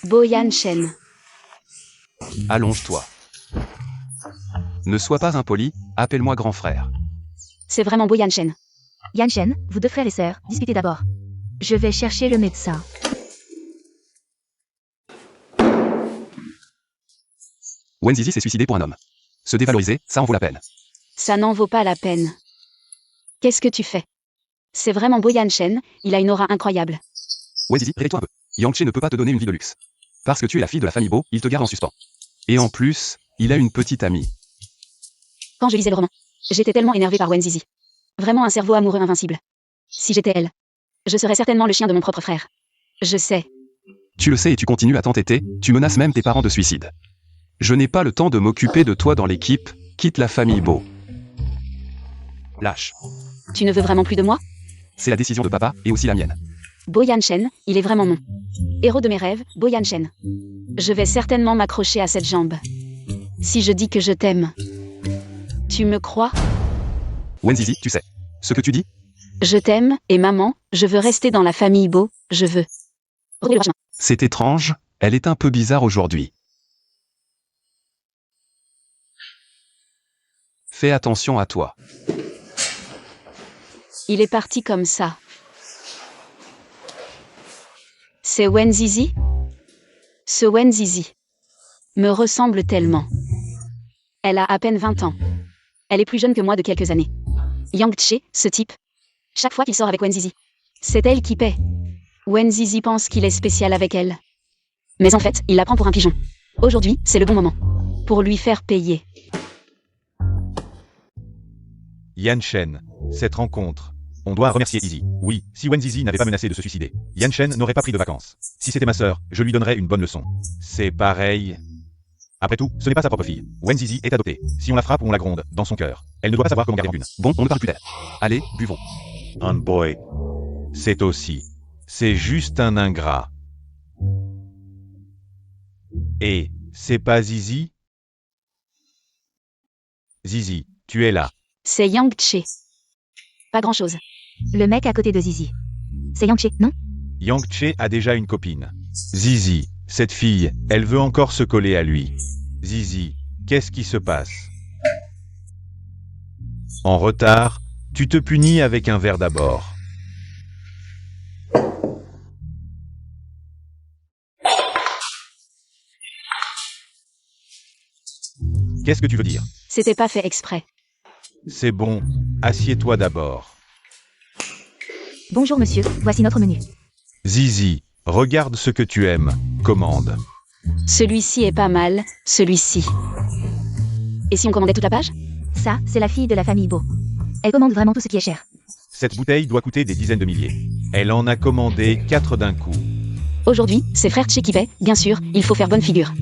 Boyan Chen. Allonge-toi. Ne sois pas impoli, appelle-moi grand frère. C'est vraiment Boyan Chen. Yan Shen, vous deux frères et sœurs, discutez d'abord. Je vais chercher le médecin. Wen Zizi s'est suicidé pour un homme. Se dévaloriser, ça en vaut la peine. Ça n'en vaut pas la peine. Qu'est-ce que tu fais? C'est vraiment Boyan Chen, il a une aura incroyable. Wen Zizi, réveille-toi un peu. Yang Che ne peut pas te donner une vie de luxe. Parce que tu es la fille de la famille Bo, il te garde en suspens. Et en plus, il a une petite amie. Quand je lisais le roman, j'étais tellement énervée par Wen Zizi. Vraiment un cerveau amoureux invincible. Si j'étais elle, je serais certainement le chien de mon propre frère. Je sais. Tu le sais et tu continues à t'entêter, tu menaces même tes parents de suicide. Je n'ai pas le temps de m'occuper de toi dans l'équipe, quitte la famille Bo. Lâche. Tu ne veux vraiment plus de moi? C'est la décision de papa, et aussi la mienne. Boyan Chen, il est vraiment mon héros de mes rêves, Boyan Chen. Je vais certainement m'accrocher à cette jambe. Si je dis que je t'aime, tu me crois? Wen Zizi, tu sais. Ce que tu dis? Je t'aime, et maman, je veux rester dans la famille Bo, je veux. C'est étrange, elle est un peu bizarre aujourd'hui. Fais attention à toi. Il est parti comme ça. C'est Wen Zizi? Ce Wen Zizi me ressemble tellement. Elle a à peine 20 ans. Elle est plus jeune que moi de quelques années. Yang Che, ce type. Chaque fois qu'il sort avec Wen Zizi, c'est elle qui paie. Wen Zizi pense qu'il est spécial avec elle. Mais en fait, il la prend pour un pigeon. Aujourd'hui, c'est le bon moment. Pour lui faire payer. Yan Shen, cette rencontre. On doit remercier Izzy. Oui, si Wen Zizi n'avait pas menacé de se suicider, Yan Shen n'aurait pas pris de vacances. Si c'était ma sœur, je lui donnerais une bonne leçon. C'est pareil. Après tout, ce n'est pas sa propre fille. Wen Zizi est adoptée. Si on la frappe ou on la gronde, dans son cœur, elle ne doit pas savoir comment garder rancune. Bon, on ne parle plus d'elle. Allez, buvons. Un boy. C'est aussi. C'est juste un ingrat. Et, c'est pas Zizi? Zizi, tu es là. C'est Yang Che. Pas grand-chose. Le mec à côté de Zizi. C'est Yang Che, non? Yang Che a déjà une copine. Zizi, cette fille, elle veut encore se coller à lui. Zizi, qu'est-ce qui se passe? En retard, tu te punis avec un verre d'abord. Qu'est-ce que tu veux dire? C'était pas fait exprès. C'est bon, assieds-toi d'abord. Bonjour monsieur, voici notre menu. Zizi, regarde ce que tu aimes, commande. Celui-ci est pas mal, celui-ci. Et si on commandait toute la page? Ça, c'est la fille de la famille Bo. Elle commande vraiment tout ce qui est cher. Cette bouteille doit coûter des dizaines de milliers. Elle en a commandé 4 d'un coup. Aujourd'hui, c'est frère Che qui paie, bien sûr, il faut faire bonne figure.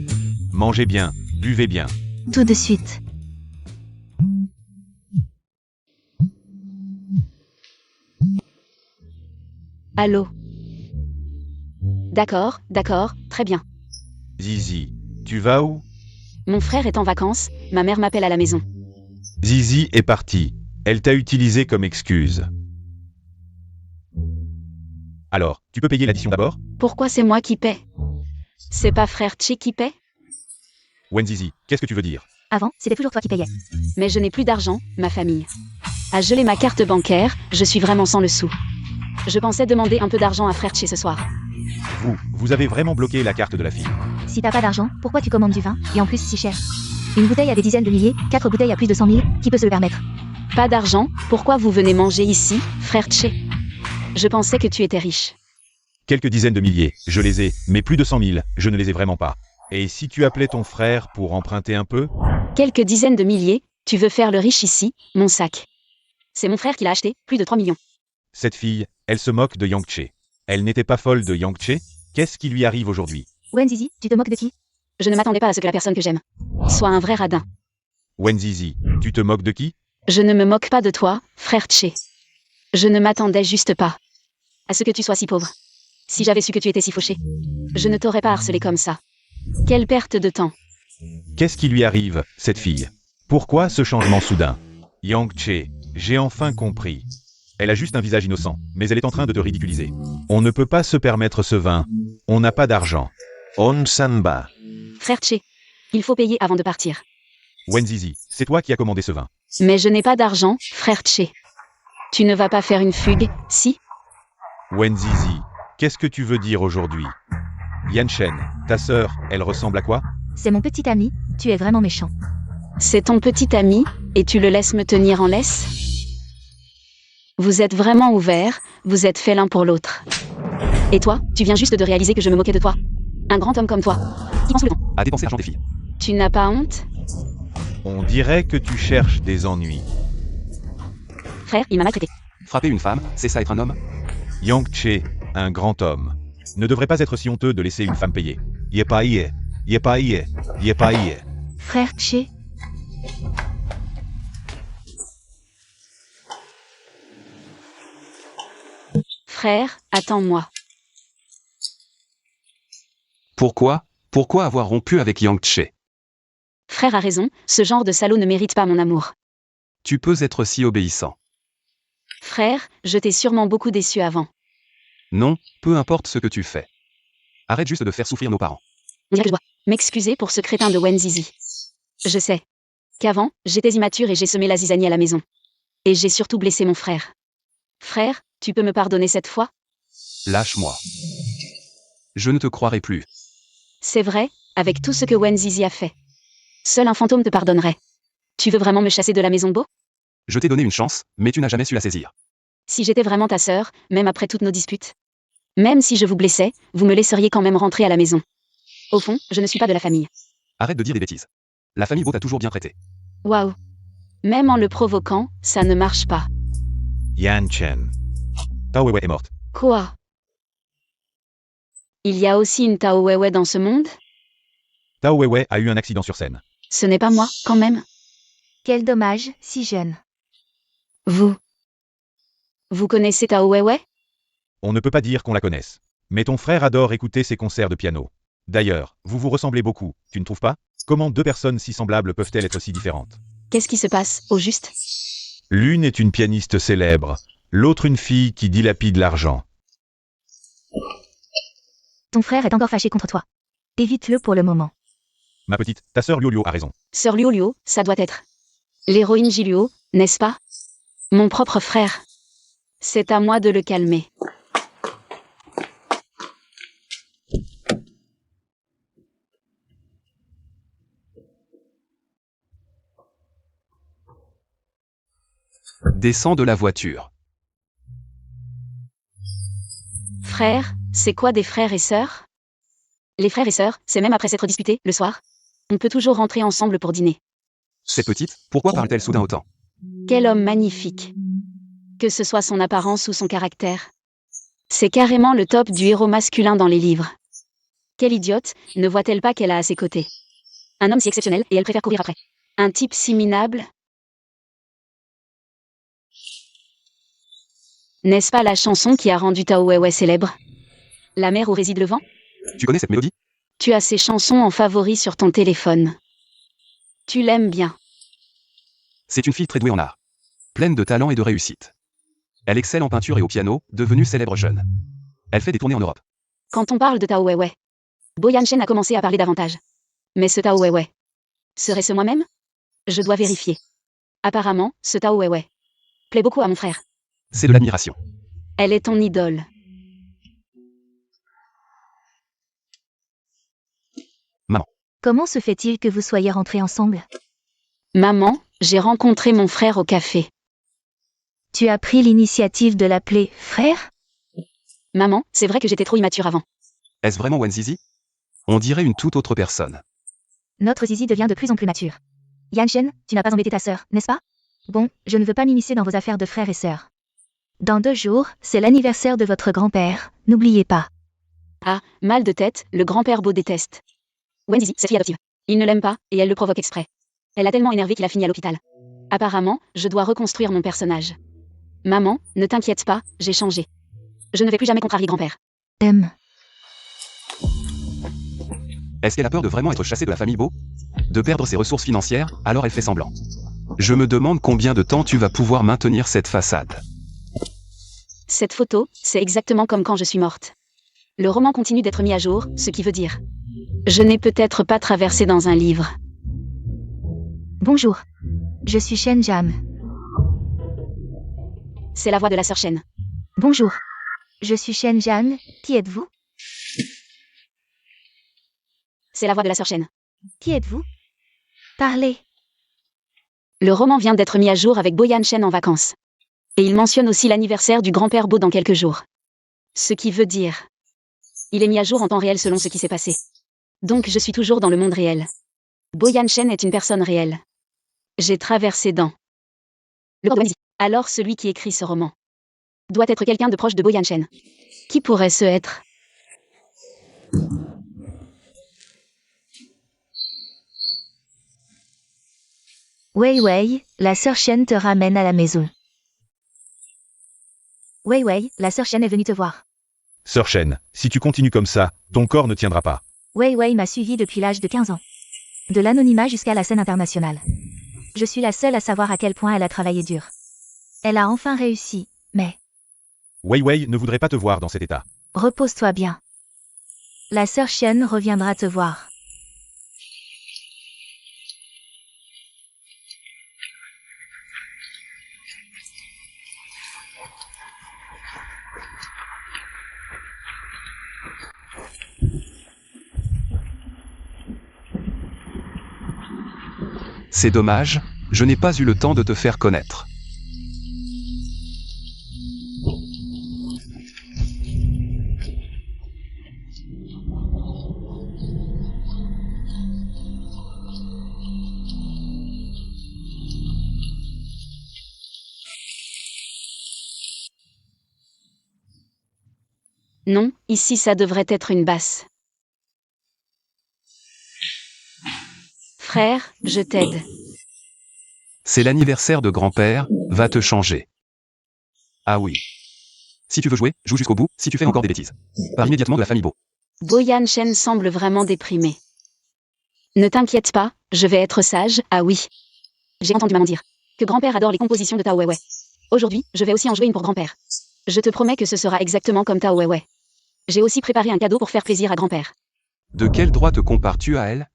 Mangez bien, buvez bien. Tout de suite. Allô? D'accord, très bien. Zizi, tu vas où? Mon frère est en vacances, ma mère m'appelle à la maison. Zizi est partie. Elle t'a utilisé comme excuse. Alors, tu peux payer l'addition d'abord? Pourquoi c'est moi qui paie? C'est pas frère Che qui paie? Wen Zizi, qu'est-ce que tu veux dire? Avant, c'était toujours toi qui payais. Mais je n'ai plus d'argent, ma famille a gelé ma carte bancaire, je suis vraiment sans le sou. Je pensais demander un peu d'argent à frère Che ce soir. Vous avez vraiment bloqué la carte de la fille. Si t'as pas d'argent, pourquoi tu commandes du vin, et en plus si cher? Une bouteille à des dizaines de milliers, 4 bouteilles à plus de 100 000, qui peut se le permettre? Pas d'argent, pourquoi vous venez manger ici, frère Che? Je pensais que tu étais riche. Quelques dizaines de milliers, je les ai, mais plus de 100 000, je ne les ai vraiment pas. Et si tu appelais ton frère pour emprunter un peu? Quelques dizaines de milliers, tu veux faire le riche ici, mon sac. C'est mon frère qui l'a acheté, plus de 3 millions. Cette fille, elle se moque de Yang Che. Elle n'était pas folle de Yang Che? Qu'est-ce qui lui arrive aujourd'hui? Wen Zizi, tu te moques de qui? Je ne m'attendais pas à ce que la personne que j'aime soit un vrai radin. Wen Zizi, tu te moques de qui? Je ne me moque pas de toi, frère Che. Je ne m'attendais juste pas à ce que tu sois si pauvre. Si j'avais su que tu étais si fauché, je ne t'aurais pas harcelé comme ça. Quelle perte de temps. Qu'est-ce qui lui arrive, cette fille? Pourquoi ce changement soudain? Yang Che, j'ai enfin compris. Elle a juste un visage innocent, mais elle est en train de te ridiculiser. On ne peut pas se permettre ce vin. On n'a pas d'argent. On s'en va. Frère Che. Il faut payer avant de partir. Wenzizi, c'est toi qui as commandé ce vin. Mais je n'ai pas d'argent, frère Che. Tu ne vas pas faire une fugue, si? Wenzizi, qu'est-ce que tu veux dire aujourd'hui? Yanshen, ta sœur, elle ressemble à quoi? C'est mon petit ami, tu es vraiment méchant. C'est ton petit ami, et tu le laisses me tenir en laisse? Vous êtes vraiment ouverts, vous êtes faits l'un pour l'autre. Et toi, tu viens juste de réaliser que je me moquais de toi. Un grand homme comme toi. Qui pense le temps? À dépenser l'argent des filles. Tu n'as pas honte? On dirait que tu cherches des ennuis. Frère, il m'a maltraité. Frapper une femme, c'est ça être un homme? Yang Che, un grand homme, ne devrait pas être si honteux de laisser une femme payer. Yepaie, yepaie, yepaie. Frère Che, Frère, attends-moi. Pourquoi avoir rompu avec Yang Che? Frère a raison, ce genre de salaud ne mérite pas mon amour. Tu peux être si obéissant. Frère, je t'ai sûrement beaucoup déçu avant. Non, peu importe ce que tu fais. Arrête juste de faire souffrir nos parents. On dirait que je dois m'excuser pour ce crétin de Wenzizi. Je sais qu'avant, j'étais immature et j'ai semé la zizanie à la maison. Et j'ai surtout blessé mon frère. Frère, tu peux me pardonner cette fois? Lâche-moi. Je ne te croirai plus. C'est vrai, avec tout ce que Wenzizi a fait. Seul un fantôme te pardonnerait. Tu veux vraiment me chasser de la maison, Beau? Je t'ai donné une chance, mais tu n'as jamais su la saisir. Si j'étais vraiment ta sœur, même après toutes nos disputes. Même si je vous blessais, vous me laisseriez quand même rentrer à la maison. Au fond, je ne suis pas de la famille. Arrête de dire des bêtises. La famille Beau t'a toujours bien traité. Waouh. Même en le provoquant, ça ne marche pas. Yanshen. Tao Weiwei est morte. Quoi? Il y a aussi une Tao Weiwei dans ce monde? Tao Weiwei a eu un accident sur scène. Ce n'est pas moi, quand même. quel dommage, si jeune. Vous connaissez Tao Weiwei? On ne peut pas dire qu'on la connaisse. Mais ton frère adore écouter ses concerts de piano. D'ailleurs, vous vous ressemblez beaucoup, tu ne trouves pas? Comment deux personnes si semblables peuvent-elles être si différentes? Qu'est-ce qui se passe, au juste? L'une est une pianiste célèbre, l'autre une fille qui dilapide l'argent. Ton frère est encore fâché contre toi. Évite-le pour le moment. Ma petite, ta sœur Liolio a raison. Sœur Liolio, ça doit être l'héroïne Gilio, n'est-ce pas? Mon propre frère. C'est à moi de le calmer. Descends de la voiture. Frère, c'est quoi des frères et sœurs? Les frères et sœurs, c'est même après s'être disputés, le soir. On peut toujours rentrer ensemble pour dîner. Cette petite, pourquoi parle-t-elle soudain autant? Quel homme magnifique. Que ce soit son apparence ou son caractère. C'est carrément le top du héros masculin dans les livres. Quelle idiote, ne voit-elle pas qu'elle a à ses côtés un homme si exceptionnel et elle préfère courir après. Un type si minable. N'est-ce pas la chanson qui a rendu Tao Weiwei célèbre? La mer où réside le vent? Tu connais cette mélodie? Tu as ces chansons en favori sur ton téléphone. Tu l'aimes bien. C'est une fille très douée en art. Pleine de talent et de réussite. Elle excelle en peinture et au piano, devenue célèbre jeune. Elle fait des tournées en Europe. Quand on parle de Tao Weiwei, Bo Yanshen a commencé à parler davantage. Mais ce Tao Weiwei, serait-ce moi-même? Je dois vérifier. Apparemment, ce Tao Weiwei plaît beaucoup à mon frère. C'est de l'admiration. Elle est ton idole. Comment se fait-il que vous soyez rentrés ensemble? Maman, j'ai rencontré mon frère au café. Tu as pris l'initiative de l'appeler frère? Maman, c'est vrai que j'étais trop immature avant. Est-ce vraiment Wenzizi? On dirait une toute autre personne. Notre Zizi devient de plus en plus mature. Yanshen, tu n'as pas embêté ta sœur, n'est-ce pas? Bon, je ne veux pas m'immiscer dans vos affaires de frères et sœurs. Dans 2 jours, c'est l'anniversaire de votre grand-père, n'oubliez pas. Ah, mal de tête, le grand-père Beau déteste. Wenzizi, cette fille adoptive. Il ne l'aime pas, et elle le provoque exprès. Elle a tellement énervé qu'il a fini à l'hôpital. Apparemment, je dois reconstruire mon personnage. Maman, ne t'inquiète pas, j'ai changé. Je ne vais plus jamais contrarier grand-père. Est-ce qu'elle a peur de vraiment être chassée de la famille Beau? De perdre ses ressources financières, alors elle fait semblant. Je me demande combien de temps tu vas pouvoir maintenir cette façade. Cette photo, c'est exactement comme quand je suis morte. Le roman continue d'être mis à jour, ce qui veut dire Je n'ai peut-être pas traversé dans un livre. Bonjour. Je suis Shen Jam. C'est la voix de la sœur Shen. Bonjour. Je suis Shen Jam. Qui êtes-vous? C'est la voix de la sœur Shen. Qui êtes-vous? Parlez. Le roman vient d'être mis à jour avec Boyan Shen en vacances. Et il mentionne aussi l'anniversaire du grand-père Bo dans quelques jours. Ce qui veut dire... Il est mis à jour en temps réel selon ce qui s'est passé. Donc je suis toujours dans le monde réel. Boyan Shen est une personne réelle. J'ai traversé dans... Le corps de Wendy. Alors celui qui écrit ce roman doit être quelqu'un de proche de Boyan Shen. Qui pourrait ce être? Wei Wei, la sœur Shen te ramène à la maison. Wei Wei, la sœur Shen est venue te voir. Sœur Shen, si tu continues comme ça, ton corps ne tiendra pas. Wei Wei m'a suivi depuis l'âge de 15 ans. De l'anonymat jusqu'à la scène internationale. Je suis la seule à savoir à quel point elle a travaillé dur. Elle a enfin réussi, mais... Wei Wei ne voudrait pas te voir dans cet état. Repose-toi bien. La sœur Shen reviendra te voir. C'est dommage, je n'ai pas eu le temps de te faire connaître. Non, ici ça devrait être une basse. Frère, je t'aide. C'est l'anniversaire de grand-père, va te changer. Ah oui. Si tu veux jouer, joue jusqu'au bout, si tu fais encore des bêtises. Pars immédiatement de la famille Bo. Boyan Shen semble vraiment déprimé. Ne t'inquiète pas, je vais être sage, ah oui. J'ai entendu maman dire que grand-père adore les compositions de Tao Weiwei. Aujourd'hui, je vais aussi en jouer une pour grand-père. Je te promets que ce sera exactement comme Tao Weiwei. J'ai aussi préparé un cadeau pour faire plaisir à grand-père. De quel droit te compares-tu à elle?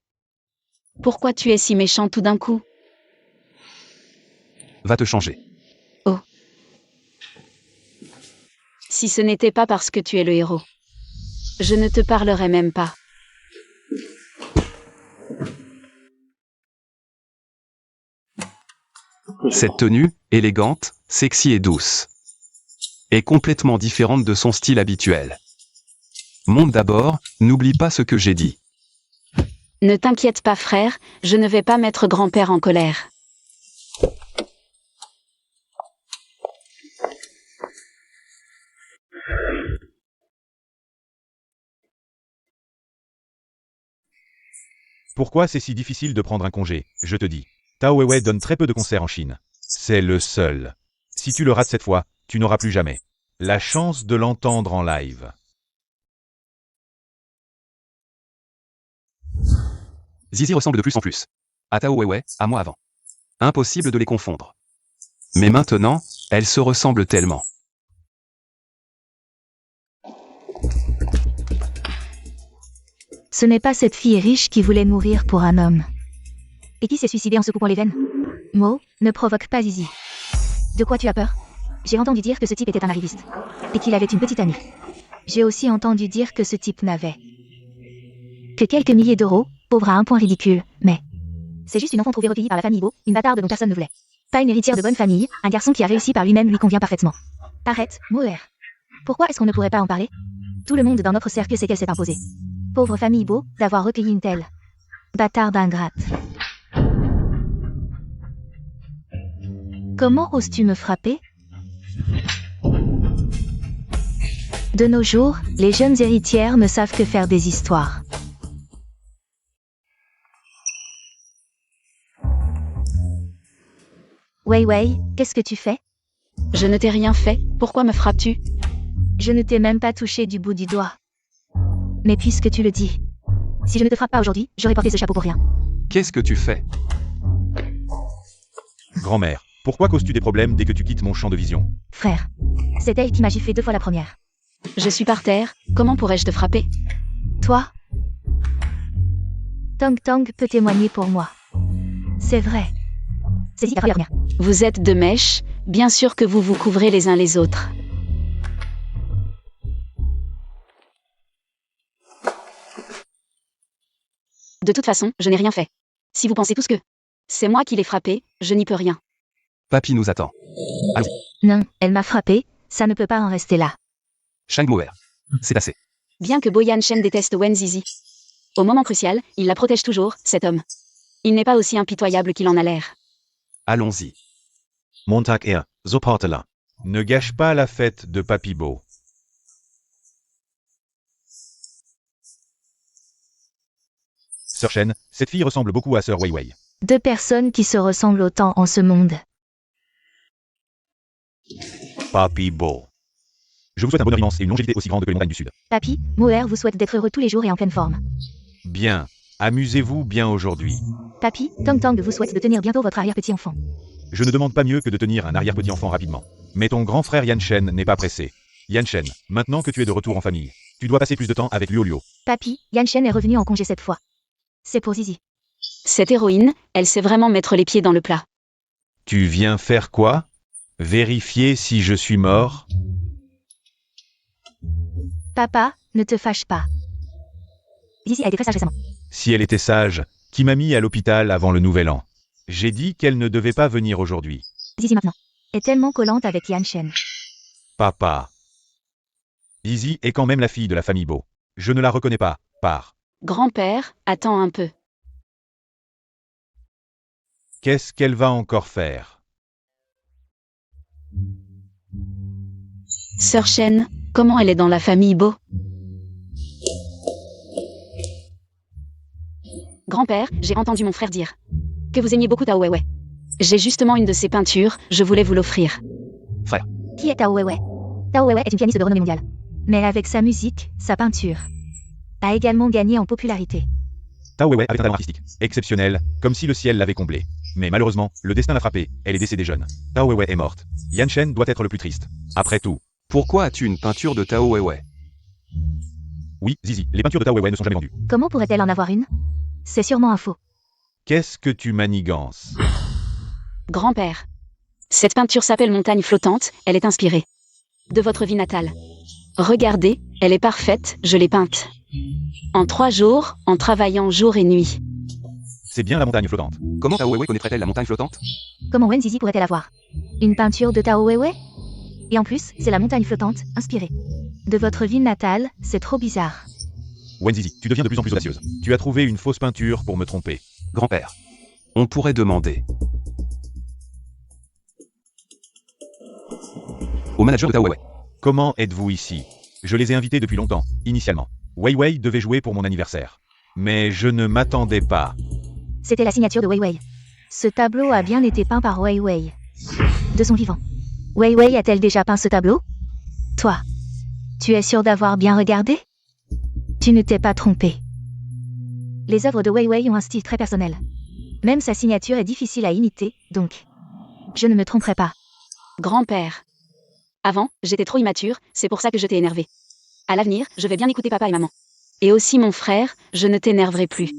Pourquoi tu es si méchant tout d'un coup? Va te changer. Oh. Si ce n'était pas parce que tu es le héros, je ne te parlerais même pas. Cette tenue, élégante, sexy et douce, est complètement différente de son style habituel. Monte d'abord, n'oublie pas ce que j'ai dit. Ne t'inquiète pas frère, je ne vais pas mettre grand-père en colère. Pourquoi c'est si difficile de prendre un congé? Je te dis. Tao Weiwei donne très peu de concerts en Chine. C'est le seul. Si tu le rates cette fois, tu n'auras plus jamais la chance de l'entendre en live. Zizi ressemble de plus en plus à Tao Weiwei, à moi avant. Impossible de les confondre. Mais maintenant, elles se ressemblent tellement. Ce n'est pas cette fille riche qui voulait mourir pour un homme. Et qui s'est suicidé en se coupant les veines? Mo, ne provoque pas Zizi. De quoi tu as peur? J'ai entendu dire que ce type était un arriviste. Et qu'il avait une petite amie. J'ai aussi entendu dire que ce type n'avait que quelques milliers d'euros, pauvre à un point ridicule, mais... C'est juste une enfant trouvée recueillie par la famille Bo, une bâtarde dont personne ne voulait. Pas une héritière de bonne famille, un garçon qui a réussi par lui-même lui convient parfaitement. Arrête, Moer. Pourquoi est-ce qu'on ne pourrait pas en parler? Tout le monde dans notre cercle sait qu'elle s'est imposée. Pauvre famille Bo, d'avoir recueilli une telle bâtarde ingrate. Comment oses-tu me frapper? De nos jours, les jeunes héritières ne savent que faire des histoires. Wei Wei, qu'est-ce que tu fais? Je ne t'ai rien fait, pourquoi me frappes-tu? Je ne t'ai même pas touché du bout du doigt. Mais puisque tu le dis, si je ne te frappe pas aujourd'hui, j'aurais porté ce chapeau pour rien. Qu'est-ce que tu fais? Grand-mère, pourquoi causes-tu des problèmes dès que tu quittes mon champ de vision? Frère, c'est elle qui m'a giflé 2 fois la première. Je suis par terre, comment pourrais-je te frapper? Toi? Tang Tang peut témoigner pour moi. C'est vrai. C'est Zizi qui a volé la lumière. Vous êtes de mèche, bien sûr que vous vous couvrez les uns les autres. De toute façon, je n'ai rien fait. Si vous pensez tous que c'est moi qui l'ai frappé, je n'y peux rien. Papy nous attend. Non, elle m'a frappé, ça ne peut pas en rester là. Shang Moer. C'est assez. Bien que Boyan Shen déteste Wen Zizi. Au moment crucial, il la protège toujours, cet homme. Il n'est pas aussi impitoyable qu'il en a l'air. Allons-y. Montag er, Soportela. Ne gâche pas la fête de Papy Beau. Sœur Shen, cette fille ressemble beaucoup à Sœur Wei Wei. Deux personnes qui se ressemblent autant en ce monde. Papy Beau. Je vous souhaite un bonheur immense et une longévité aussi grande que les montagnes du Sud. Papy, Moer vous souhaite d'être heureux tous les jours et en pleine forme. Bien. Amusez-vous bien aujourd'hui. Papy, Tang Tang vous souhaite de tenir bientôt votre arrière-petit-enfant. Je ne demande pas mieux que de tenir un arrière-petit-enfant rapidement. Mais ton grand frère Yan Shen n'est pas pressé. Yan Shen, maintenant que tu es de retour en famille, tu dois passer plus de temps avec Luo Luo. Papy, Yan Shen est revenu en congé cette fois. C'est pour Zizi. Cette héroïne, elle sait vraiment mettre les pieds dans le plat. Tu viens faire quoi? Vérifier si je suis mort? Papa, ne te fâche pas. Zizi a été très sage récemment. Si elle était sage, qui m'a mis à l'hôpital avant le nouvel an? J'ai dit qu'elle ne devait pas venir aujourd'hui. Zizi maintenant est tellement collante avec Yan Shen. Papa. Zizi est quand même la fille de la famille Beau. Je ne la reconnais pas, par. Grand-père, attends un peu. Qu'est-ce qu'elle va encore faire? Sœur Shen, comment elle est dans la famille Beau? Grand-père, j'ai entendu mon frère dire que vous aimiez beaucoup Tao Weiwei. J'ai justement une de ses peintures, je voulais vous l'offrir. Frère. Qui est Tao Weiwei? Tao Weiwei est une pianiste de renommée mondiale. Mais avec sa musique, sa peinture, a également gagné en popularité. Tao Weiwei avait un talent artistique exceptionnel, comme si le ciel l'avait comblé. Mais malheureusement, le destin l'a frappée, elle est décédée jeune. Tao Weiwei est morte. Yan Shen doit être le plus triste. Après tout. Pourquoi as-tu une peinture de Tao Weiwei? Oui, Zizi, les peintures de Tao Weiwei ne sont jamais vendues. Comment pourrait-elle en avoir une? C'est sûrement un faux. Qu'est-ce que tu manigances? Grand-père. Cette peinture s'appelle Montagne flottante, elle est inspirée de votre vie natale. Regardez, elle est parfaite, je l'ai peinte. En 3 jours, en travaillant jour et nuit. C'est bien la montagne flottante. Comment Tao Weiwei connaîtrait-elle la montagne flottante? Comment Wen Zizi pourrait-elle avoir une peinture de Tao Weiwei? Et en plus, c'est la montagne flottante, inspirée de votre ville natale, c'est trop bizarre. Wen Zizi, tu deviens de plus en plus audacieuse. Tu as trouvé une fausse peinture pour me tromper. Grand-père. On pourrait demander au manager de Tao Weiwei. Comment êtes-vous ici? Je les ai invités depuis longtemps, initialement. Wei Wei devait jouer pour mon anniversaire. Mais je ne m'attendais pas. C'était la signature de Wei Wei. Ce tableau a bien été peint par Wei Wei. De son vivant. Wei Wei a-t-elle déjà peint ce tableau? Toi, tu es sûr d'avoir bien regardé? Tu ne t'es pas trompé. Les œuvres de Wei Wei ont un style très personnel. Même sa signature est difficile à imiter, donc je ne me tromperai pas. Grand-père. Avant, j'étais trop immature, c'est pour ça que je t'ai énervé. À l'avenir, je vais bien écouter papa et maman. Et aussi mon frère, je ne t'énerverai plus.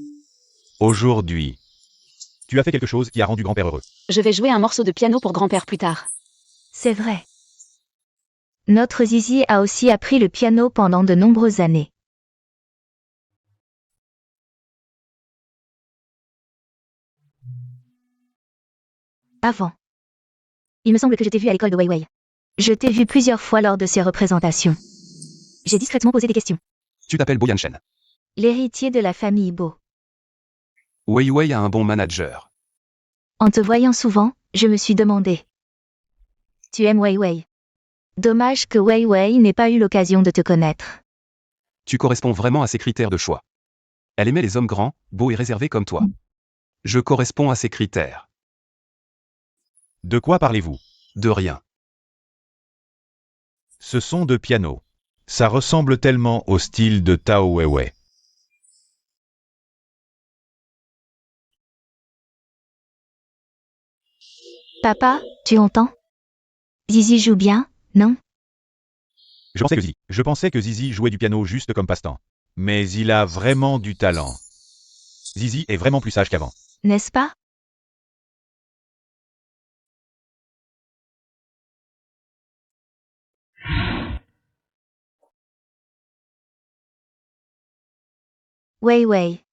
Aujourd'hui, tu as fait quelque chose qui a rendu grand-père heureux. Je vais jouer un morceau de piano pour grand-père plus tard. C'est vrai. Notre Zizi a aussi appris le piano pendant de nombreuses années. Avant. Il me semble que je t'ai vu à l'école de Wei Wei. Je t'ai vu plusieurs fois lors de ces représentations. J'ai discrètement posé des questions. Tu t'appelles Boyan Shen. L'héritier de la famille Beau. Wei Wei a un bon manager. En te voyant souvent, je me suis demandé. Tu aimes Wei Wei. Dommage que Wei Wei n'ait pas eu l'occasion de te connaître. Tu corresponds vraiment à ses critères de choix. Elle aimait les hommes grands, beaux et réservés comme toi. Je corresponds à ses critères. De quoi parlez-vous? De rien. Ce son de piano. Ça ressemble tellement au style de Tao Weiwei. Papa, tu entends? Zizi joue bien, non? Je pensais que Zizi jouait du piano juste comme passe-temps. Mais il a vraiment du talent. Zizi est vraiment plus sage qu'avant. N'est-ce pas? Wei Wei.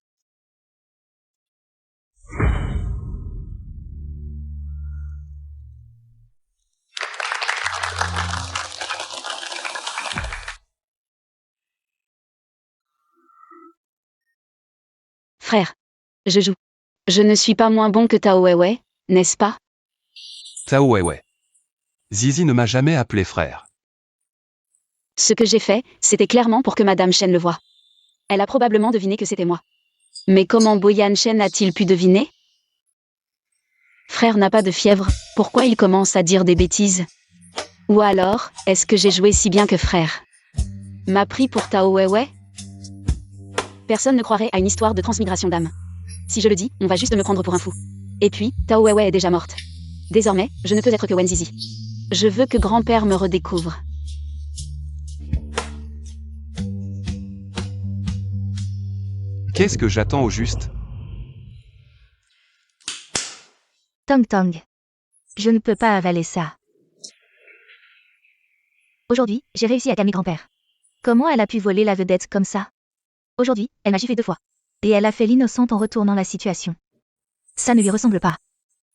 Frère. Je joue. Je ne suis pas moins bon que Tao Weiwei, n'est-ce pas? Tao Weiwei. Zizi ne m'a jamais appelé frère. Ce que j'ai fait, c'était clairement pour que Madame Chen le voie. Elle a probablement deviné que c'était moi. Mais comment Boyan Chen a-t-il pu deviner? Frère n'a pas de fièvre, pourquoi il commence à dire des bêtises? Ou alors, est-ce que j'ai joué si bien que frère m'a pris pour Tao Weiwei? Personne ne croirait à une histoire de transmigration d'âme. Si je le dis, on va juste me prendre pour un fou. Et puis, Tao Weiwei est déjà morte. Désormais, je ne peux être que Wen Zizi. Je veux que grand-père me redécouvre. Qu'est-ce que j'attends au juste? Tong Tong. Je ne peux pas avaler ça. Aujourd'hui, j'ai réussi à calmer grand-père. Comment elle a pu voler la vedette comme ça? Aujourd'hui, elle m'a giflé 2 fois. Et elle a fait l'innocente en retournant la situation. Ça ne lui ressemble pas.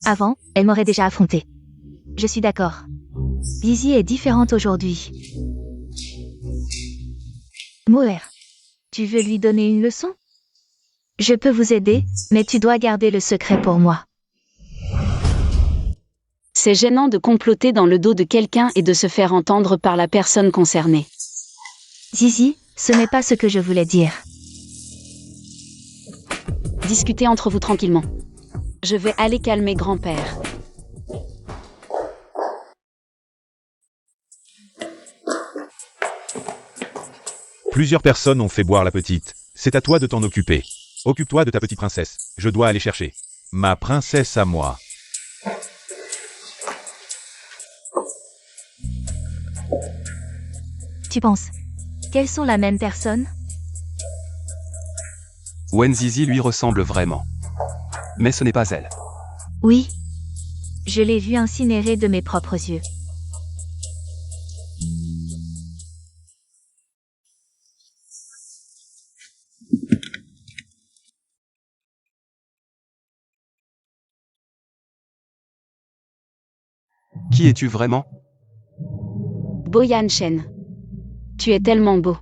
Avant, elle m'aurait déjà affronté. Je suis d'accord. Zizi est différente aujourd'hui. Moer. Tu veux lui donner une leçon? Je peux vous aider, mais tu dois garder le secret pour moi. C'est gênant de comploter dans le dos de quelqu'un et de se faire entendre par la personne concernée. Zizi, ce n'est pas ce que je voulais dire. Discutez entre vous tranquillement. Je vais aller calmer grand-père. Plusieurs personnes ont fait boire la petite. C'est à toi de t'en occuper. Occupe-toi de ta petite princesse. Je dois aller chercher ma princesse à moi. Tu penses qu'elles sont la même personne? Wen Zizi lui ressemble vraiment. Mais ce n'est pas elle. Oui. Je l'ai vue incinérée de mes propres yeux. Qui es-tu vraiment? Boyan Chen. Tu es tellement beau.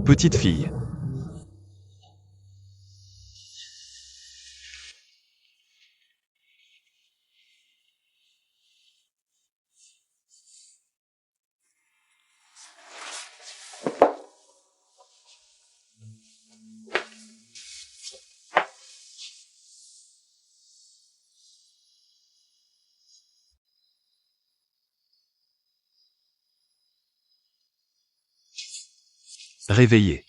Petite fille. Réveillée.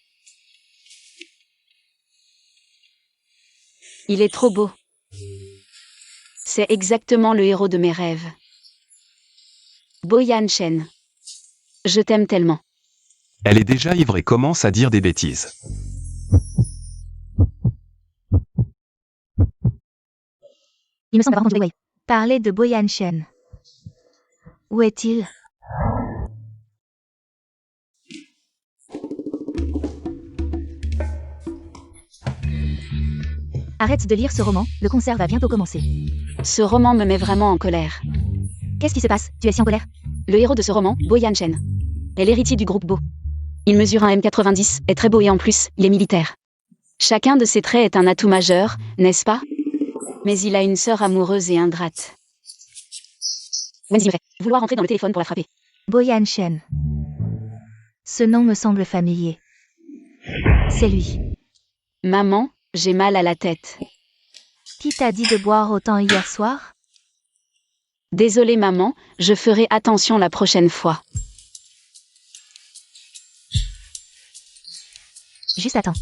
Il est trop beau. C'est exactement le héros de mes rêves. Boyan Chen. Je t'aime tellement. Elle est déjà ivre et commence à dire des bêtises. Il me semble avoir entendu Wei Wei parler de Boyan Chen. Où est-il? Arrête de lire ce roman, le concert va bientôt commencer. Ce roman me met vraiment en colère. Qu'est-ce qui se passe? Tu es si en colère? Le héros de ce roman, Boyan Chen, est l'héritier du groupe Bo. Il mesure un M90, est très beau et en plus, il est militaire. Chacun de ses traits est un atout majeur, n'est-ce pas? Mais il a une sœur amoureuse et ingrate. Wendy me fait vouloir entrer dans le téléphone pour la frapper. Boyan Chen. Ce nom me semble familier. C'est lui. Maman, j'ai mal à la tête. Qui t'a dit de boire autant hier soir? Désolée maman, je ferai attention la prochaine fois. Juste attends.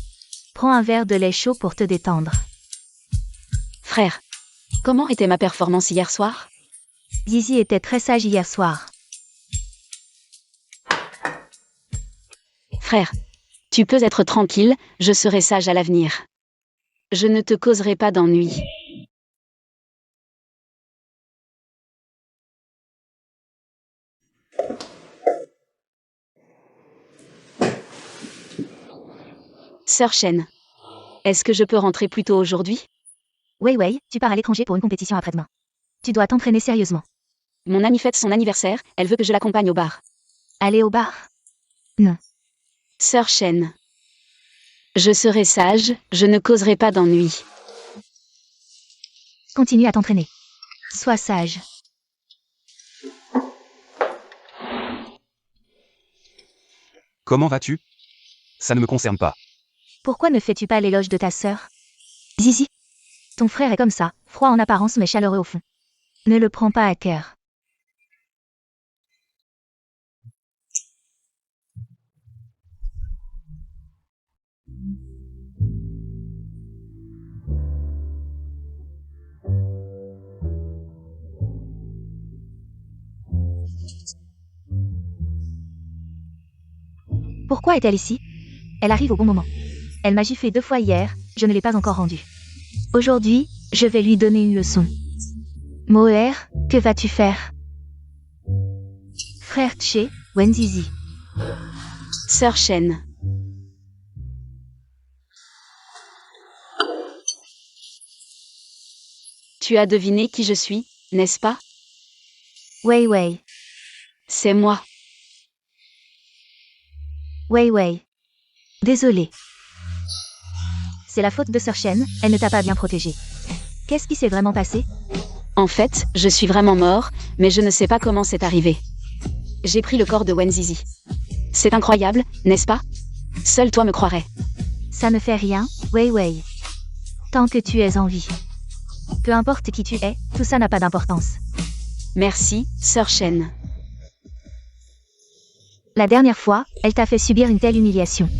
Prends un verre de lait chaud pour te détendre. Frère, comment était ma performance hier soir? Zizi était très sage hier soir. Frère, tu peux être tranquille, je serai sage à l'avenir. Je ne te causerai pas d'ennui. Sœur Chen. Est-ce que je peux rentrer plus tôt aujourd'hui? Wei Wei, tu pars à l'étranger pour une compétition après-demain. Tu dois t'entraîner sérieusement. Mon amie fête son anniversaire, elle veut que je l'accompagne au bar. Aller au bar? Sœur Chen. Je serai sage, je ne causerai pas d'ennui. Continue à t'entraîner. Sois sage. Comment vas-tu? Ça ne me concerne pas. Pourquoi ne fais-tu pas l'éloge de ta sœur? Zizi. Ton frère est comme ça, froid en apparence mais chaleureux au fond. Ne le prends pas à cœur. Pourquoi est-elle ici? Elle arrive au bon moment. Elle m'a giflé 2 fois hier, je ne l'ai pas encore rendue. Aujourd'hui, je vais lui donner une leçon. Moer, que vas-tu faire? Frère Tché, Wenzizi. Sœur Chen. Tu as deviné qui je suis, n'est-ce pas? Wei Wei. C'est moi. Wei Wei. Désolé. C'est la faute de Sœur Chen, elle ne t'a pas bien protégé. Qu'est-ce qui s'est vraiment passé? En fait, je suis vraiment mort, mais je ne sais pas comment c'est arrivé. J'ai pris le corps de Wenzizi. C'est incroyable, n'est-ce pas? Seul toi me croirais. Ça ne fait rien, Wei Wei. Tant que tu es en vie. Peu importe qui tu es, tout ça n'a pas d'importance. Merci, Sœur Chen. La dernière fois, elle t'a fait subir une telle humiliation.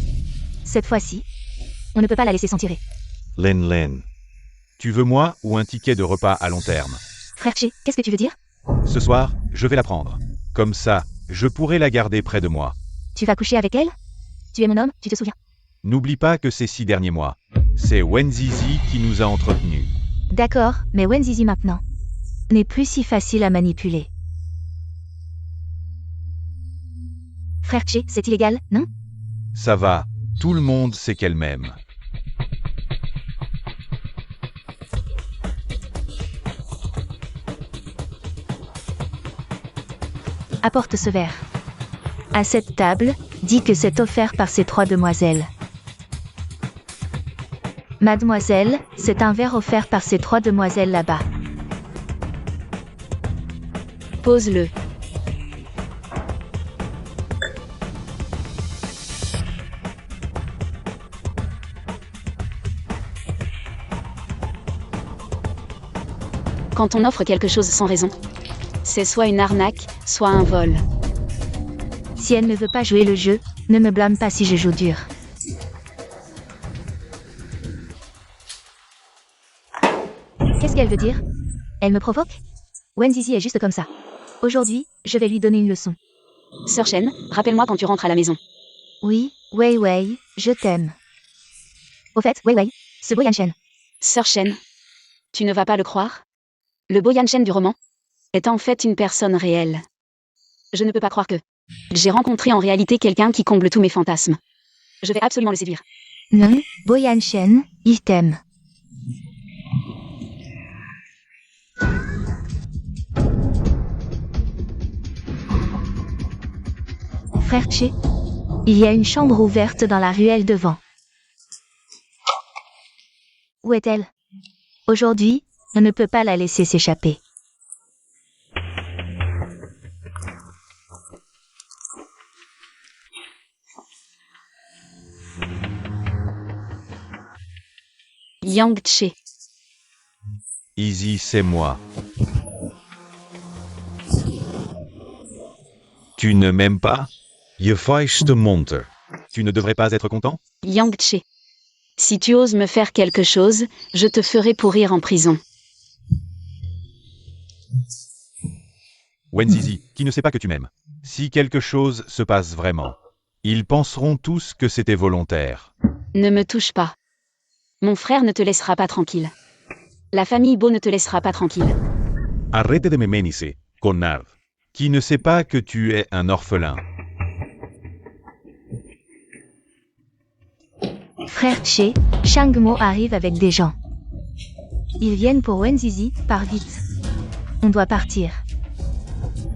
Cette fois-ci, on ne peut pas la laisser s'en tirer. Len Len. Tu veux moi ou un ticket de repas à long terme? Frère Tché, qu'est-ce que tu veux dire? Ce soir, je vais la prendre. Comme ça, je pourrai la garder près de moi. Tu vas coucher avec elle? Tu es mon homme, tu te souviens? N'oublie pas que ces 6 derniers mois, c'est Wenzizi qui nous a entretenus. D'accord, mais Wenzizi maintenant n'est plus si facile à manipuler. Frère Tché, c'est illégal, non? Ça va, tout le monde sait qu'elle m'aime. Apporte ce verre. À cette table, dis que c'est offert par ces 3 demoiselles. Mademoiselle, c'est un verre offert par ces 3 demoiselles là-bas. Pose-le. Quand on offre quelque chose sans raison, c'est soit une arnaque, soit un vol. Si elle ne veut pas jouer le jeu, ne me blâme pas si je joue dur. Qu'est-ce qu'elle veut dire? Elle me provoque? Wenzizi est juste comme ça. Aujourd'hui, je vais lui donner une leçon. Sœur Chen, rappelle-moi quand tu rentres à la maison. Oui, Wei Wei, je t'aime. Au fait, Wei Wei, ce beau Yanshen. Sœur Chen, tu ne vas pas le croire? Le beau Yanshen du roman est en fait une personne réelle. Je ne peux pas croire que j'ai rencontré en réalité quelqu'un qui comble tous mes fantasmes. Je vais absolument le séduire. Non, beau Yanshen, il t'aime. Frère Tché, il y a une chambre ouverte dans la ruelle devant. Où est-elle? Aujourd'hui, on ne peut pas la laisser s'échapper. Yang Tché. Easy, c'est moi. Tu ne m'aimes pas? Je feiste monter. Tu ne devrais pas être content? Yang Tché. Si tu oses me faire quelque chose, je te ferai pourrir en prison. Wenzizi, qui ne sait pas que tu m'aimes. Si quelque chose se passe vraiment, ils penseront tous que c'était volontaire. Ne me touche pas. Mon frère ne te laissera pas tranquille. La famille Bo ne te laissera pas tranquille. Arrête de me menacer, connard. Qui ne sait pas que tu es un orphelin. Frère Che, Shangmo arrive avec des gens. Ils viennent pour Wenzizi, pars vite. On doit partir.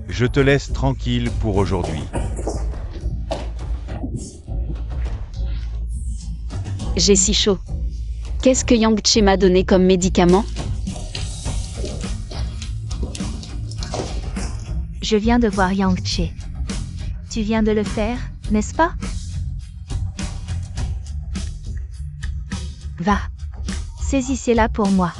Je te laisse tranquille pour aujourd'hui. J'ai si chaud. Qu'est-ce que Yang Che m'a donné comme médicament? Je viens de voir Yang Che. Tu viens de le faire, n'est-ce pas? Va. Saisissez-la pour moi.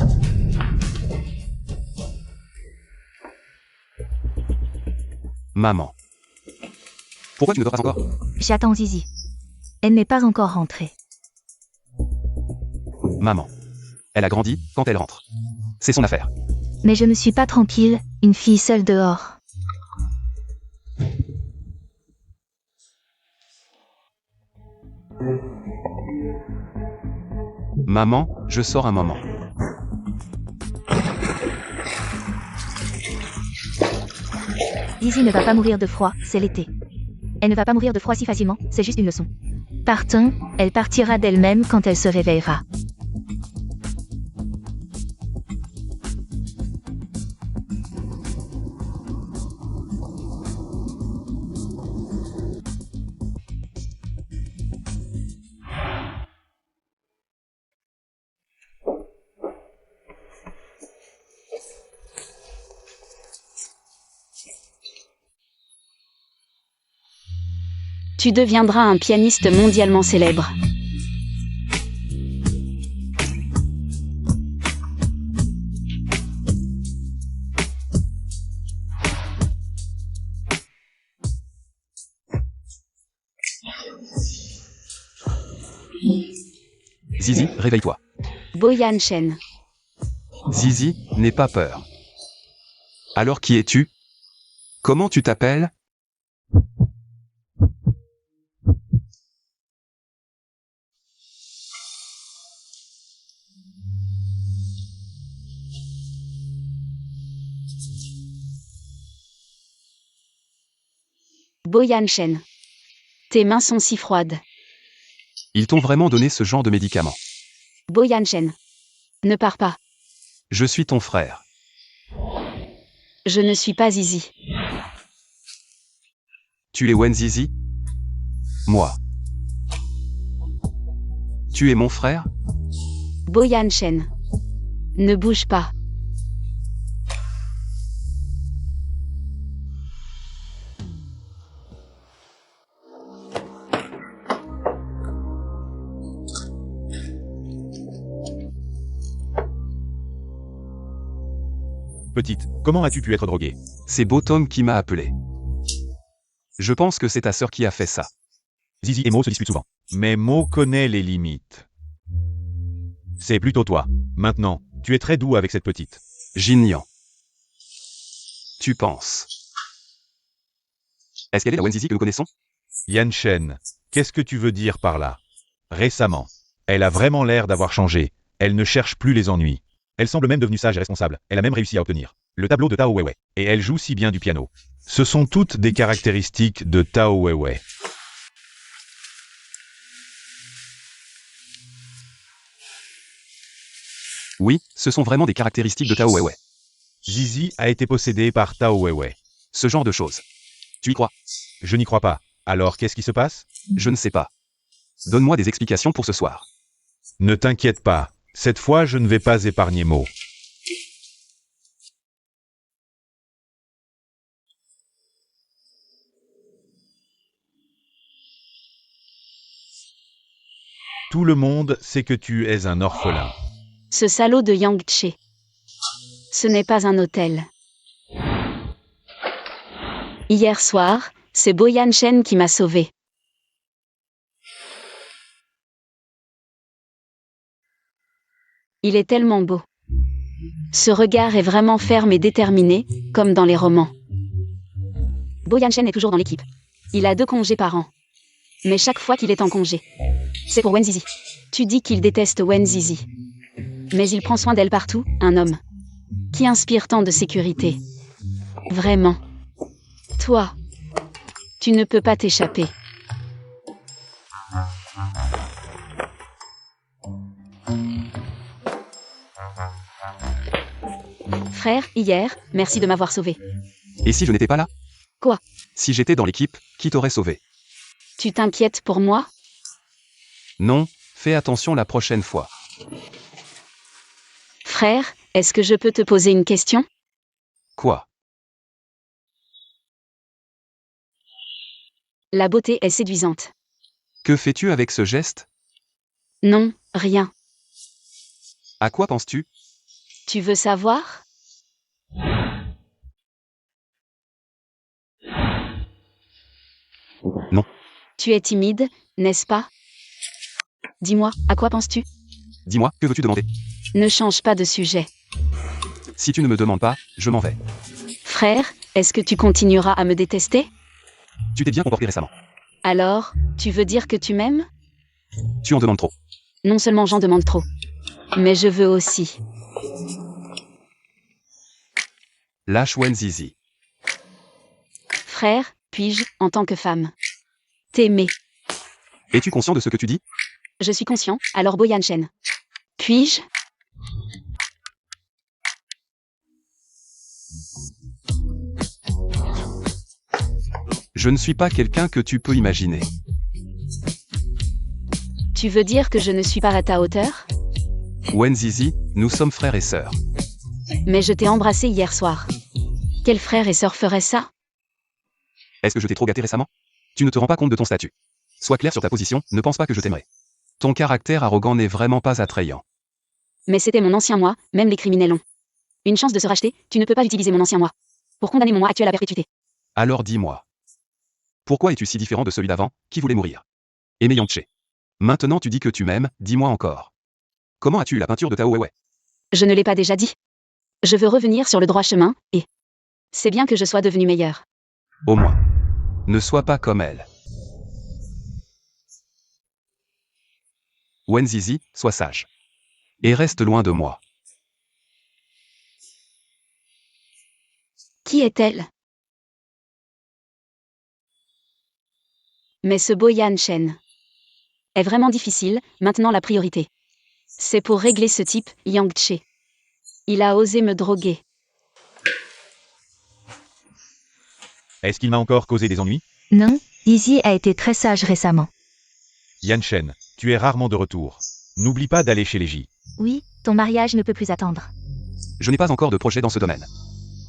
Maman. Pourquoi tu ne dors pas encore? J'attends Zizi. Elle n'est pas encore rentrée. Maman. Elle a grandi quand elle rentre. C'est son affaire. Mais je ne suis pas tranquille, une fille seule dehors. Maman, je sors un moment. Zizi ne va pas mourir de froid, c'est l'été. Elle ne va pas mourir de froid si facilement, c'est juste une leçon. Partons, elle partira d'elle-même quand elle se réveillera. Tu deviendras un pianiste mondialement célèbre. Zizi, réveille-toi. Bo Yanshen. Zizi, n'aie pas peur. Alors qui es-tu? Comment tu t'appelles? Bo Yanshen. Tes mains sont si froides. Ils t'ont vraiment donné ce genre de médicament. Bo Yanshen. Ne pars pas. Je suis ton frère. Je ne suis pas Zizi. Tu es Wenzizi? Moi. Tu es mon frère? Bo Yanshen. Ne bouge pas. Petite, comment as-tu pu être droguée? C'est Bo Tom qui m'a appelé. Je pense que c'est ta sœur qui a fait ça. Zizi et Mo se disputent souvent. Mais Mo connaît les limites. C'est plutôt toi. Maintenant, tu es très doux avec cette petite. Jin-Yang. Tu penses. Est-ce qu'elle est la Wenzizi que nous connaissons? Yanshen, qu'est-ce que tu veux dire par là? Récemment, elle a vraiment l'air d'avoir changé. Elle ne cherche plus les ennuis. Elle semble même devenue sage et responsable. Elle a même réussi à obtenir le tableau de Tao Weiwei. Et elle joue si bien du piano. Ce sont toutes des caractéristiques de Tao Weiwei. Oui, ce sont vraiment des caractéristiques de Tao Weiwei. Zizi a été possédée par Tao Weiwei. Ce genre de choses. Tu y crois? Je n'y crois pas. Alors qu'est-ce qui se passe? Je ne sais pas. Donne-moi des explications pour ce soir. Ne t'inquiète pas. Cette fois, je ne vais pas épargner Mo. Tout le monde sait que tu es un orphelin. Ce salaud de Yang Che. Ce n'est pas un hôtel. Hier soir, c'est Bo Yanshen qui m'a sauvé. Il est tellement beau. Ce regard est vraiment ferme et déterminé, comme dans les romans. Bo Yanshen est toujours dans l'équipe. Il a 2 congés par an. Mais chaque fois qu'il est en congé. C'est pour Wenzizi. Tu dis qu'il déteste Wenzizi. Mais il prend soin d'elle partout, un homme. Qui inspire tant de sécurité. Vraiment. Toi. Tu ne peux pas t'échapper. Frère, hier, merci de m'avoir sauvé. Et si je n'étais pas là? Quoi? Si j'étais dans l'équipe, qui t'aurait sauvé? Tu t'inquiètes pour moi? Non, fais attention la prochaine fois. Frère, est-ce que je peux te poser une question? Quoi? La beauté est séduisante. Que fais-tu avec ce geste? Non, rien. À quoi penses-tu? Tu veux savoir? Non. Tu es timide, n'est-ce pas? Dis-moi, à quoi penses-tu? Dis-moi, que veux-tu demander? Ne change pas de sujet. Si tu ne me demandes pas, je m'en vais. Frère, est-ce que tu continueras à me détester? Tu t'es bien comporté récemment. Alors, tu veux dire que tu m'aimes? Tu en demandes trop. Non seulement j'en demande trop, mais je veux aussi. Lâche Wenzizi. Frère, puis-je, en tant que femme, t'aimer? Es-tu conscient de ce que tu dis? Je suis conscient, alors Boyan Shen. Puis-je? Je ne suis pas quelqu'un que tu peux imaginer. Tu veux dire que je ne suis pas à ta hauteur? Wenzizi, nous sommes frères et sœurs. Mais je t'ai embrassé hier soir. Quel frère et sœur ferait ça? Est-ce que je t'ai trop gâté récemment? Tu ne te rends pas compte de ton statut. Sois clair sur ta position, ne pense pas que je t'aimerais. Ton caractère arrogant n'est vraiment pas attrayant. Mais c'était mon ancien moi, même les criminels ont une chance de se racheter, tu ne peux pas utiliser mon ancien moi pour condamner mon moi actuel à perpétuité. Alors dis-moi. Pourquoi es-tu si différent de celui d'avant, qui voulait mourir? Aimé Yang Che. Maintenant tu dis que tu m'aimes, dis-moi encore. Comment as-tu eu la peinture de Tao Weiwei? Je ne l'ai pas déjà dit. Je veux revenir sur le droit chemin, et c'est bien que je sois devenu meilleur. Au moins. Ne sois pas comme elle. Wenzizi, sois sage. Et reste loin de moi. Qui est-elle? Mais ce Boyan Shen est vraiment difficile, maintenant la priorité. C'est pour régler ce type, Yang Che. Il a osé me droguer. Est-ce qu'il m'a encore causé des ennuis? Non, Izzy a été très sage récemment. Yan Shen, tu es rarement de retour. N'oublie pas d'aller chez les J. Oui, ton mariage ne peut plus attendre. Je n'ai pas encore de projet dans ce domaine.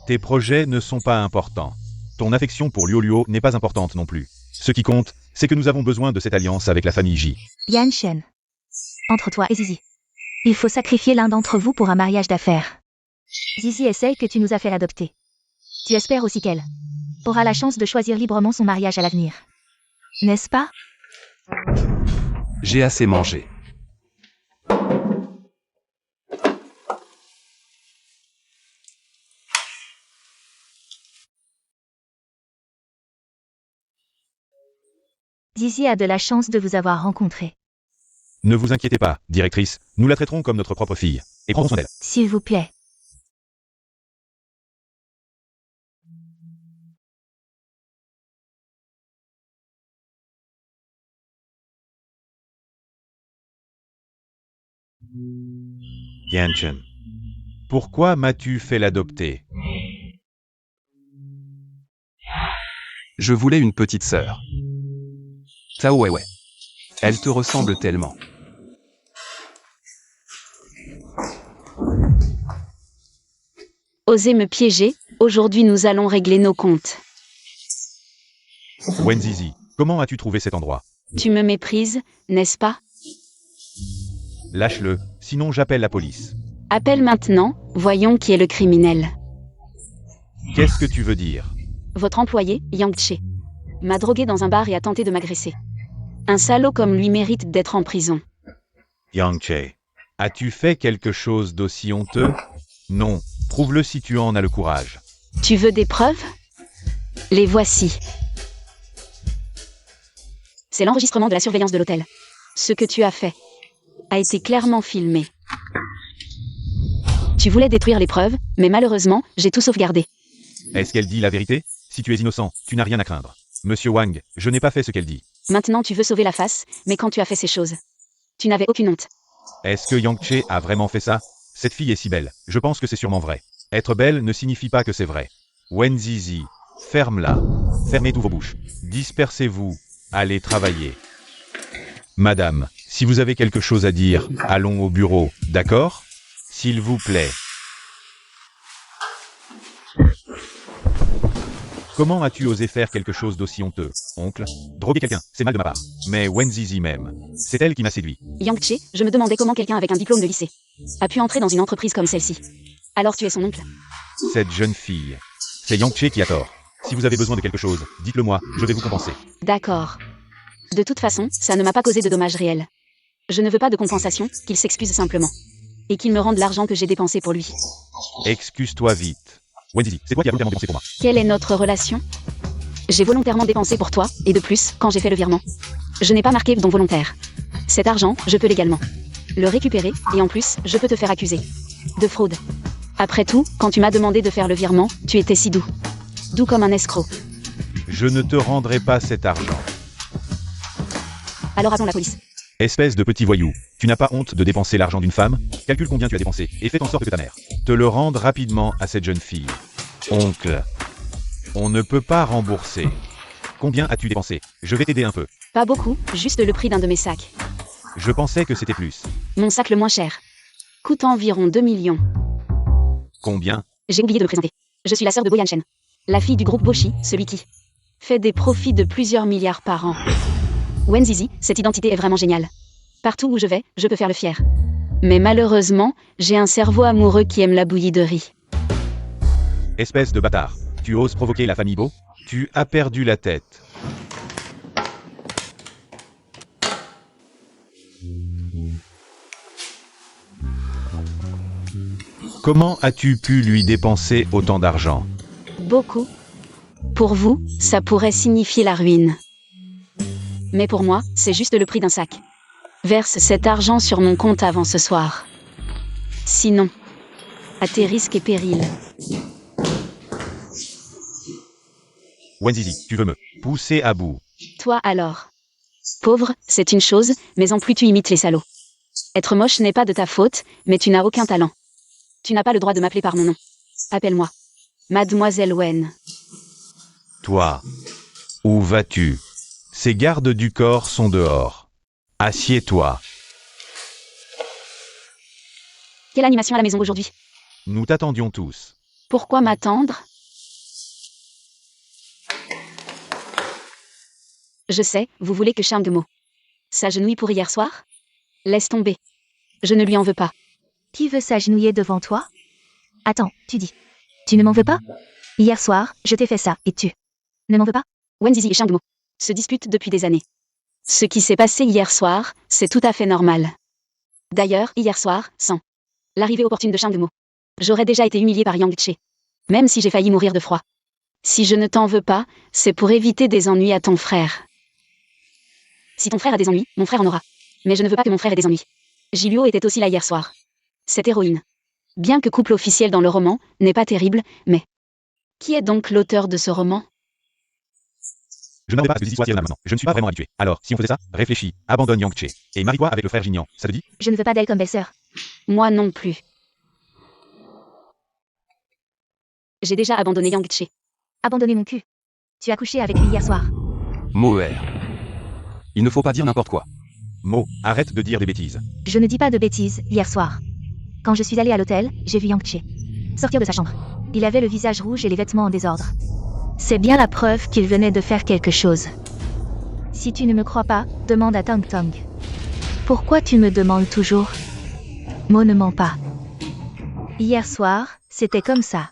Tes projets ne sont pas importants. Ton affection pour Luo Luo n'est pas importante non plus. Ce qui compte, c'est que nous avons besoin de cette alliance avec la famille J. Yan Shen. Entre toi et Zizi. Il faut sacrifier l'un d'entre vous pour un mariage d'affaires. Zizi est celle que tu nous as fait adopter. Tu espères aussi qu'elle aura la chance de choisir librement son mariage à l'avenir. N'est-ce pas? J'ai assez mangé. Zizi a de la chance de vous avoir rencontré. Ne vous inquiétez pas, directrice, nous la traiterons comme notre propre fille. Et prendrons soin d'elle. S'il vous plaît. Yan Shen. Pourquoi m'as-tu fait l'adopter? Je voulais une petite sœur. Tao Weiwei. Elle te ressemble tellement. Osez me piéger, aujourd'hui nous allons régler nos comptes. Wenzizi, comment as-tu trouvé cet endroit? Tu me méprises, n'est-ce pas? Lâche-le, sinon j'appelle la police. Appelle maintenant, voyons qui est le criminel. Qu'est-ce que tu veux dire? Votre employé, Yang Che, m'a drogué dans un bar et a tenté de m'agresser. Un salaud comme lui mérite d'être en prison. Yang Che, as-tu fait quelque chose d'aussi honteux? Non, prouve-le si tu en as le courage. Tu veux des preuves? Les voici. c'est l'enregistrement de la surveillance de l'hôtel. Ce que tu as fait a été clairement filmé. Tu voulais détruire les preuves, mais malheureusement, j'ai tout sauvegardé. Est-ce qu'elle dit la vérité? Si tu es innocent, tu n'as rien à craindre. Monsieur Wang, je n'ai pas fait ce qu'elle dit. Maintenant tu veux sauver la face, mais quand tu as fait ces choses, tu n'avais aucune honte. Est-ce que Yang Che a vraiment fait ça? Cette fille est si belle, je pense que c'est sûrement vrai. Être belle ne signifie pas que c'est vrai. Wen Zizi, ferme-la. Fermez tous vos bouches. Dispersez-vous. Allez travailler. Madame, si vous avez quelque chose à dire, allons au bureau, d'accord? S'il vous plaît. Comment as-tu osé faire quelque chose d'aussi honteux, oncle? Droguer quelqu'un, c'est mal de ma part. Mais Wen Zizi même. C'est elle qui m'a séduit. Yang Che, je me demandais comment quelqu'un avec un diplôme de lycée a pu entrer dans une entreprise comme celle-ci. Alors tu es son oncle? Cette jeune fille. C'est Yang Che qui a tort. Si vous avez besoin de quelque chose, dites-le moi, je vais vous compenser. D'accord. De toute façon, ça ne m'a pas causé de dommages réels. Je ne veux pas de compensation, qu'il s'excuse simplement. Et qu'il me rende l'argent que j'ai dépensé pour lui. Excuse-toi vite. Wen Zizi, c'est toi qui as volontairement dépensé pour moi. Quelle est notre relation? J'ai volontairement dépensé pour toi, et de plus, quand j'ai fait le virement. Je n'ai pas marqué don volontaire. Cet argent, je peux légalement le récupérer, et en plus, je peux te faire accuser de fraude. Après tout, quand tu m'as demandé de faire le virement, tu étais si doux. Doux comme un escroc. Je ne te rendrai pas cet argent. Alors appelons la police. Espèce de petit voyou, tu n'as pas honte de dépenser l'argent d'une femme? Calcule combien tu as dépensé, et fais en sorte que ta mère te le rende rapidement à cette jeune fille. Oncle, on ne peut pas rembourser. Combien as-tu dépensé? Je vais t'aider un peu. Pas beaucoup, juste le prix d'un de mes sacs. Je pensais que c'était plus. Mon sac le moins cher coûte environ 2 millions. Combien? J'ai oublié de me présenter. Je suis la sœur de Bo Yanshen, la fille du groupe Boshi, celui qui fait des profits de plusieurs milliards par an. Wen Zizi, cette identité est vraiment géniale. Partout où je vais, je peux faire le fier. Mais malheureusement, j'ai un cerveau amoureux qui aime la bouillie de riz. Espèce de bâtard, tu oses provoquer la famille Bo? Tu as perdu la tête. Comment as-tu pu lui dépenser autant d'argent? Beaucoup. Pour vous, ça pourrait signifier la ruine. Mais pour moi, c'est juste le prix d'un sac. Verse cet argent sur mon compte avant ce soir. Sinon, à tes risques et périls. Wen Zizi, tu veux me pousser à bout? Toi alors. Pauvre, c'est une chose, mais en plus tu imites les salauds. Être moche n'est pas de ta faute, mais tu n'as aucun talent. Tu n'as pas le droit de m'appeler par mon nom. Appelle-moi Mademoiselle Wen. Toi, où vas-tu? Ces gardes du corps sont dehors. Assieds-toi. Quelle animation à la maison aujourd'hui? Nous t'attendions tous. Pourquoi m'attendre? Je sais, vous voulez que Shang-mo s'agenouille pour hier soir? Laisse tomber. Je ne lui en veux pas. Qui veut s'agenouiller devant toi? Attends, tu dis. Tu ne m'en veux pas? Hier soir, je t'ai fait ça, et tu ne m'en veux pas? Wen Zizi et Shang-mo se disputent depuis des années. Ce qui s'est passé hier soir, c'est tout à fait normal. D'ailleurs, hier soir, sans l'arrivée opportune de Shang-mo, j'aurais déjà été humilié par Yang Che. Même si j'ai failli mourir de froid. Si je ne t'en veux pas, c'est pour éviter des ennuis à ton frère. Si ton frère a des ennuis, mon frère en aura. Mais je ne veux pas que mon frère ait des ennuis. Jiluo était aussi là hier soir. Cette héroïne. Bien que couple officiel dans le roman, n'est pas terrible, mais... Qui est donc l'auteur de ce roman? Je ne m'attendais pas à ce que Zizi soit si raisonnable maintenant. Je ne suis pas vraiment habitué. Alors, si on faisait ça, réfléchis, abandonne Yang Che. Et marie-toi avec le frère Jinian, ça te dit? Je ne veux pas d'elle comme belle-sœur. Moi non plus. J'ai déjà abandonné Yang Che. Abandonnez mon cul. Tu as couché avec lui hier soir. Moher. Il ne faut pas dire n'importe quoi. Mo, arrête de dire des bêtises. Je ne dis pas de bêtises, hier soir. Quand je suis allée à l'hôtel, j'ai vu Yang Che sortir de sa chambre. Il avait le visage rouge et les vêtements en désordre. C'est bien la preuve qu'il venait de faire quelque chose. Si tu ne me crois pas, demande à Tang Tang. Pourquoi tu me demandes toujours? Mo ne ment pas. Hier soir, c'était comme ça.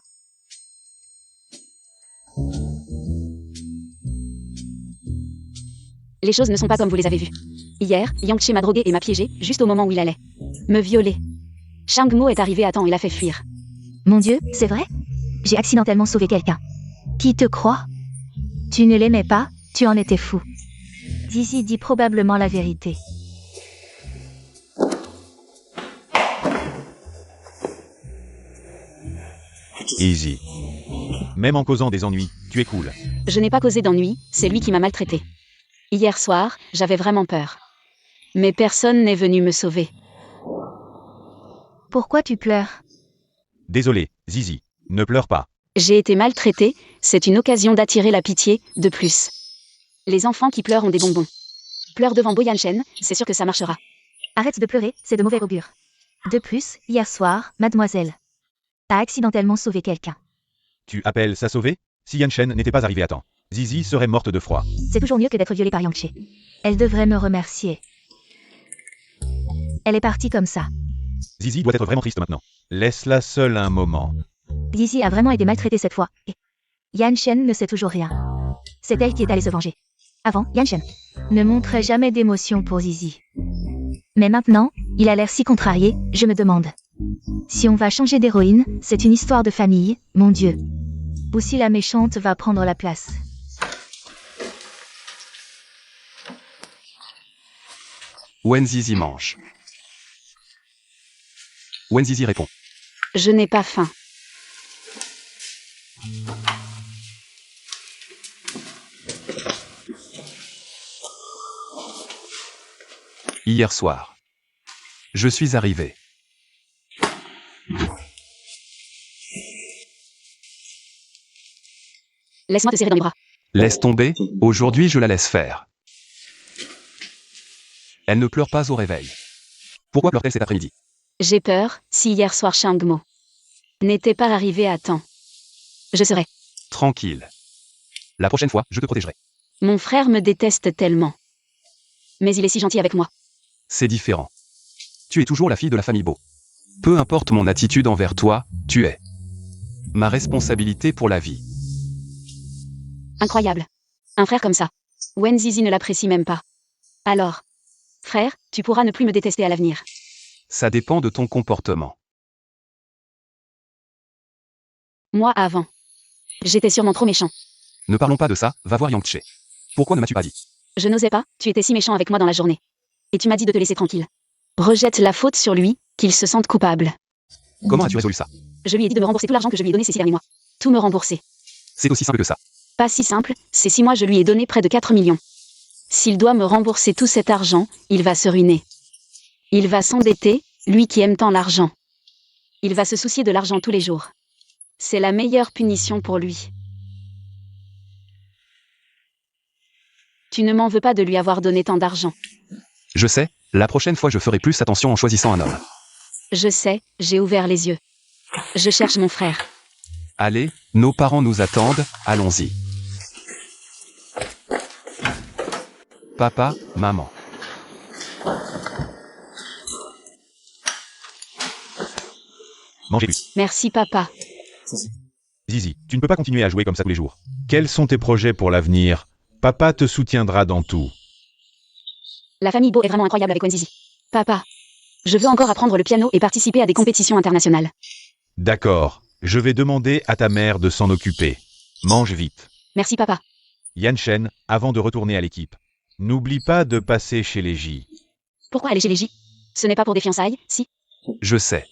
Les choses ne sont pas comme vous les avez vues. Hier, Yang Che m'a drogué et m'a piégé, juste au moment où il allait me violer. Shang-mo est arrivé à temps et l'a fait fuir. Mon Dieu, c'est vrai? J'ai accidentellement sauvé quelqu'un. Qui te croit? Tu ne l'aimais pas, tu en étais fou. Zizi dit probablement la vérité. Easy. Même en causant des ennuis, tu es cool. Je n'ai pas causé d'ennui, c'est lui qui m'a maltraité. Hier soir, j'avais vraiment peur. Mais personne n'est venu me sauver. Pourquoi tu pleures? Désolé, Zizi. Ne pleure pas. J'ai été maltraitée, c'est une occasion d'attirer la pitié, de plus. Les enfants qui pleurent ont des bonbons. Pleure devant Boyanchen, c'est sûr que ça marchera. Arrête de pleurer, c'est de mauvais augure. De plus, hier soir, mademoiselle a accidentellement sauvé quelqu'un. Tu appelles ça sauver? Si Yanshen n'était pas arrivé à temps, Zizi serait morte de froid. C'est toujours mieux que d'être violée par Yangche. Elle devrait me remercier. Elle est partie comme ça. Zizi doit être vraiment triste maintenant. Laisse-la seule un moment. Zizi a vraiment été maltraitée cette fois. Et Yanshen ne sait toujours rien. C'est elle qui est allée se venger. Avant, Yanshen ne montrait jamais d'émotion pour Zizi. Mais maintenant, il a l'air si contrarié, je me demande. Si on va changer d'héroïne, c'est une histoire de famille, mon Dieu. Ou si la méchante va prendre la place. Wenzizi mange. Wenzizi répond. Je n'ai pas faim. Hier soir. Je suis arrivé. Laisse-moi te serrer dans les bras. Laisse tomber, aujourd'hui je la laisse faire. Elle ne pleure pas au réveil. Pourquoi pleure-t-elle cet après-midi? J'ai peur, si hier soir Shangmo n'était pas arrivé à temps. Je serais. Tranquille. La prochaine fois, je te protégerai. Mon frère me déteste tellement. Mais il est si gentil avec moi. C'est différent. Tu es toujours la fille de la famille Beau. Peu importe mon attitude envers toi, tu es ma responsabilité pour la vie. Incroyable. Un frère comme ça. Wenzizi ne l'apprécie même pas. Alors, frère, tu pourras ne plus me détester à l'avenir. Ça dépend de ton comportement. Moi avant. J'étais sûrement trop méchant. Ne parlons pas de ça, va voir Yangche. Pourquoi ne m'as-tu pas dit? Je n'osais pas, tu étais si méchant avec moi dans la journée. Et tu m'as dit de te laisser tranquille. Rejette la faute sur lui, qu'il se sente coupable. Comment as-tu résolu ça? Je lui ai dit de me rembourser tout l'argent que je lui ai donné ces 6 derniers mois. Tout me rembourser. C'est aussi simple que ça. Pas si simple, ces 6 mois je lui ai donné près de 4 millions. S'il doit me rembourser tout cet argent, il va se ruiner. Il va s'endetter, lui qui aime tant l'argent. Il va se soucier de l'argent tous les jours. C'est la meilleure punition pour lui. Tu ne m'en veux pas de lui avoir donné tant d'argent. Je sais, la prochaine fois je ferai plus attention en choisissant un homme. Je sais, j'ai ouvert les yeux. Je cherche mon frère. Allez, nos parents nous attendent, allons-y. Papa, maman. Mangez plus. Merci papa. Zizi, tu ne peux pas continuer à jouer comme ça tous les jours. Quels sont tes projets pour l'avenir? Papa te soutiendra dans tout. La famille Beau est vraiment incroyable avec Wenzizi. Papa, je veux encore apprendre le piano et participer à des compétitions internationales. D'accord, je vais demander à ta mère de s'en occuper. Mange vite. Merci papa. Yanshen, avant de retourner à l'équipe, n'oublie pas de passer chez les J. Pourquoi aller chez les J? Ce n'est pas pour des fiançailles, si? Je sais.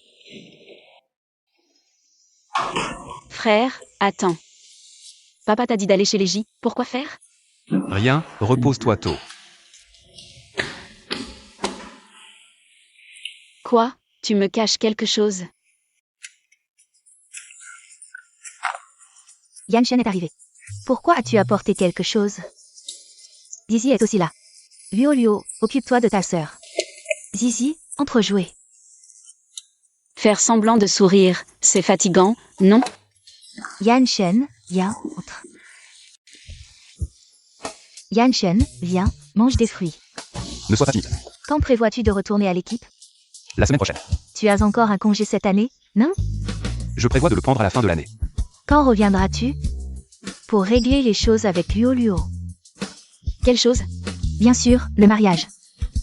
Frère, attends. Papa t'a dit d'aller chez les J, pourquoi faire? Rien, repose-toi tôt. Quoi? Tu me caches quelque chose? Yanshen est arrivé. Pourquoi as-tu apporté quelque chose? Zizi est aussi là. Luo, occupe-toi de ta sœur. Zizi, entre jouer. Faire semblant de sourire, c'est fatigant, non? Yanshen, viens, entre. Yanshen, viens, mange des fruits. Ne sois pas timide. Quand prévois-tu de retourner à l'équipe? La semaine prochaine. Tu as encore un congé cette année, non? Je prévois de le prendre à la fin de l'année. Quand reviendras-tu? Pour régler les choses avec Luo. Quelle chose? Bien sûr, le mariage.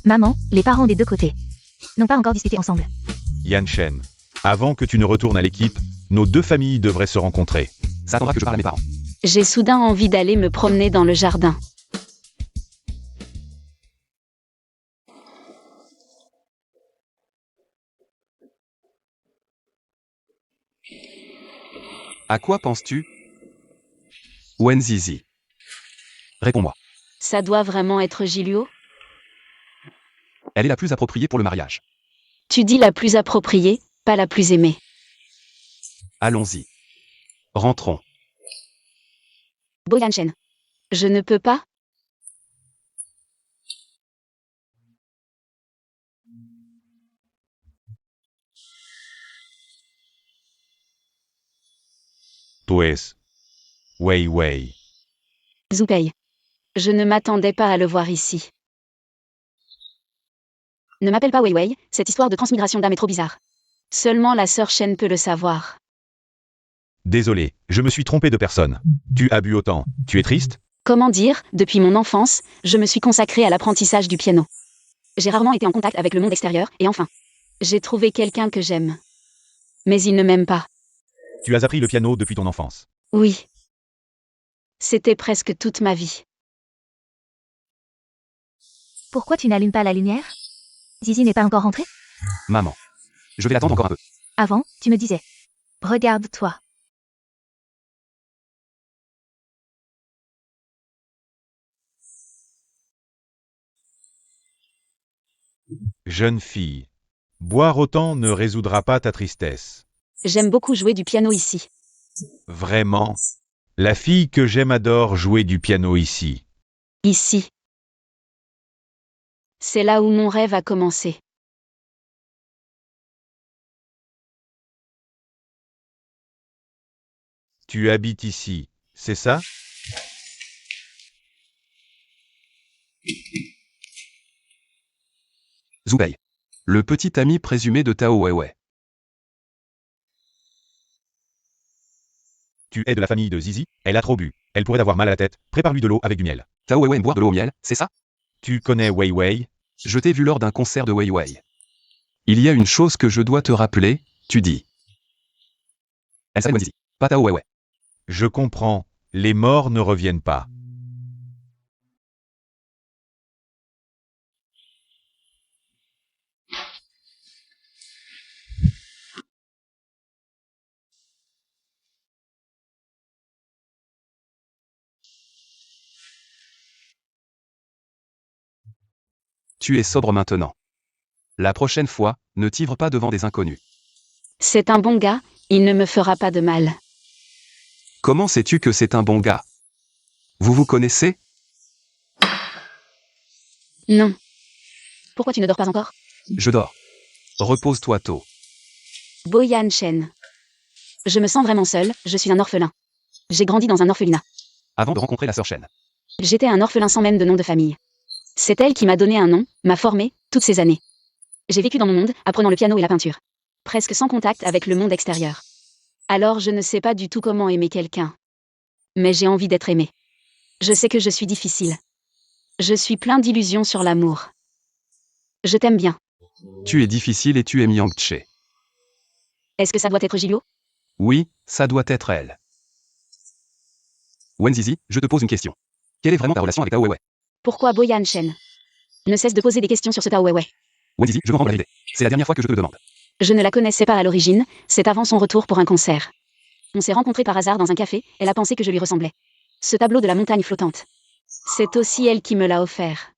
Maman, les parents des deux côtés n'ont pas encore discuté ensemble. Yanshen, avant que tu ne retournes à l'équipe, nos deux familles devraient se rencontrer. Ça attendra que je parle à mes parents. J'ai soudain envie d'aller me promener dans le jardin. À quoi penses-tu? Wenzizi. Réponds-moi. Ça doit vraiment être Giulio? Elle est la plus appropriée pour le mariage. Tu dis la plus appropriée, pas la plus aimée. Allons-y. Rentrons. Bo Yanshen. Je ne peux pas? Pues. Wei Wei. Zoupei. Je ne m'attendais pas à le voir ici. Ne m'appelle pas Wei Wei, cette histoire de transmigration d'âme est trop bizarre. Seulement la sœur Shen peut le savoir. Désolé, je me suis trompé de personne. Tu as bu autant. Tu es triste? Comment dire, depuis mon enfance, je me suis consacrée à l'apprentissage du piano. J'ai rarement été en contact avec le monde extérieur, et enfin, j'ai trouvé quelqu'un que j'aime. Mais il ne m'aime pas. Tu as appris le piano depuis ton enfance. Oui. C'était presque toute ma vie. Pourquoi tu n'allumes pas la lumière? Zizi n'est pas encore rentrée? Maman. Je vais l'attendre encore un peu. Avant, tu me disais. Regarde-toi. Jeune fille. Boire autant ne résoudra pas ta tristesse. J'aime beaucoup jouer du piano ici. Vraiment. La fille que j'aime adore jouer du piano ici. Ici. C'est là où mon rêve a commencé. Tu habites ici, c'est ça? Zoubei. Le petit ami présumé de Tao Weiwei. Tu es de la famille de Zizi? Elle a trop bu. Elle pourrait avoir mal à la tête. Prépare-lui de l'eau avec du miel. Tao Weiwei aime boire de l'eau au miel, c'est ça? Tu connais Wei Wei? Je t'ai vu lors d'un concert de Weiwei. Il y a une chose que je dois te rappeler, tu dis. Elle s'appelle Wenzizi, pas Tao Weiwei. Je comprends. Les morts ne reviennent pas. Tu es sobre maintenant. La prochaine fois, ne t'ivre pas devant des inconnus. C'est un bon gars, il ne me fera pas de mal. Comment sais-tu que c'est un bon gars? Vous vous connaissez? Non. Pourquoi tu ne dors pas encore? Je dors. Repose-toi tôt. Bo Yanshen. Je me sens vraiment seule, je suis un orphelin. J'ai grandi dans un orphelinat. Avant de rencontrer la sœur Shen. J'étais un orphelin sans même de nom de famille. C'est elle qui m'a donné un nom, m'a formé, toutes ces années. J'ai vécu dans mon monde, apprenant le piano et la peinture. Presque sans contact avec le monde extérieur. Alors je ne sais pas du tout comment aimer quelqu'un. Mais j'ai envie d'être aimé. Je sais que je suis difficile. Je suis plein d'illusions sur l'amour. Je t'aime bien. Tu es difficile et tu aimes Yang Che. Est-ce que ça doit être Giulio? Oui, ça doit être elle. Wenzizi, je te pose une question. Quelle est vraiment ta relation avec Tao Weiwei? Pourquoi Bo Yanshen? Ne cesse de poser des questions sur ce Tao Weiwei. Wenzizi, je me rends la vérité. C'est la dernière fois que je te le demande. Je ne la connaissais pas à l'origine, c'est avant son retour pour un concert. On s'est rencontrés par hasard dans un café, elle a pensé que je lui ressemblais. Ce tableau de la montagne flottante. C'est aussi elle qui me l'a offert.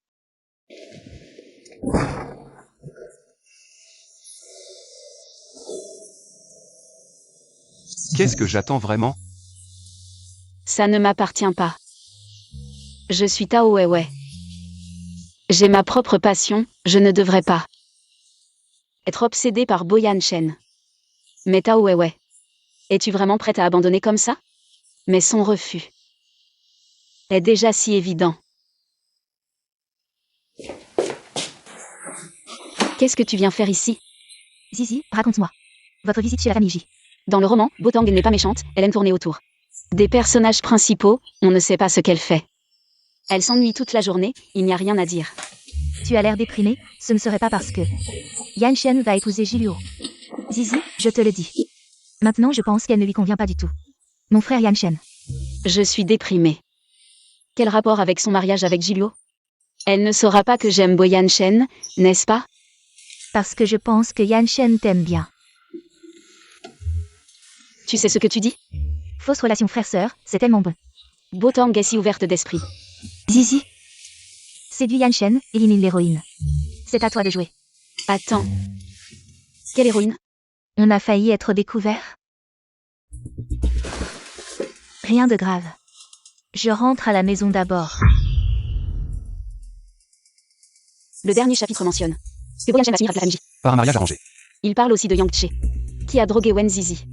Qu'est-ce que j'attends vraiment? Ça ne m'appartient pas. Je suis Tao Weiwei. J'ai ma propre passion, je ne devrais pas être obsédée par Bo Yanshen. Mais Tao Weiwei, es-tu vraiment prête à abandonner comme ça? Mais son refus est déjà si évident. Qu'est-ce que tu viens faire ici? Zizi, raconte-moi. Votre visite chez la famille J. Dans le roman, Botang n'est pas méchante, elle aime tourner autour des personnages principaux, on ne sait pas ce qu'elle fait. Elle s'ennuie toute la journée, il n'y a rien à dire. Tu as l'air déprimé, ce ne serait pas parce que Yanshen va épouser Giulio. Zizi, je te le dis. Maintenant je pense qu'elle ne lui convient pas du tout. Mon frère Yanshen. Je suis déprimée. Quel rapport avec son mariage avec Giulio? Elle ne saura pas que j'aime Bo Yanshen, n'est-ce pas? Parce que je pense que Yanshen t'aime bien. Tu sais ce que tu dis? Fausse relation frère-sœur, c'est tellement bon. Botang est si ouverte d'esprit. Zizi. Séduis Yanshen, élimine l'héroïne. C'est à toi de jouer. Attends. Quelle héroïne? On a failli être découvert. Rien de grave. Je rentre à la maison d'abord. Le dernier chapitre mentionne que Bo Yanshen va finir avec la FMJ. Par un mariage arrangé. Il parle aussi de Yang Che, qui a drogué Wen Zizi.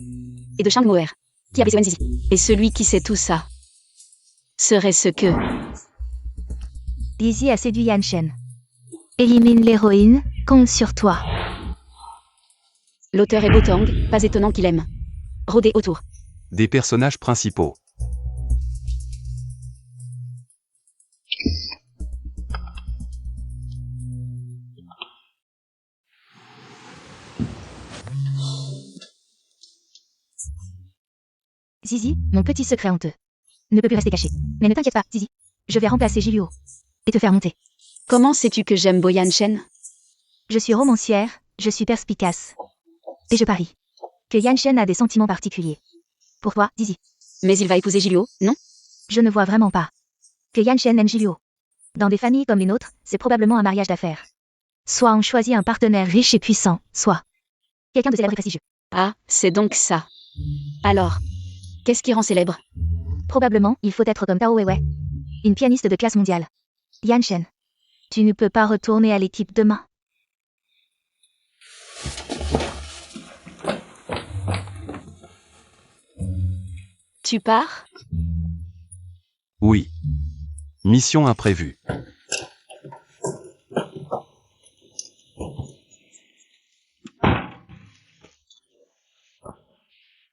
Et de Shang Moer, qui a blessé Wen Zizi. Et celui qui sait tout ça serait ce que... Zizi a séduit Yanshen. Élimine l'héroïne, compte sur toi. L'auteur est Botang, pas étonnant qu'il aime rôder autour. Des personnages principaux. Zizi, mon petit secret honteux. Ne peut plus rester caché. Mais ne t'inquiète pas, Zizi. Je vais remplacer Julio. Et te faire monter. Comment sais-tu que j'aime Bo Yanshen? Je suis romancière, je suis perspicace. Et je parie que Yanshen a des sentiments particuliers. Pour toi, Zizi. Mais il va épouser Julio, non? Je ne vois vraiment pas que Yanshen aime Julio. Dans des familles comme les nôtres, c'est probablement un mariage d'affaires. Soit on choisit un partenaire riche et puissant, soit quelqu'un de célèbre et prestigieux. Ah, c'est donc ça. Alors, qu'est-ce qui rend célèbre? Probablement, il faut être comme Tao Weiwei, une pianiste de classe mondiale. Yanshen, tu ne peux pas retourner à l'équipe demain. Tu pars? Oui. Mission imprévue.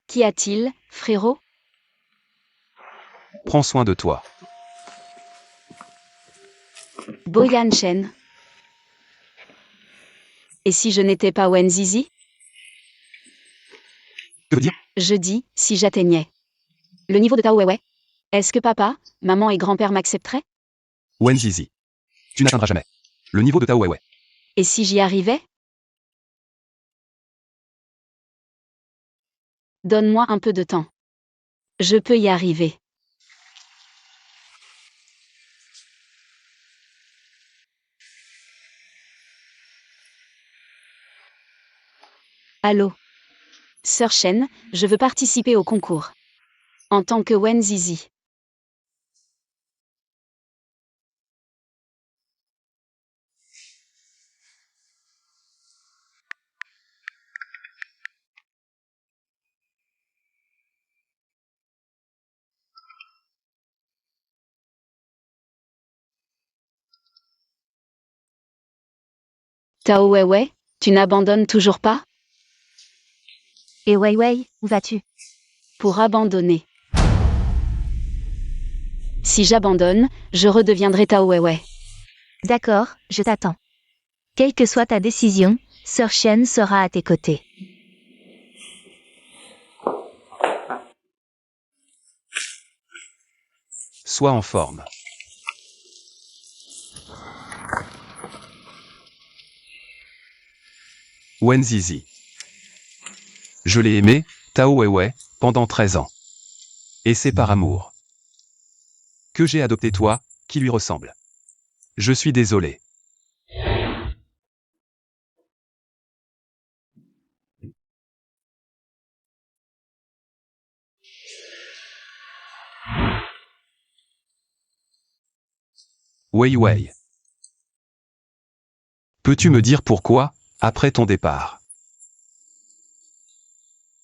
Qu'y a-t-il, frérot? Prends soin de toi. Bo Yanshen. Et si je n'étais pas Wen Zizi? Que veut dire? Je dis, si j'atteignais le niveau de Tao Weiwei, est-ce que papa, maman et grand-père m'accepteraient? Wen Zizi. Tu n'atteindras jamais le niveau de Tao Weiwei. Et si j'y arrivais? Donne-moi un peu de temps. Je peux y arriver. Allô? Sœur Shen, je veux participer au concours. En tant que Wen Zizi. Tao Weiwei, tu n'abandonnes toujours pas? Et Weiwei, où vas-tu? Pour abandonner. Si j'abandonne, je redeviendrai Tao Weiwei. D'accord, je t'attends. Quelle que soit ta décision, Sœur Shen sera à tes côtés. Sois en forme. Wen Zizi. Je l'ai aimé, Tao Weiwei, pendant 13 ans. Et c'est par amour que j'ai adopté toi, qui lui ressemble. Je suis désolé. Weiwei. Peux-tu me dire pourquoi, après ton départ,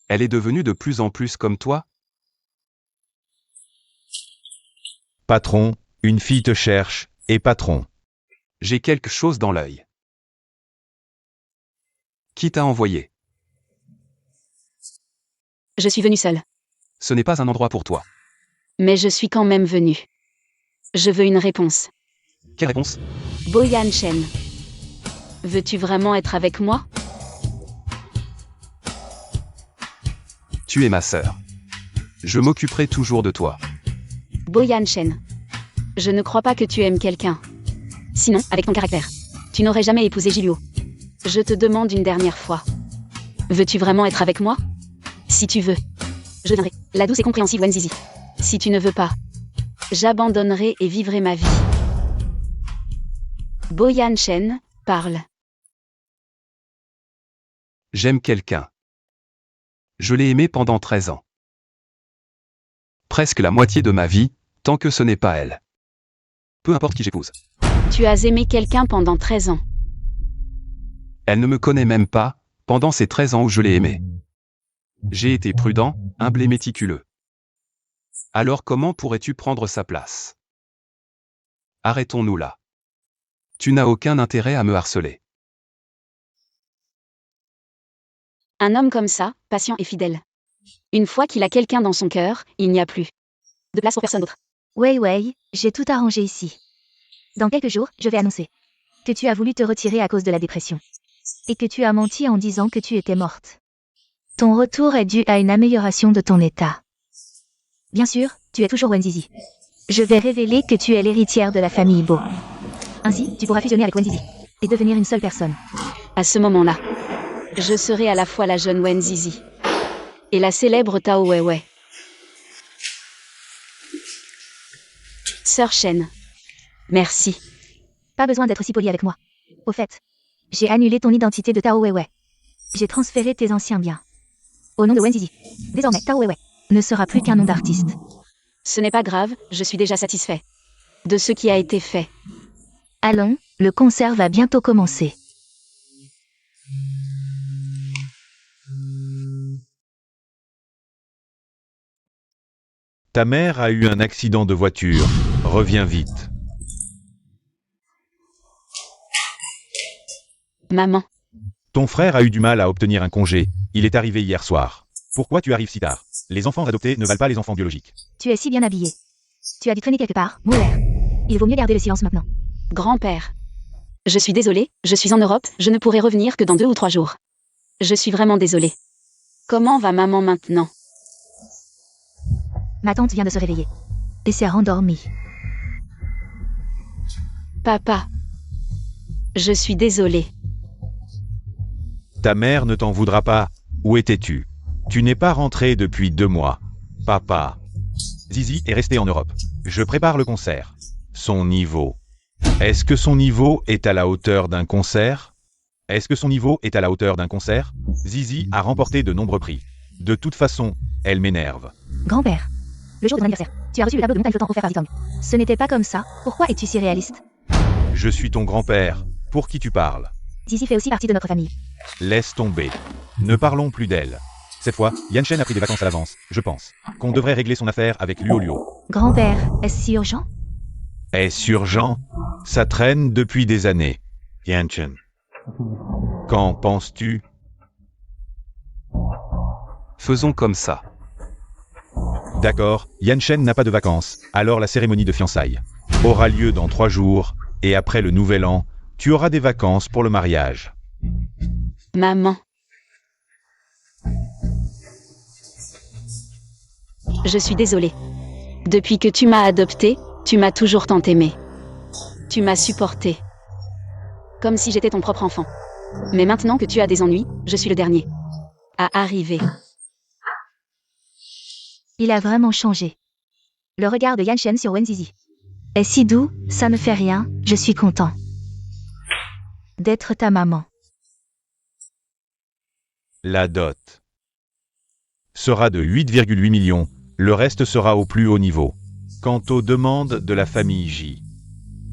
elle est devenue de plus en plus comme toi? Patron, une fille te cherche, et patron. J'ai quelque chose dans l'œil. Qui t'a envoyé? Je suis venue seule. Ce n'est pas un endroit pour toi. Mais je suis quand même venue. Je veux une réponse. Quelle réponse? Bo Yanshen. Veux-tu vraiment être avec moi? Tu es ma sœur. Je m'occuperai toujours de toi. Bo Yanshen. Je ne crois pas que tu aimes quelqu'un. Sinon, avec ton caractère, tu n'aurais jamais épousé Julio. Je te demande une dernière fois. Veux-tu vraiment être avec moi? Si tu veux, Je viendrai. La douce et compréhensive Wenzizi. Si tu ne veux pas, j'abandonnerai et vivrai ma vie. Bo Yanshen, parle. J'aime quelqu'un. Je l'ai aimé pendant 13 ans. Presque la moitié de ma vie, tant que ce n'est pas elle. Peu importe qui j'épouse. Tu as aimé quelqu'un pendant 13 ans. Elle ne me connaît même pas, pendant ces 13 ans où je l'ai aimée. J'ai été prudent, humble et méticuleux. Alors comment pourrais-tu prendre sa place? Arrêtons-nous là. Tu n'as aucun intérêt à me harceler. Un homme comme ça, patient et fidèle. Une fois qu'il a quelqu'un dans son cœur, il n'y a plus de place pour personne d'autre. Wei, j'ai tout arrangé ici. Dans quelques jours, je vais annoncer que tu as voulu te retirer à cause de la dépression. Et que tu as menti en disant que tu étais morte. Ton retour est dû à une amélioration de ton état. Bien sûr, tu es toujours Wenzizi. Je vais révéler que tu es l'héritière de la famille Bo. Ainsi, tu pourras fusionner avec Wenzizi et devenir une seule personne. À ce moment-là, je serai à la fois la jeune Wenzizi et la célèbre Tao Weiwei. Sœur Shen. Merci. Pas besoin d'être si poli avec moi. Au fait, j'ai annulé ton identité de Tao Weiwei. J'ai transféré tes anciens biens au nom de Wenzizi. Désormais, Tao Weiwei ne sera plus qu'un nom d'artiste. Ce n'est pas grave, je suis déjà satisfait de ce qui a été fait. Allons, le concert va bientôt commencer. Ta mère a eu un accident de voiture. Reviens vite. Maman. Ton frère a eu du mal à obtenir un congé. Il est arrivé hier soir. Pourquoi tu arrives si tard? Les enfants adoptés ne valent pas les enfants biologiques. Tu es si bien habillé. Tu as dû traîner quelque part, mourir. Il vaut mieux garder le silence maintenant. Grand-père. Je suis désolée, je suis en Europe, je ne pourrai revenir que dans 2 ou 3 jours. Je suis vraiment désolée. Comment va maman maintenant? Ma tante vient de se réveiller. Et s'est rendormie. Papa. Je suis désolée. Ta mère ne t'en voudra pas. Où étais-tu? Tu n'es pas rentré depuis 2 mois. Papa. Zizi est resté en Europe. Je prépare le concert. Son niveau. Est-ce que son niveau est à la hauteur d'un concert? Est-ce que son niveau est à la hauteur d'un concert? Zizi a remporté de nombreux prix. De toute façon, elle m'énerve. Grand-père. Le jour de mon anniversaire, tu as reçu le tableau de montagne flottant offert par Vitong. Ce n'était pas comme ça. Pourquoi es-tu si réaliste? Je suis ton grand-père. Pour qui tu parles? Zizi fait aussi partie de notre famille. Laisse tomber. Ne parlons plus d'elle. Cette fois, Yanshen a pris des vacances à l'avance, je pense. Qu'on devrait régler son affaire avec Luo Luo. Grand-père, est-ce si urgent? Est-ce urgent? Ça traîne depuis des années. Yanshen. Qu'en penses-tu? Faisons comme ça. D'accord, Yanshen n'a pas de vacances, alors la cérémonie de fiançailles aura lieu dans 3 jours, et après le nouvel an, tu auras des vacances pour le mariage. Maman. Je suis désolée. Depuis que tu m'as adoptée, tu m'as toujours tant aimée. Tu m'as supportée. Comme si j'étais ton propre enfant. Mais maintenant que tu as des ennuis, je suis le dernier à arriver. Il a vraiment changé. Le regard de Yanshen sur Wenzizi est si doux, ça ne fait rien, je suis content d'être ta maman. La dot sera de 8,8 millions, le reste sera au plus haut niveau. Quant aux demandes de la famille J,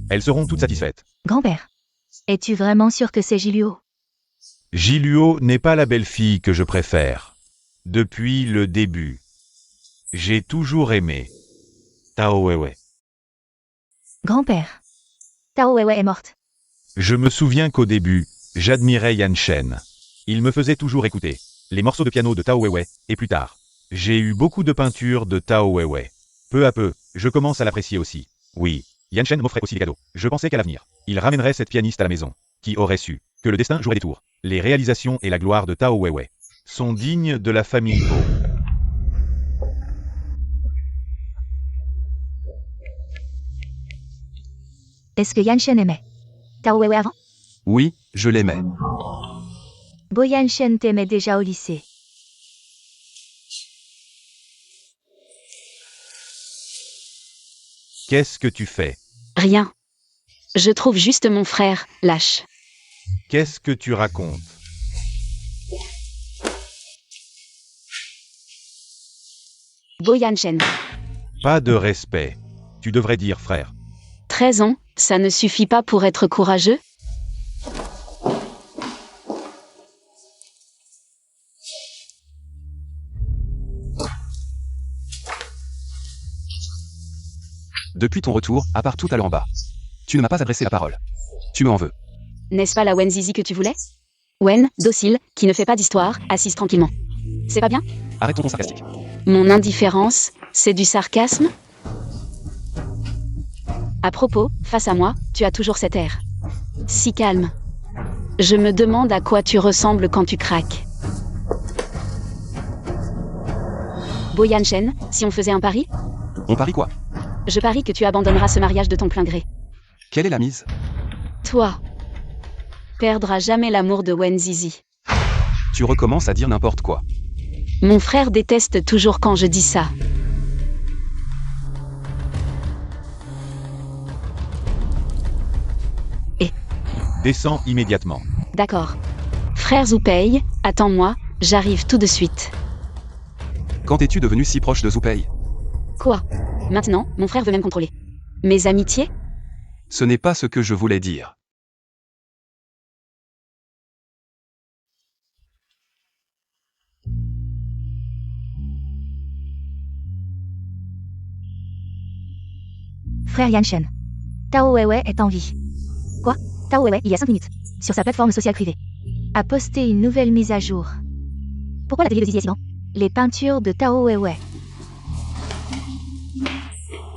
elles seront toutes satisfaites. Grand-père, es-tu vraiment sûr que c'est Jiluo? Jiluo n'est pas la belle-fille que je préfère. Depuis le début, j'ai toujours aimé Tao Weiwei. Grand-père, Tao Weiwei est morte. Je me souviens qu'au début, j'admirais Yanshen. Il me faisait toujours écouter les morceaux de piano de Tao Weiwei, et plus tard, j'ai eu beaucoup de peintures de Tao Weiwei. Peu à peu, je commence à l'apprécier aussi. Oui, Yanshen m'offrait aussi des cadeaux. Je pensais qu'à l'avenir, il ramènerait cette pianiste à la maison. Qui aurait su que le destin jouerait des tours? Les réalisations et la gloire de Tao Weiwei sont dignes de la famille Bo. Est-ce que Yanshen aimait Tao Weiwei avant? Oui, je l'aimais. Bo Yanshen t'aimait déjà au lycée. Qu'est-ce que tu fais? Rien. Je trouve juste mon frère, lâche. Qu'est-ce que tu racontes? Bo Yanshen. Pas de respect. Tu devrais dire frère. 13 ans, ça ne suffit pas pour être courageux? Depuis ton retour, à part tout à l'heure en bas. Tu ne m'as pas adressé la parole. Tu m'en veux. N'est-ce pas la Wen Zizi que tu voulais? Wen, docile, qui ne fait pas d'histoire, assise tranquillement. C'est pas bien? Arrête ton ton sarcastique. Mon indifférence, c'est du sarcasme? À propos, face à moi, tu as toujours cet air. Si calme. Je me demande à quoi tu ressembles quand tu craques. Bo Yanshen, si on faisait un pari? On parie quoi? Je parie que tu abandonneras ce mariage de ton plein gré. Quelle est la mise? Toi, perdras jamais l'amour de Wen Zizi. Tu recommences à dire n'importe quoi. Mon frère déteste toujours quand je dis ça. Descends immédiatement. D'accord. Frère Zoupei, attends-moi, j'arrive tout de suite. Quand es-tu devenu si proche de Zoupei? Quoi? Maintenant, mon frère veut même contrôler. Mes amitiés? Ce n'est pas ce que je voulais dire. Frère Yanshen. Tao Weiwei est en vie. Quoi? Tao Weiwei, il y a 5 minutes. Sur sa plateforme sociale privée. A posté une nouvelle mise à jour. Pourquoi l'atelier de Zizi est si grand? Les peintures de Tao Weiwei.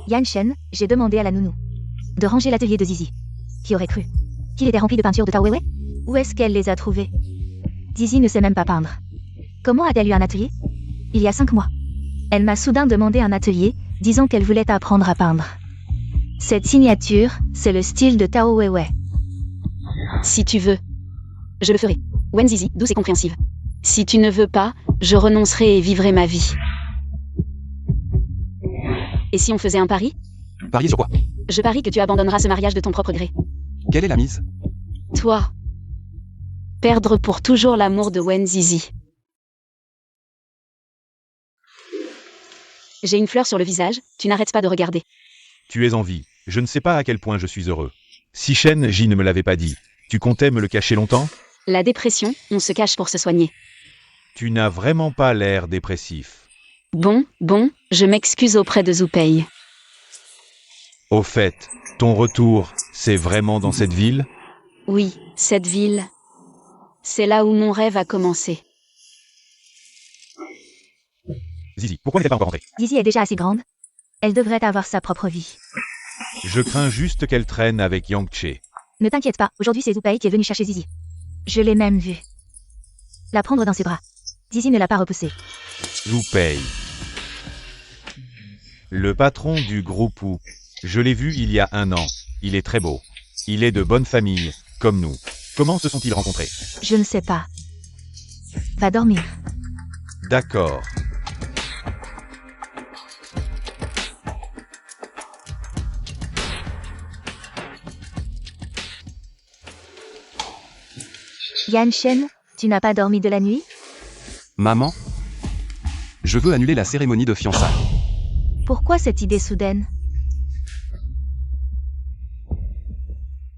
Yanshen, j'ai demandé à la nounou de ranger l'atelier de Zizi. Qui aurait cru qu'il était rempli de peintures de Tao Weiwei? Où est-ce qu'elle les a trouvées? Zizi ne sait même pas peindre. Comment a-t-elle eu un atelier? Il y a 5 mois. Elle m'a soudain demandé un atelier, disant qu'elle voulait apprendre à peindre. Cette signature, c'est le style de Tao Weiwei. Si tu veux. Je le ferai. Wen Zizi, douce et compréhensive. Si tu ne veux pas, je renoncerai et vivrai ma vie. Et si on faisait un pari? Parier sur quoi? Je parie que tu abandonneras ce mariage de ton propre gré. Quelle est la mise? Toi. Perdre pour toujours l'amour de Wen Zizi. J'ai une fleur sur le visage, tu n'arrêtes pas de regarder. Tu es en vie. Je ne sais pas à quel point je suis heureux. Si Shen Ji ne me l'avait pas dit, tu comptais me le cacher longtemps? La dépression, on se cache pour se soigner. Tu n'as vraiment pas l'air dépressif. Bon, je m'excuse auprès de Zoupei. Au fait, ton retour, c'est vraiment dans cette ville? Oui, cette ville. C'est là où mon rêve a commencé. Zizi, pourquoi n'es-tu pas encore rentrée? Zizi est déjà assez grande. Elle devrait avoir sa propre vie. Je crains juste qu'elle traîne avec Yang Che. Ne t'inquiète pas, aujourd'hui c'est Zoupei qui est venu chercher Zizi. Je l'ai même vue. La prendre dans ses bras. Zizi ne l'a pas repoussée. Zoupei. Le patron du groupe Wu. Je l'ai vu il y a 1 an. Il est très beau. Il est de bonne famille, comme nous. Comment se sont-ils rencontrés? Je ne sais pas. Va dormir. D'accord. Yanshen, tu n'as pas dormi de la nuit? Maman? Je veux annuler la cérémonie de fiançailles. Pourquoi cette idée soudaine?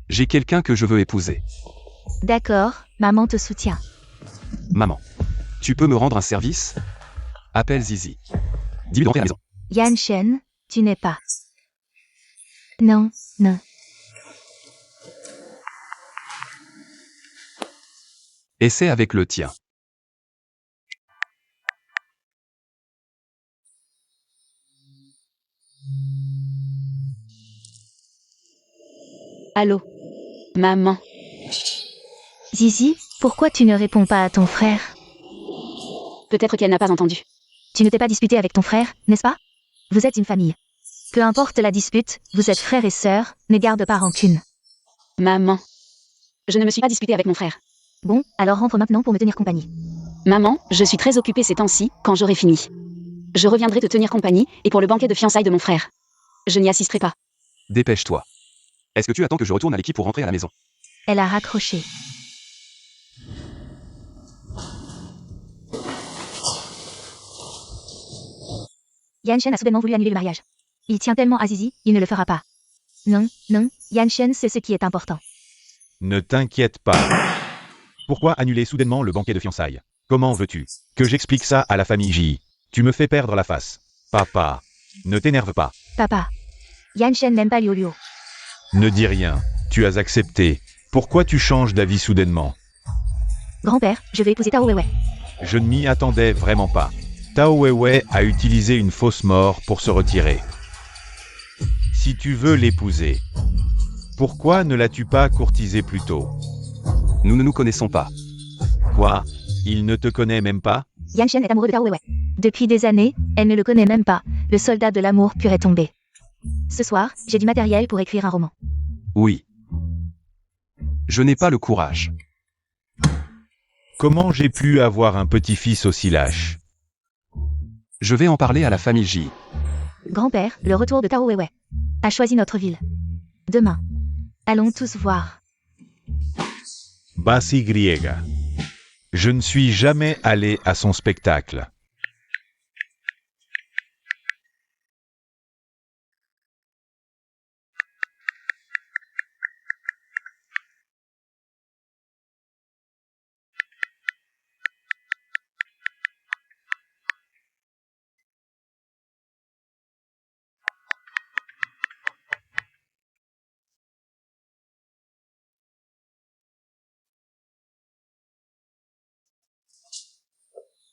J'ai quelqu'un que je veux épouser. D'accord, maman te soutient. Maman. Tu peux me rendre un service? Appelle Zizi. Dis-lui de rentrer à la maison. Yanshen, tu n'es pas. Non. Essaie avec le tien. Allô? Maman. Zizi, pourquoi tu ne réponds pas à ton frère? Peut-être qu'elle n'a pas entendu. Tu ne t'es pas disputé avec ton frère, n'est-ce pas? Vous êtes une famille. Peu importe la dispute, vous êtes frères et sœurs, ne garde pas rancune. Maman. Je ne me suis pas disputée avec mon frère. Bon, alors rentre maintenant pour me tenir compagnie. Maman, je suis très occupée ces temps-ci, quand j'aurai fini. Je reviendrai te tenir compagnie, et pour le banquet de fiançailles de mon frère. Je n'y assisterai pas. Dépêche-toi. Est-ce que tu attends que je retourne à l'équipe pour rentrer à la maison? Elle a raccroché. Yanshen a soudainement voulu annuler le mariage. Il tient tellement à Zizi, il ne le fera pas. Non, non, Yanshen sait ce qui est important. Ne t'inquiète pas. Pourquoi annuler soudainement le banquet de fiançailles? Comment veux-tu que j'explique ça à la famille J? Tu me fais perdre la face. Papa, ne t'énerve pas. Papa. Yanshen n'aime pas Liu Liu. Ne dis rien. Tu as accepté. Pourquoi tu changes d'avis soudainement? Grand-père, je vais épouser Tao Weiwei. Je ne m'y attendais vraiment pas. Tao Weiwei a utilisé une fausse mort pour se retirer. Si tu veux l'épouser, pourquoi ne l'as-tu pas courtisé plus tôt? Nous ne nous connaissons pas. Quoi? Il ne te connaît même pas? Yanshen est amoureux de Tao Weiwei. Depuis des années, elle ne le connaît même pas. Le soldat de l'amour pur est tombé. Ce soir, j'ai du matériel pour écrire un roman. Oui. Je n'ai pas le courage. Comment j'ai pu avoir un petit-fils aussi lâche? Je vais en parler à la famille J. Grand-père, le retour de Tao Weiwei a choisi notre ville. Demain. Allons tous voir. Basi Griega. Je ne suis jamais allé à son spectacle.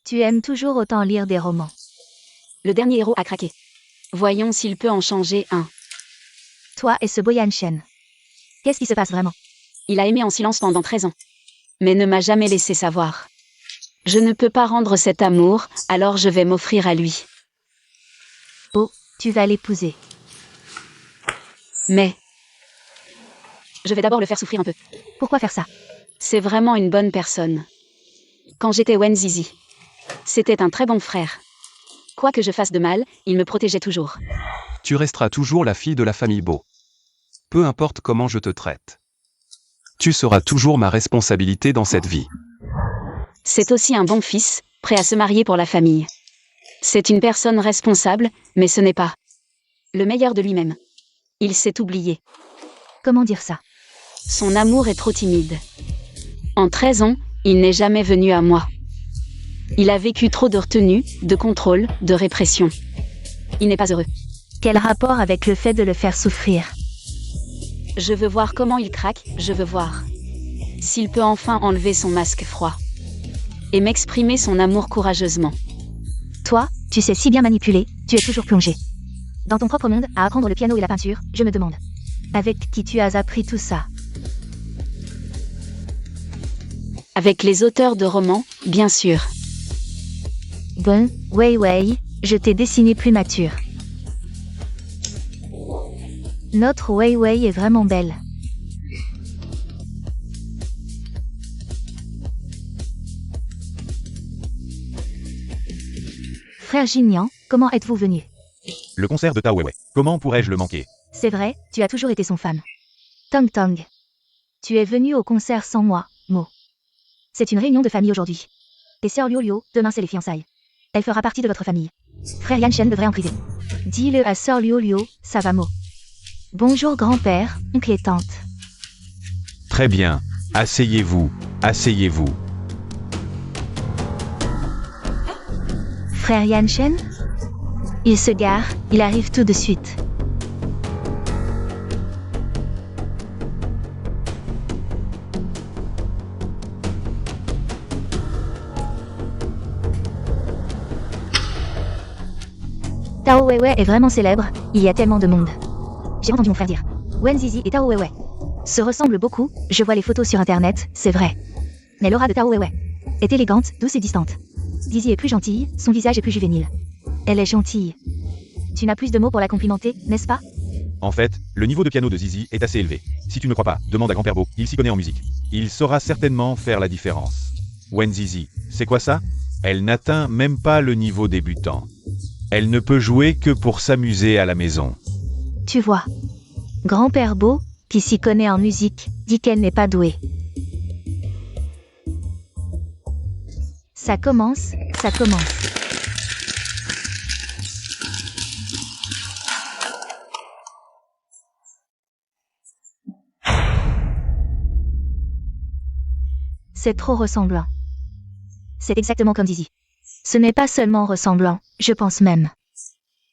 Tu aimes toujours autant lire des romans. Le dernier héros a craqué. Voyons s'il peut en changer un. Toi et ce beau Yanshen. Qu'est-ce qui se passe vraiment? Il a aimé en silence pendant 13 ans. Mais ne m'a jamais laissé savoir. Je ne peux pas rendre cet amour, alors je vais m'offrir à lui. Oh, tu vas l'épouser. Mais... je vais d'abord le faire souffrir un peu. Pourquoi faire ça? C'est vraiment une bonne personne. Quand j'étais Wenzizi, c'était un très bon frère. Quoi que je fasse de mal, il me protégeait toujours. Tu resteras toujours la fille de la famille Beau. Peu importe comment je te traite. Tu seras toujours ma responsabilité dans cette vie. C'est aussi un bon fils, prêt à se marier pour la famille. C'est une personne responsable, mais ce n'est pas le meilleur de lui-même. Il s'est oublié. Comment dire ça? Son amour est trop timide. En 13 ans, il n'est jamais venu à moi. Il a vécu trop de retenue, de contrôle, de répression. Il n'est pas heureux. Quel rapport avec le fait de le faire souffrir? Je veux voir comment il craque, je veux voir s'il peut enfin enlever son masque froid et m'exprimer son amour courageusement. Toi, tu sais si bien manipuler, tu es toujours plongé dans ton propre monde à apprendre le piano et la peinture, je me demande. Avec qui tu as appris tout ça? Avec les auteurs de romans, bien sûr. Bon, Weiwei, je t'ai dessiné plus mature. Notre Weiwei est vraiment belle. Frère Jinyan, comment êtes-vous venu? Le concert de Tao Weiwei. Comment pourrais-je le manquer? C'est vrai, tu as toujours été son fan. Tong Tong. Tu es venu au concert sans moi, Mo. C'est une réunion de famille aujourd'hui. Et sœur Liu Liu, demain c'est les fiançailles. Elle fera partie de votre famille. Frère Yanshen devrait en priver. Dis-le à sœur Liu Liu, ça va Mo. Bonjour grand-père, oncle et tante. Très bien. Asseyez-vous. Asseyez-vous. Frère Yanshen? Il se gare, il arrive tout de suite. Tao Weiwei est vraiment célèbre, il y a tellement de monde. J'ai entendu mon frère dire. Wenzizi et Tao Weiwei se ressemblent beaucoup, je vois les photos sur internet, c'est vrai. Mais l'aura de Tao Weiwei est élégante, douce et distante. Zizi est plus gentille, son visage est plus juvénile. Elle est gentille. Tu n'as plus de mots pour la complimenter, n'est-ce pas? En fait, le niveau de piano de Zizi est assez élevé. Si tu ne crois pas, demande à grand-père Beau, il s'y connaît en musique. Il saura certainement faire la différence. Wenzizi, c'est quoi ça? Elle n'atteint même pas le niveau débutant. Elle ne peut jouer que pour s'amuser à la maison. Tu vois. Grand-père Beau, qui s'y connaît en musique, dit qu'elle n'est pas douée. Ça commence, ça commence. C'est trop ressemblant. C'est exactement comme Zizi. Ce n'est pas seulement ressemblant, je pense même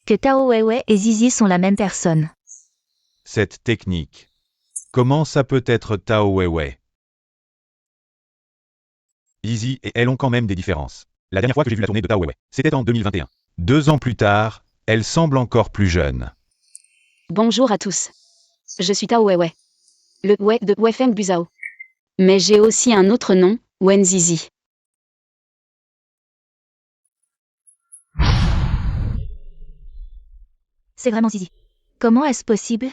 que Tao Weiwei et Zizi sont la même personne. Cette technique. Comment ça peut être Tao Weiwei? Zizi et elle ont quand même des différences. La dernière fois que j'ai vu la tournée de Tao Weiwei, c'était en 2021. 2 ans plus tard, elle semble encore plus jeune. Bonjour à tous. Je suis Tao Weiwei. Le Wei de Weifeng Buzao. Mais j'ai aussi un autre nom, Wen Zizi. C'est vraiment Zizi. Comment est-ce possible?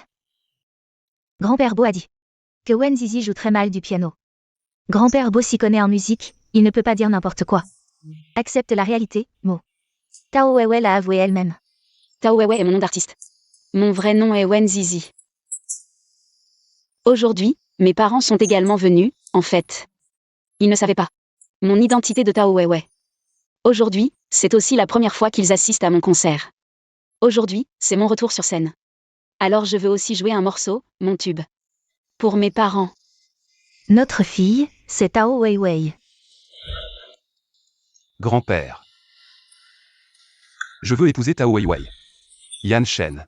Grand-père Beau a dit que Wen Zizi joue très mal du piano. Grand-père Beau s'y connaît en musique, il ne peut pas dire n'importe quoi. Accepte la réalité, Mo. Tao Weiwei l'a avoué elle-même. Tao Weiwei est mon nom d'artiste. Mon vrai nom est Wen Zizi. Aujourd'hui, mes parents sont également venus, en fait. Ils ne savaient pas mon identité de Tao Weiwei. Aujourd'hui, c'est aussi la première fois qu'ils assistent à mon concert. Aujourd'hui, c'est mon retour sur scène. Alors je veux aussi jouer un morceau, mon tube. Pour mes parents. Notre fille, c'est Tao Weiwei. Grand-père. Je veux épouser Tao Weiwei. Yan Shen.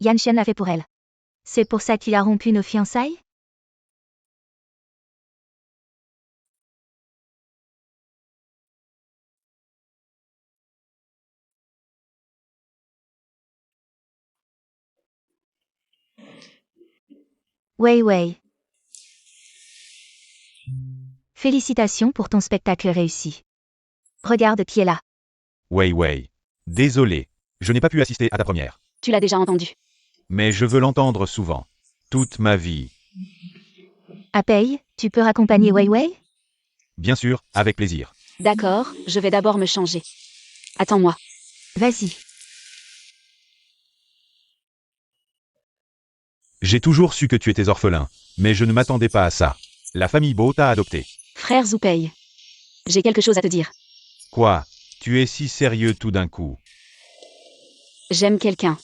Yan Shen l'a fait pour elle. C'est pour ça qu'il a rompu nos fiançailles? Weiwei. Félicitations pour ton spectacle réussi. Regarde qui est là. Weiwei. Désolé, je n'ai pas pu assister à ta première. Tu l'as déjà entendu. Mais je veux l'entendre souvent. Toute ma vie. Apei, tu peux raccompagner Weiwei? Bien sûr, avec plaisir. D'accord, je vais d'abord me changer. Attends-moi. Vas-y. J'ai toujours su que tu étais orphelin, mais je ne m'attendais pas à ça. La famille Beau t'a adopté. Frère Zoupei. J'ai quelque chose à te dire. Quoi? Tu es si sérieux tout d'un coup. J'aime quelqu'un.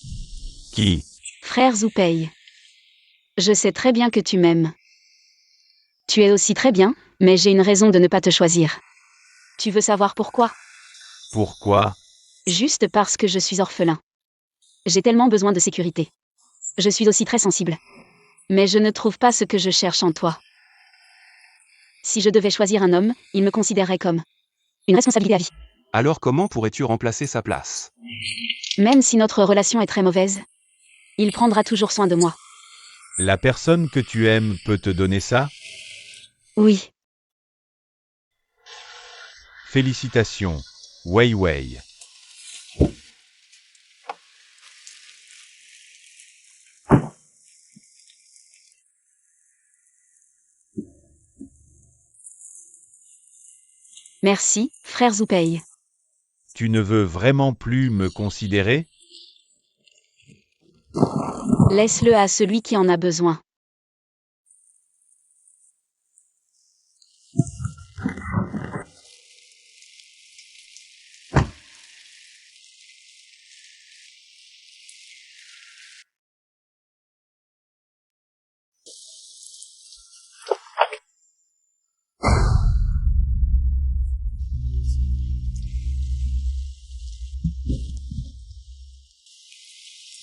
Qui? Frère Zoupei. Je sais très bien que tu m'aimes. Tu es aussi très bien, mais j'ai une raison de ne pas te choisir. Tu veux savoir pourquoi? Pourquoi? Juste parce que je suis orphelin. J'ai tellement besoin de sécurité. Je suis aussi très sensible. Mais je ne trouve pas ce que je cherche en toi. Si je devais choisir un homme, il me considérerait comme une responsabilité à vie. Alors comment pourrais-tu remplacer sa place? Même si notre relation est très mauvaise, il prendra toujours soin de moi. La personne que tu aimes peut te donner ça? Oui. Félicitations, Weiwei. Merci, frère Zoupei. Tu ne veux vraiment plus me considérer? Laisse-le à celui qui en a besoin.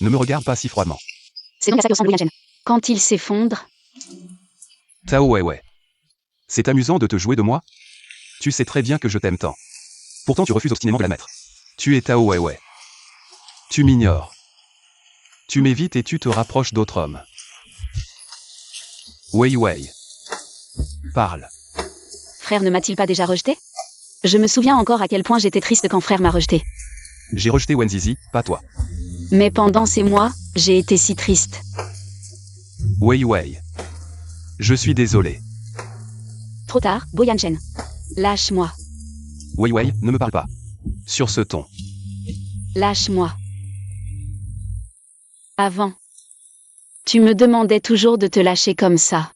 Ne me regarde pas si froidement. C'est donc à ça que ressemble Yan Shen. Quand il s'effondre, Tao Weiwei. C'est amusant de te jouer de moi? Tu sais très bien que je t'aime tant. Pourtant tu refuses obstinément de l'admettre. Tu es Tao Weiwei. Tu m'ignores. Tu m'évites et tu te rapproches d'autres hommes. Weiwei. Parle. frère ne m'a-t-il pas déjà rejeté? Je me souviens encore à quel point j'étais triste quand frère m'a rejeté. J'ai rejeté Wenzizi, pas toi. Mais pendant ces mois, j'ai été si triste. Wei Wei. Je suis désolé. Trop tard, Bo Yanchen. Lâche-moi. Wei Wei, ne me parle pas. Sur ce ton. Lâche-moi. Avant. Tu me demandais toujours de te lâcher comme ça.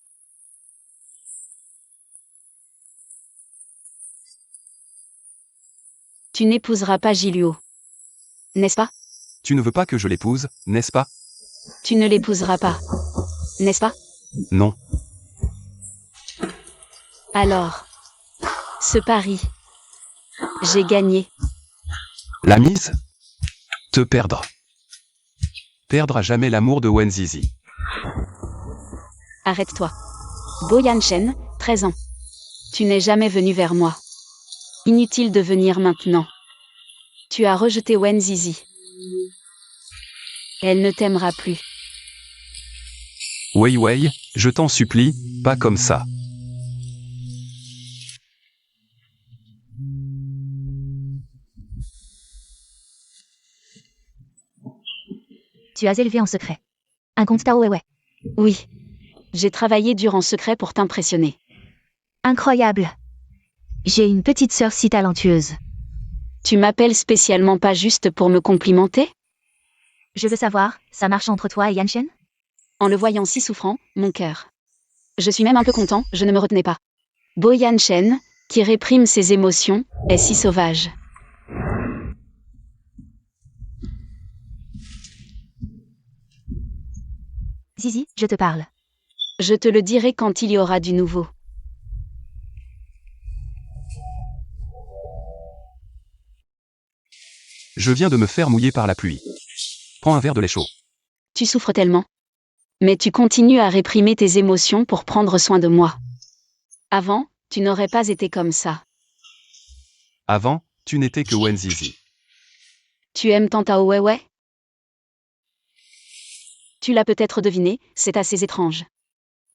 Tu n'épouseras pas Gilio. N'est-ce pas? Tu ne veux pas que je l'épouse, n'est-ce pas? Tu ne l'épouseras pas. N'est-ce pas? Non. Alors. Ce pari. J'ai gagné. La mise? Te perdre. Perdre à jamais l'amour de Wenzizi. Arrête-toi. Bo Yanchen, 13 ans. Tu n'es jamais venu vers moi. Inutile de venir maintenant. Tu as rejeté Wenzizi. Elle ne t'aimera plus. Wei Wei, je t'en supplie, pas comme ça. Tu as élevé en secret un compte Tao Weiwei. Oui. J'ai travaillé dur en secret pour t'impressionner. Incroyable. J'ai une petite sœur si talentueuse. Tu m'appelles spécialement pas juste pour me complimenter? Je veux savoir, ça marche entre toi et Yanchen? En le voyant si souffrant, mon cœur. Je suis même un peu content, je ne me retenais pas. Bo Yanchen, qui réprime ses émotions, est si sauvage. Zizi, je te parle. Je te le dirai quand il y aura du nouveau. Je viens de me faire mouiller par la pluie. Prends un verre de lait chaud. Tu souffres tellement. Mais tu continues à réprimer tes émotions pour prendre soin de moi. Avant, tu n'aurais pas été comme ça. Avant, tu n'étais que Wenzizi. Tu aimes tant Tao Weiwei? Tu l'as peut-être deviné, c'est assez étrange.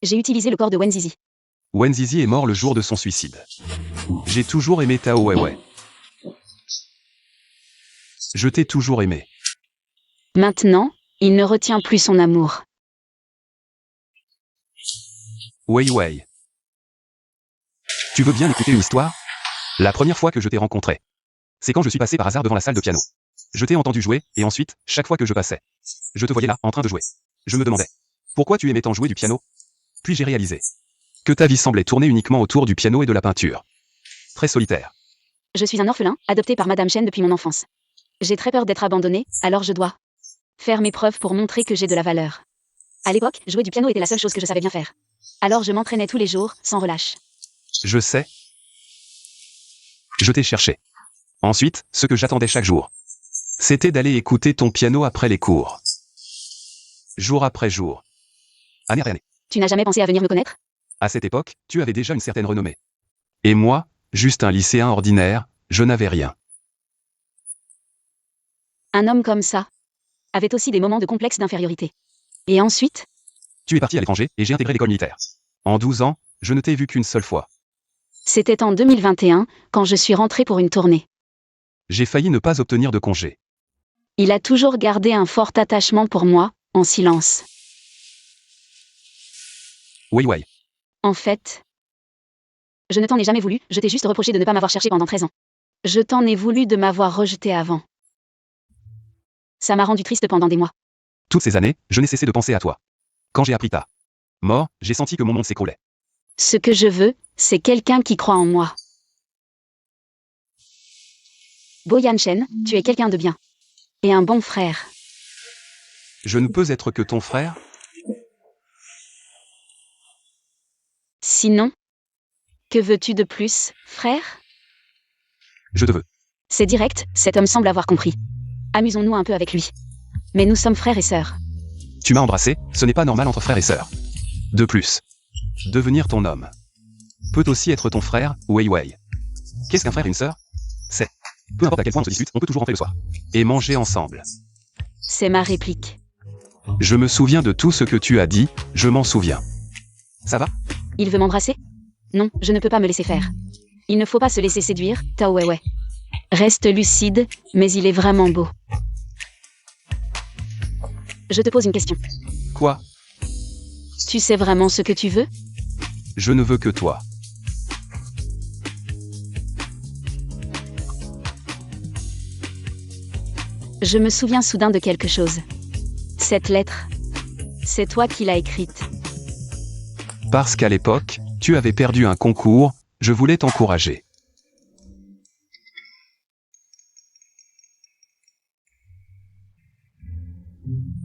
J'ai utilisé le corps de Wenzizi. Wenzizi est mort le jour de son suicide. J'ai toujours aimé Tao Weiwei. Je t'ai toujours aimé. Maintenant, il ne retient plus son amour. Wei Wei. Tu veux bien écouter une histoire? La première fois que je t'ai rencontré, c'est quand je suis passé par hasard devant la salle de piano. Je t'ai entendu jouer, et ensuite, chaque fois que je passais, je te voyais là, en train de jouer. Je me demandais, pourquoi tu aimais tant jouer du piano? Puis j'ai réalisé que ta vie semblait tourner uniquement autour du piano et de la peinture. Très solitaire. Je suis un orphelin, adopté par Madame Chen depuis mon enfance. J'ai très peur d'être abandonné, alors je dois faire mes preuves pour montrer que j'ai de la valeur. À l'époque, jouer du piano était la seule chose que je savais bien faire. Alors je m'entraînais tous les jours, sans relâche. Je sais. Je t'ai cherché. Ensuite, ce que j'attendais chaque jour, c'était d'aller écouter ton piano après les cours. Jour après jour. Année après année. Tu n'as jamais pensé à venir me connaître? À cette époque, tu avais déjà une certaine renommée. Et moi, juste un lycéen ordinaire, je n'avais rien. Un homme comme ça avait aussi des moments de complexe d'infériorité. Et ensuite, Tu es parti à l'étranger et j'ai intégré l'école militaire. En 12 ans, je ne t'ai vu qu'une seule fois. c'était en 2021, quand je suis rentré pour une tournée. J'ai failli ne pas obtenir de congé. Il a toujours gardé un fort attachement pour moi, en silence. Wei Wei. En fait, je ne t'en ai jamais voulu, je t'ai juste reproché de ne pas m'avoir cherché pendant 13 ans. Je t'en ai voulu de m'avoir rejeté avant. Ça m'a rendu triste pendant des mois. Toutes ces années, je n'ai cessé de penser à toi. Quand j'ai appris ta mort, j'ai senti que mon monde s'écroulait. Ce que je veux, c'est quelqu'un qui croit en moi. Bo Yanchen, tu es quelqu'un de bien. Et un bon frère. Je ne peux être que ton frère? Sinon, que veux-tu de plus, frère? Je te veux. C'est direct, cet homme semble avoir compris. Amusons-nous un peu avec lui. Mais nous sommes frères et sœurs. Tu m'as embrassé, ce n'est pas normal entre frères et sœurs. De plus, devenir ton homme peut aussi être ton frère, Wei Wei. Qu'est-ce qu'un frère et une sœur? C'est, peu importe à quel point on se dispute, on peut toujours rentrer le soir. Et manger ensemble. C'est ma réplique. Je me souviens de tout ce que tu as dit, je m'en souviens. Ça va? Il veut m'embrasser? Non, je ne peux pas me laisser faire. Il ne faut pas se laisser séduire, Tao Weiwei. Reste lucide, mais il est vraiment beau. Je te pose une question. Quoi? Tu sais vraiment ce que tu veux? Je ne veux que toi. Je me souviens soudain de quelque chose. Cette lettre, c'est toi qui l'as écrite. Parce qu'à l'époque, tu avais perdu un concours, je voulais t'encourager.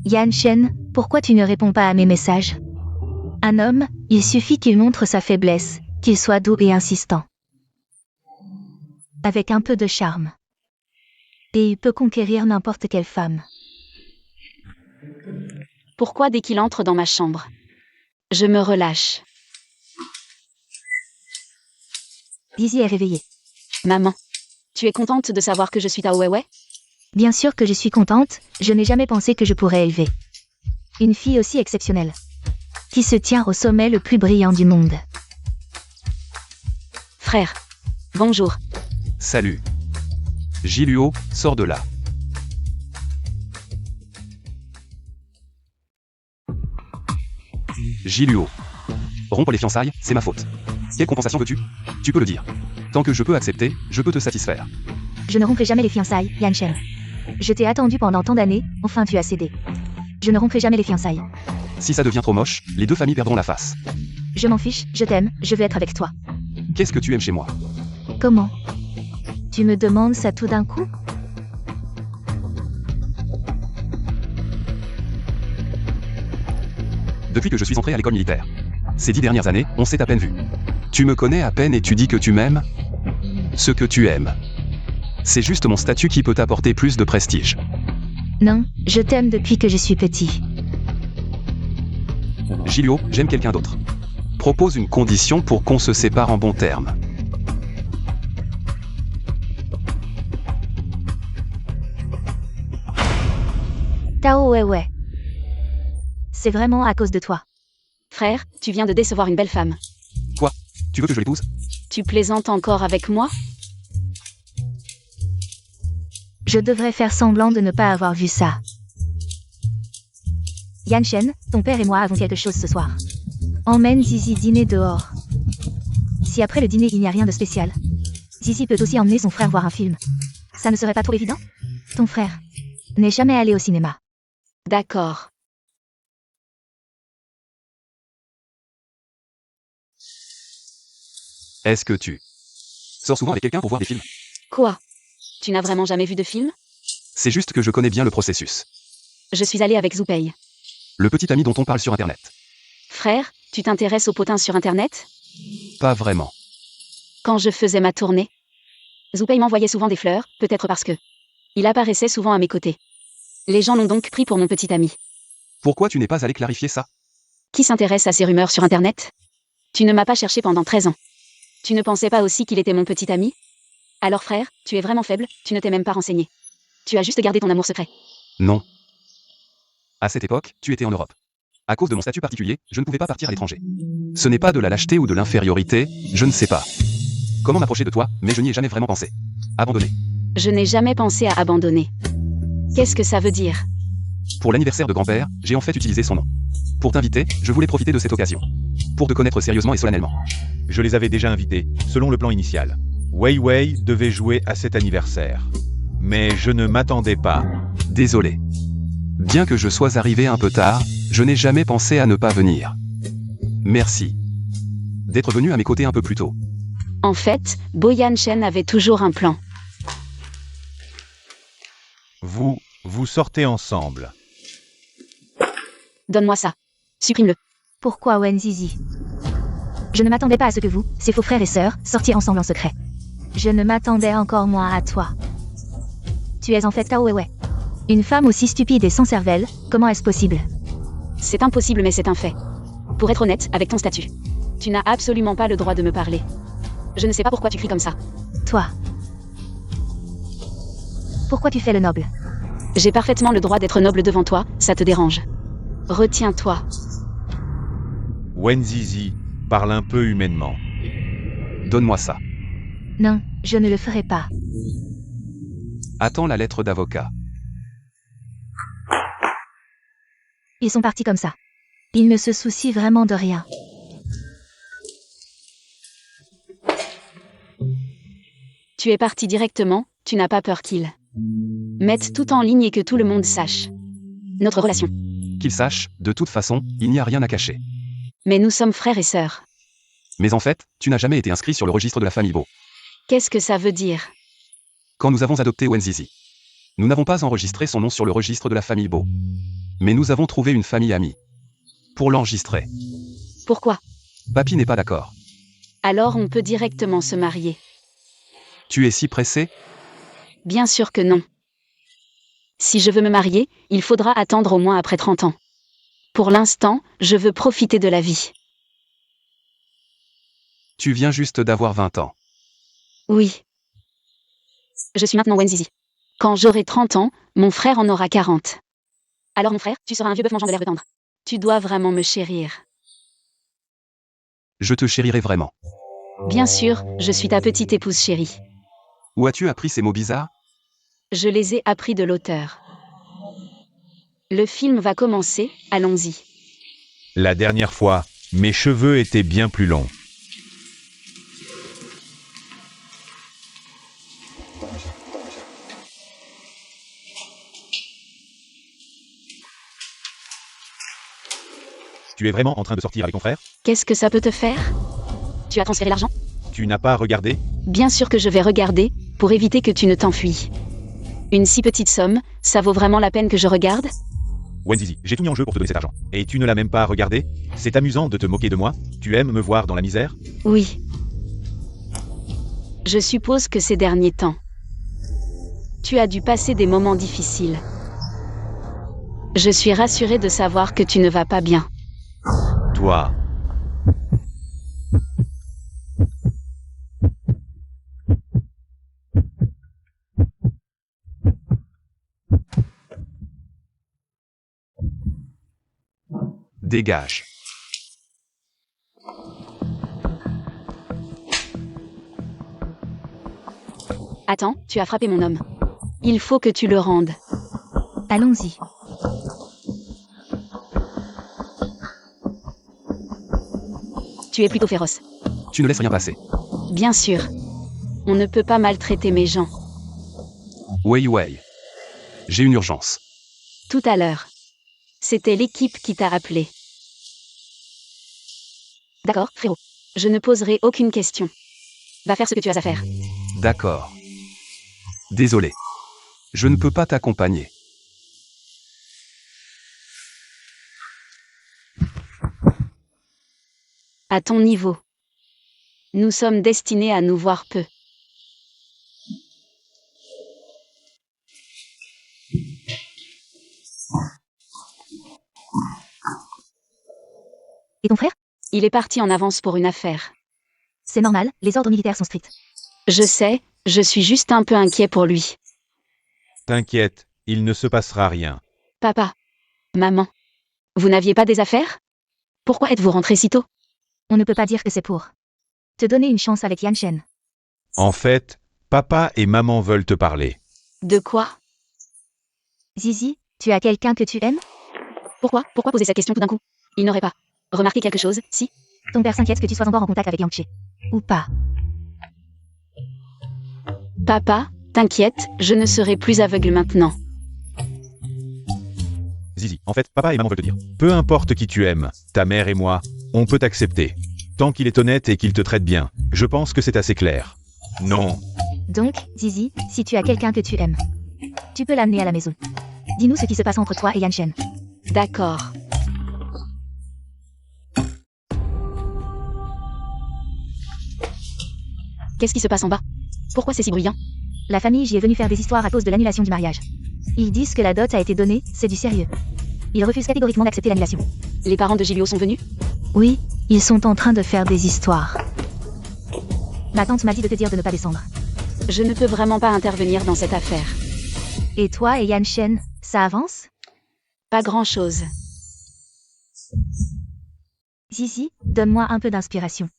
Yan Shen, pourquoi tu ne réponds pas à mes messages? Un homme, il suffit qu'il montre sa faiblesse, qu'il soit doux et insistant. Avec un peu de charme. Et il peut conquérir n'importe quelle femme. Pourquoi dès qu'il entre dans ma chambre, je me relâche? Zizi est réveillée. Maman, tu es contente de savoir que je suis Tao Weiwei? Bien sûr que je suis contente, je n'ai jamais pensé que je pourrais élever une fille aussi exceptionnelle, qui se tient au sommet le plus brillant du monde. Frère, bonjour. Salut. Jiluo, sors de là. Jiluo. Rompre les fiançailles, c'est ma faute. Quelle compensation veux-tu? Tu peux le dire. Tant que je peux accepter, je peux te satisfaire. Je ne romprai jamais les fiançailles, Yan Shen. Je t'ai attendu pendant tant d'années, enfin tu as cédé. Je ne romprai jamais les fiançailles. Si ça devient trop moche, les deux familles perdront la face. Je m'en fiche, je t'aime, je veux être avec toi. Qu'est-ce que tu aimes chez moi? Comment? Tu me demandes ça tout d'un coup? Depuis que je suis entré à l'école militaire. Ces 10 dernières années, on s'est à peine vu. Tu me connais à peine et tu dis que tu m'aimes? Ce que tu aimes. C'est juste mon statut qui peut t'apporter plus de prestige. Non, je t'aime depuis que je suis petit. Jiluo, j'aime quelqu'un d'autre. Propose une condition pour qu'on se sépare en bons termes. Tao Weiwei. C'est vraiment à cause de toi. Frère, tu viens de décevoir une belle femme. Quoi? Tu veux que je l'épouse? Tu plaisantes encore avec moi? Je devrais faire semblant de ne pas avoir vu ça. Yan Shen, ton père et moi avons quelque chose ce soir. Emmène Zizi dîner dehors. Si après le dîner il n'y a rien de spécial, Zizi peut aussi emmener son frère voir un film. Ça ne serait pas trop évident? Ton frère n'est jamais allé au cinéma. D'accord. Est-ce que tu sors souvent avec quelqu'un pour voir des films? Quoi? Tu n'as vraiment jamais vu de film? C'est juste que je connais bien le processus. Je suis allée avec Zoupei. Le petit ami dont on parle sur Internet. Frère, tu t'intéresses aux potins sur Internet? Pas vraiment. Quand je faisais ma tournée, Zoupei m'envoyait souvent des fleurs, peut-être parce que il apparaissait souvent à mes côtés. Les gens l'ont donc pris pour mon petit ami. Pourquoi tu n'es pas allé clarifier ça? Qui s'intéresse à ces rumeurs sur Internet? Tu ne m'as pas cherché pendant 13 ans. Tu ne pensais pas aussi qu'il était mon petit ami? Alors frère, tu es vraiment faible, tu ne t'es même pas renseigné. Tu as juste gardé ton amour secret. Non. À cette époque, tu étais en Europe. À cause de mon statut particulier, je ne pouvais pas partir à l'étranger. Ce n'est pas de la lâcheté ou de l'infériorité, je ne sais pas comment m'approcher de toi, mais je n'y ai jamais vraiment pensé. Abandonné. Je n'ai jamais pensé à abandonner. Qu'est-ce que ça veut dire? Pour l'anniversaire de grand-père, j'ai en fait utilisé son nom. Pour t'inviter, je voulais profiter de cette occasion. Pour te connaître sérieusement et solennellement. Je les avais déjà invités, selon le plan initial. Weiwei devait jouer à cet anniversaire. Mais je ne m'attendais pas. Désolé. Bien que je sois arrivé un peu tard, je n'ai jamais pensé à ne pas venir. Merci d'être venu à mes côtés un peu plus tôt. En fait, Boyan Shen avait toujours un plan. Vous sortez ensemble. Donne-moi ça. Supprime-le. Pourquoi Wen Zizi? Je ne m'attendais pas à ce que vous, ses faux frères et sœurs, sortiez ensemble en secret. Je ne m'attendais encore moins à toi. Tu es en fait Tao Weiwei. Une femme aussi stupide et sans cervelle, comment est-ce possible? C'est impossible mais c'est un fait. Pour être honnête, avec ton statut, tu n'as absolument pas le droit de me parler. Je ne sais pas pourquoi tu cries comme ça. Toi. Pourquoi tu fais le noble? J'ai parfaitement le droit d'être noble devant toi, ça te dérange. Retiens-toi. Wenzizi parle un peu humainement. Donne-moi ça. Non, je ne le ferai pas. Attends la lettre d'avocat. Ils sont partis comme ça. Ils ne se soucient vraiment de rien. Tu es parti directement, tu n'as pas peur qu'ils mettent tout en ligne et que tout le monde sache notre relation. Qu'il sache, de toute façon, il n'y a rien à cacher. Mais nous sommes frères et sœurs. Mais en fait, tu n'as jamais été inscrit sur le registre de la famille Beau. Qu'est-ce que ça veut dire? Quand nous avons adopté Wenzizi, nous n'avons pas enregistré son nom sur le registre de la famille Beau. Mais nous avons trouvé une famille amie pour l'enregistrer. Pourquoi? Papy n'est pas d'accord. Alors on peut directement se marier. Tu es si pressé? Bien sûr que non. Si je veux me marier, il faudra attendre au moins après 30 ans. Pour l'instant, je veux profiter de la vie. Tu viens juste d'avoir 20 ans. Oui. Je suis maintenant Wenzizi. Quand j'aurai 30 ans, mon frère en aura 40. Alors mon frère, tu seras un vieux bœuf mangeant de l'herbe tendre. Tu dois vraiment me chérir. Je te chérirai vraiment. Bien sûr, je suis ta petite épouse chérie. Où as-tu appris ces mots bizarres? Je les ai appris de l'auteur. Le film va commencer, allons-y. La dernière fois, mes cheveux étaient bien plus longs. Tu es vraiment en train de sortir avec ton frère? Qu'est-ce que ça peut te faire? Tu as transféré l'argent? Tu n'as pas regardé? Bien sûr que je vais regarder, pour éviter que tu ne t'enfuis. Une si petite somme, ça vaut vraiment la peine que je regarde? Wenzizi, j'ai tout mis en jeu pour te donner cet argent. Et tu ne l'as même pas regardé? C'est amusant de te moquer de moi? Tu aimes me voir dans la misère? Oui. Je suppose que ces derniers temps, tu as dû passer des moments difficiles. Je suis rassurée de savoir que tu ne vas pas bien. Toi. Dégage. Attends, tu as frappé mon homme. Il faut que tu le rendes. Allons-y. Tu es plutôt féroce. Tu ne laisses rien passer. Bien sûr. On ne peut pas maltraiter mes gens. Wei. J'ai une urgence. Tout à l'heure. C'était l'équipe qui t'a appelé. D'accord, frérot. Je ne poserai aucune question. Va faire ce que tu as à faire. D'accord. Désolé. Je ne peux pas t'accompagner. À ton niveau. Nous sommes destinés à nous voir peu. Et ton frère? Il est parti en avance pour une affaire. C'est normal, les ordres militaires sont stricts. Je sais, je suis juste un peu inquiet pour lui. T'inquiète, il ne se passera rien. Papa. Maman. Vous n'aviez pas des affaires? Pourquoi êtes-vous rentrés si tôt? On ne peut pas dire que c'est pour te donner une chance avec Yan Shen. En fait, papa et maman veulent te parler. De quoi? Zizi, tu as quelqu'un que tu aimes? Pourquoi poser cette question tout d'un coup? Il n'aurait pas remarqué quelque chose, si? Ton père s'inquiète que tu sois encore en contact avec Yang Che. Ou pas. Papa, t'inquiète, je ne serai plus aveugle maintenant. Zizi, en fait, papa et maman veulent te dire. Peu importe qui tu aimes, ta mère et moi, on peut t'accepter. Tant qu'il est honnête et qu'il te traite bien, je pense que c'est assez clair. Non. Donc, Zizi, si tu as quelqu'un que tu aimes, tu peux l'amener à la maison. Dis-nous ce qui se passe entre toi et Yan Shen. D'accord. Qu'est-ce qui se passe en bas? Pourquoi c'est si bruyant? La famille J est venue faire des histoires à cause de l'annulation du mariage. Ils disent que la dot a été donnée, c'est du sérieux. Ils refusent catégoriquement d'accepter l'annulation. Les parents de Gilio sont venus? Oui, ils sont en train de faire des histoires. Ma tante m'a dit de te dire de ne pas descendre. Je ne peux vraiment pas intervenir dans cette affaire. Et toi et Yan Shen, ça avance? Pas grand-chose. Zizi, donne-moi un peu d'inspiration.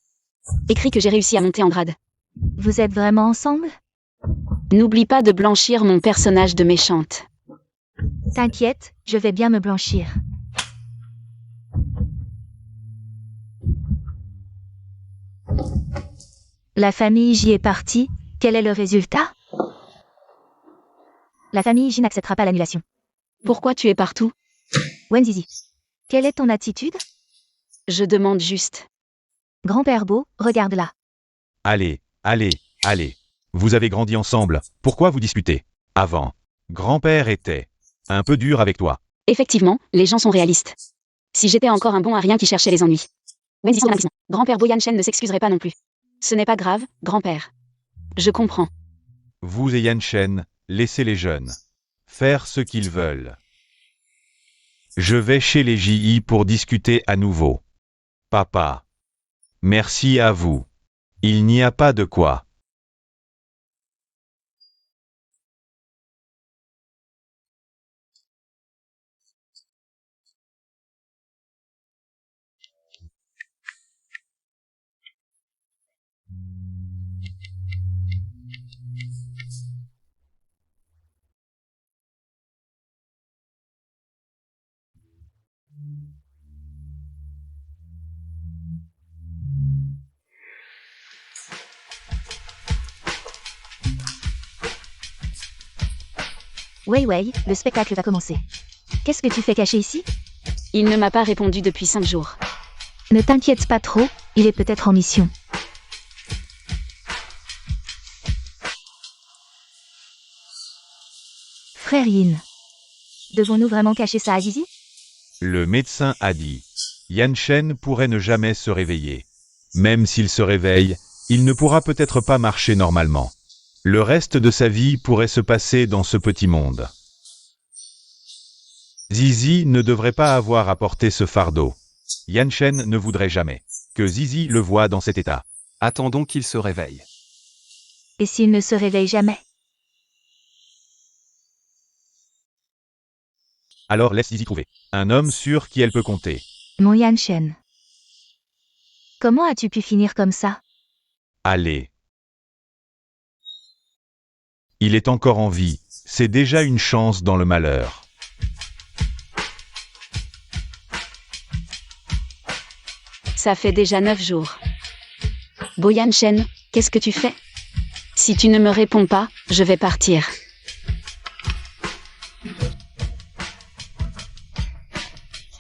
Écris que j'ai réussi à monter en grade. Vous êtes vraiment ensemble? N'oublie pas de blanchir mon personnage de méchante. T'inquiète, je vais bien me blanchir. La famille J est partie, quel est le résultat? La famille J n'acceptera pas l'annulation. Pourquoi tu es partout? Wenzizi. Quelle est ton attitude? Je demande juste. Grand-père Beau, regarde là. Allez, allez, allez. Vous avez grandi ensemble, pourquoi vous disputez? Avant, grand-père était un peu dur avec toi. Effectivement, les gens sont réalistes. Si j'étais encore un bon à rien qui cherchait les ennuis. Wenzizi, grand-père Bo Yanshen ne s'excuserait pas non plus. Ce n'est pas grave, grand-père. Je comprends. Vous et Yanshen, laissez les jeunes faire ce qu'ils veulent. Je vais chez les JI pour discuter à nouveau. Papa. Merci à vous. Il n'y a pas de quoi. Wei Wei, le spectacle va commencer. Qu'est-ce que tu fais caché ici? Il ne m'a pas répondu depuis 5 jours. Ne t'inquiète pas trop, il est peut-être en mission. Frère Yin. Devons-nous vraiment cacher ça à Zizi? Le médecin a dit. Yanshen pourrait ne jamais se réveiller. Même s'il se réveille, il ne pourra peut-être pas marcher normalement. Le reste de sa vie pourrait se passer dans ce petit monde. Zizi ne devrait pas avoir à porter ce fardeau. Yanshen ne voudrait jamais que Zizi le voie dans cet état. Attendons qu'il se réveille. Et s'il ne se réveille jamais? Alors laisse Zizi trouver un homme sur qui elle peut compter. Mon Yanshen. Comment as-tu pu finir comme ça? Allez. Il est encore en vie, c'est déjà une chance dans le malheur. Ça fait déjà 9 jours. Bo Yanshen, qu'est-ce que tu fais? Si tu ne me réponds pas, je vais partir.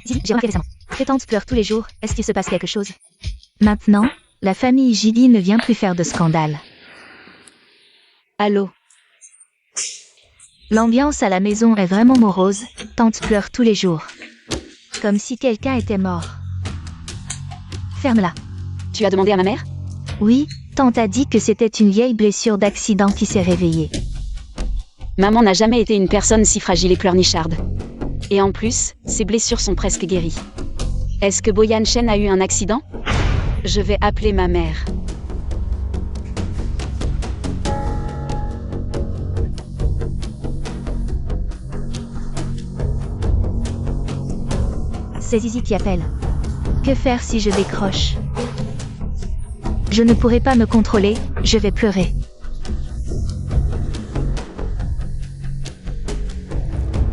Zizi, j'ai remarqué récemment. Tes tantes pleurent tous les jours, est-ce qu'il se passe quelque chose? Maintenant, la famille Jidi ne vient plus faire de scandale. Allô? L'ambiance à la maison est vraiment morose, tante pleure tous les jours. Comme si quelqu'un était mort. Ferme-la. Tu as demandé à ma mère? Oui, tante a dit que c'était une vieille blessure d'accident qui s'est réveillée. Maman n'a jamais été une personne si fragile et pleurnicharde. Et en plus, ses blessures sont presque guéries. Est-ce que Bo Yanshen a eu un accident? Je vais appeler ma mère. C'est Zizi qui appelle. Que faire si je décroche? Je ne pourrai pas me contrôler, je vais pleurer.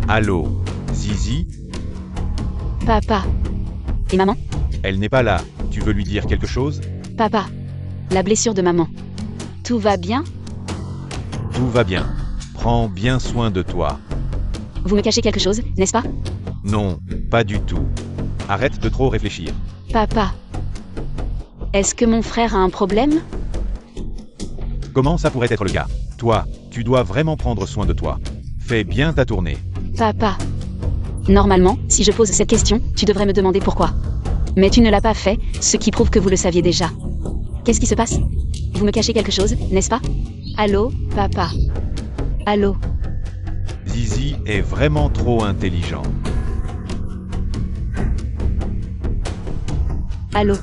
Allô, Zizi? Papa. Et maman? Elle n'est pas là, tu veux lui dire quelque chose? Papa. La blessure de maman. Tout va bien? Tout va bien. Prends bien soin de toi. Vous me cachez quelque chose, n'est-ce pas? Non, pas du tout. Arrête de trop réfléchir. Papa. Est-ce que mon frère a un problème? Comment ça pourrait être le cas? Toi, tu dois vraiment prendre soin de toi. Fais bien ta tournée. Papa. Normalement, si je pose cette question, tu devrais me demander pourquoi. Mais tu ne l'as pas fait, ce qui prouve que vous le saviez déjà. Qu'est-ce qui se passe? Vous me cachez quelque chose, n'est-ce pas? Allô, papa. Allô? Zizi est vraiment trop intelligent. Allô?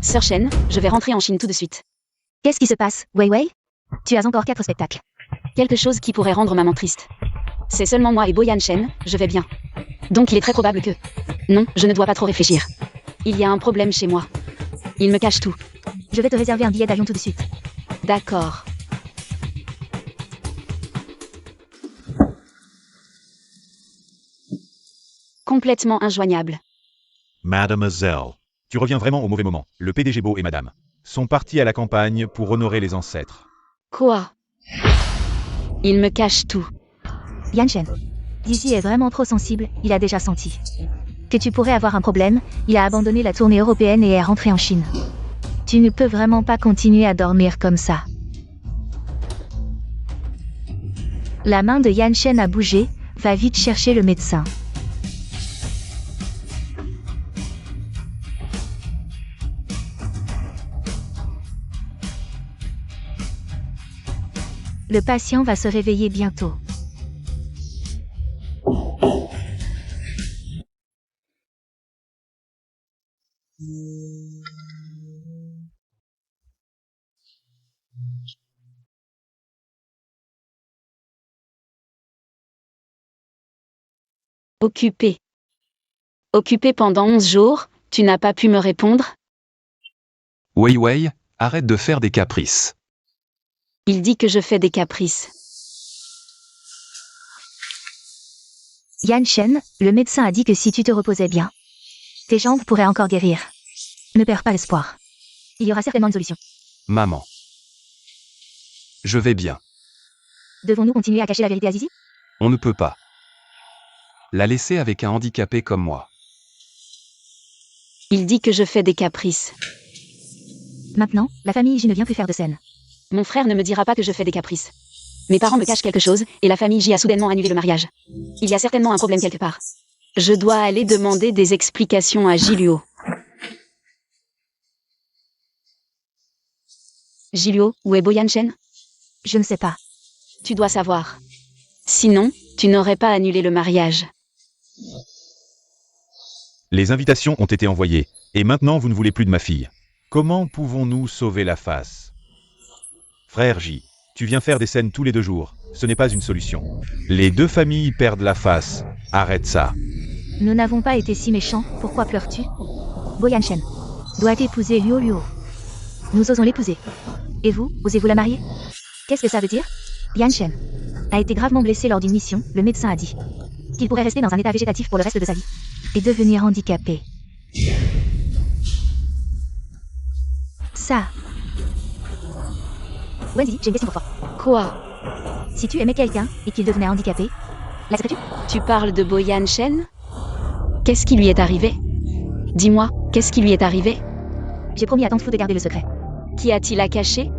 Sœur Shen, je vais rentrer en Chine tout de suite. Qu'est-ce qui se passe, Wei Wei? Tu as encore 4 spectacles. Quelque chose qui pourrait rendre maman triste. C'est seulement moi et Bo Yanshen, je vais bien. Donc il est très probable que... Non, je ne dois pas trop réfléchir. Il y a un problème chez moi. Il me cache tout. Je vais te réserver un billet d'avion tout de suite. D'accord. Complètement injoignable. Mademoiselle. Tu reviens vraiment au mauvais moment. Le PDG Beau et Madame sont partis à la campagne pour honorer les ancêtres. Quoi? Il me cache tout. Yanshen. Zizi est vraiment trop sensible, il a déjà senti. Que tu pourrais avoir un problème, il a abandonné la tournée européenne et est rentré en Chine. Tu ne peux vraiment pas continuer à dormir comme ça. La main de Yanshen a bougé, va vite chercher le médecin. Le patient va se réveiller bientôt. Occupé. Occupé pendant 11 jours, tu n'as pas pu me répondre? Wei Wei, arrête de faire des caprices. Il dit que je fais des caprices. Yanshen, le médecin a dit que si tu te reposais bien, tes jambes pourraient encore guérir. Ne perds pas espoir. Il y aura certainement une solution. Maman. Je vais bien. Devons-nous continuer à cacher la vérité à Zizi? On ne peut pas la laisser avec un handicapé comme moi. Il dit que je fais des caprices. Maintenant, la famille J ne vient plus faire de scène. Mon frère ne me dira pas que je fais des caprices. Mes parents me cachent quelque chose, et la famille J a soudainement annulé le mariage. Il y a certainement un problème quelque part. Je dois aller demander des explications à Gilio. Gilio, où est Bo Yanshen? Je ne sais pas. Tu dois savoir. Sinon, tu n'aurais pas annulé le mariage. Les invitations ont été envoyées, et maintenant vous ne voulez plus de ma fille. Comment pouvons-nous sauver la face? Frère J, tu viens faire des scènes tous les 2 jours, ce n'est pas une solution. Les 2 familles perdent la face, arrête ça. Nous n'avons pas été si méchants, pourquoi pleures-tu? Bo Yanshen doit épouser Liu Liu. Nous osons l'épouser. Et vous, osez-vous la marier? Qu'est-ce que ça veut dire? Yanshen a été gravement blessé lors d'une mission, le médecin a dit qu'il pourrait rester dans un état végétatif pour le reste de sa vie. Et devenir handicapé. Ça. Wendy, j'ai une question pour toi. Quoi? Si tu aimais quelqu'un, et qu'il devenait handicapé, l'acceptes-tu? Tu parles de Bo Yanshen? Qu'est-ce qui lui est arrivé? Dis-moi, qu'est-ce qui lui est arrivé? J'ai promis à Tante Fou de garder le secret. Qui a-t-il à cacher?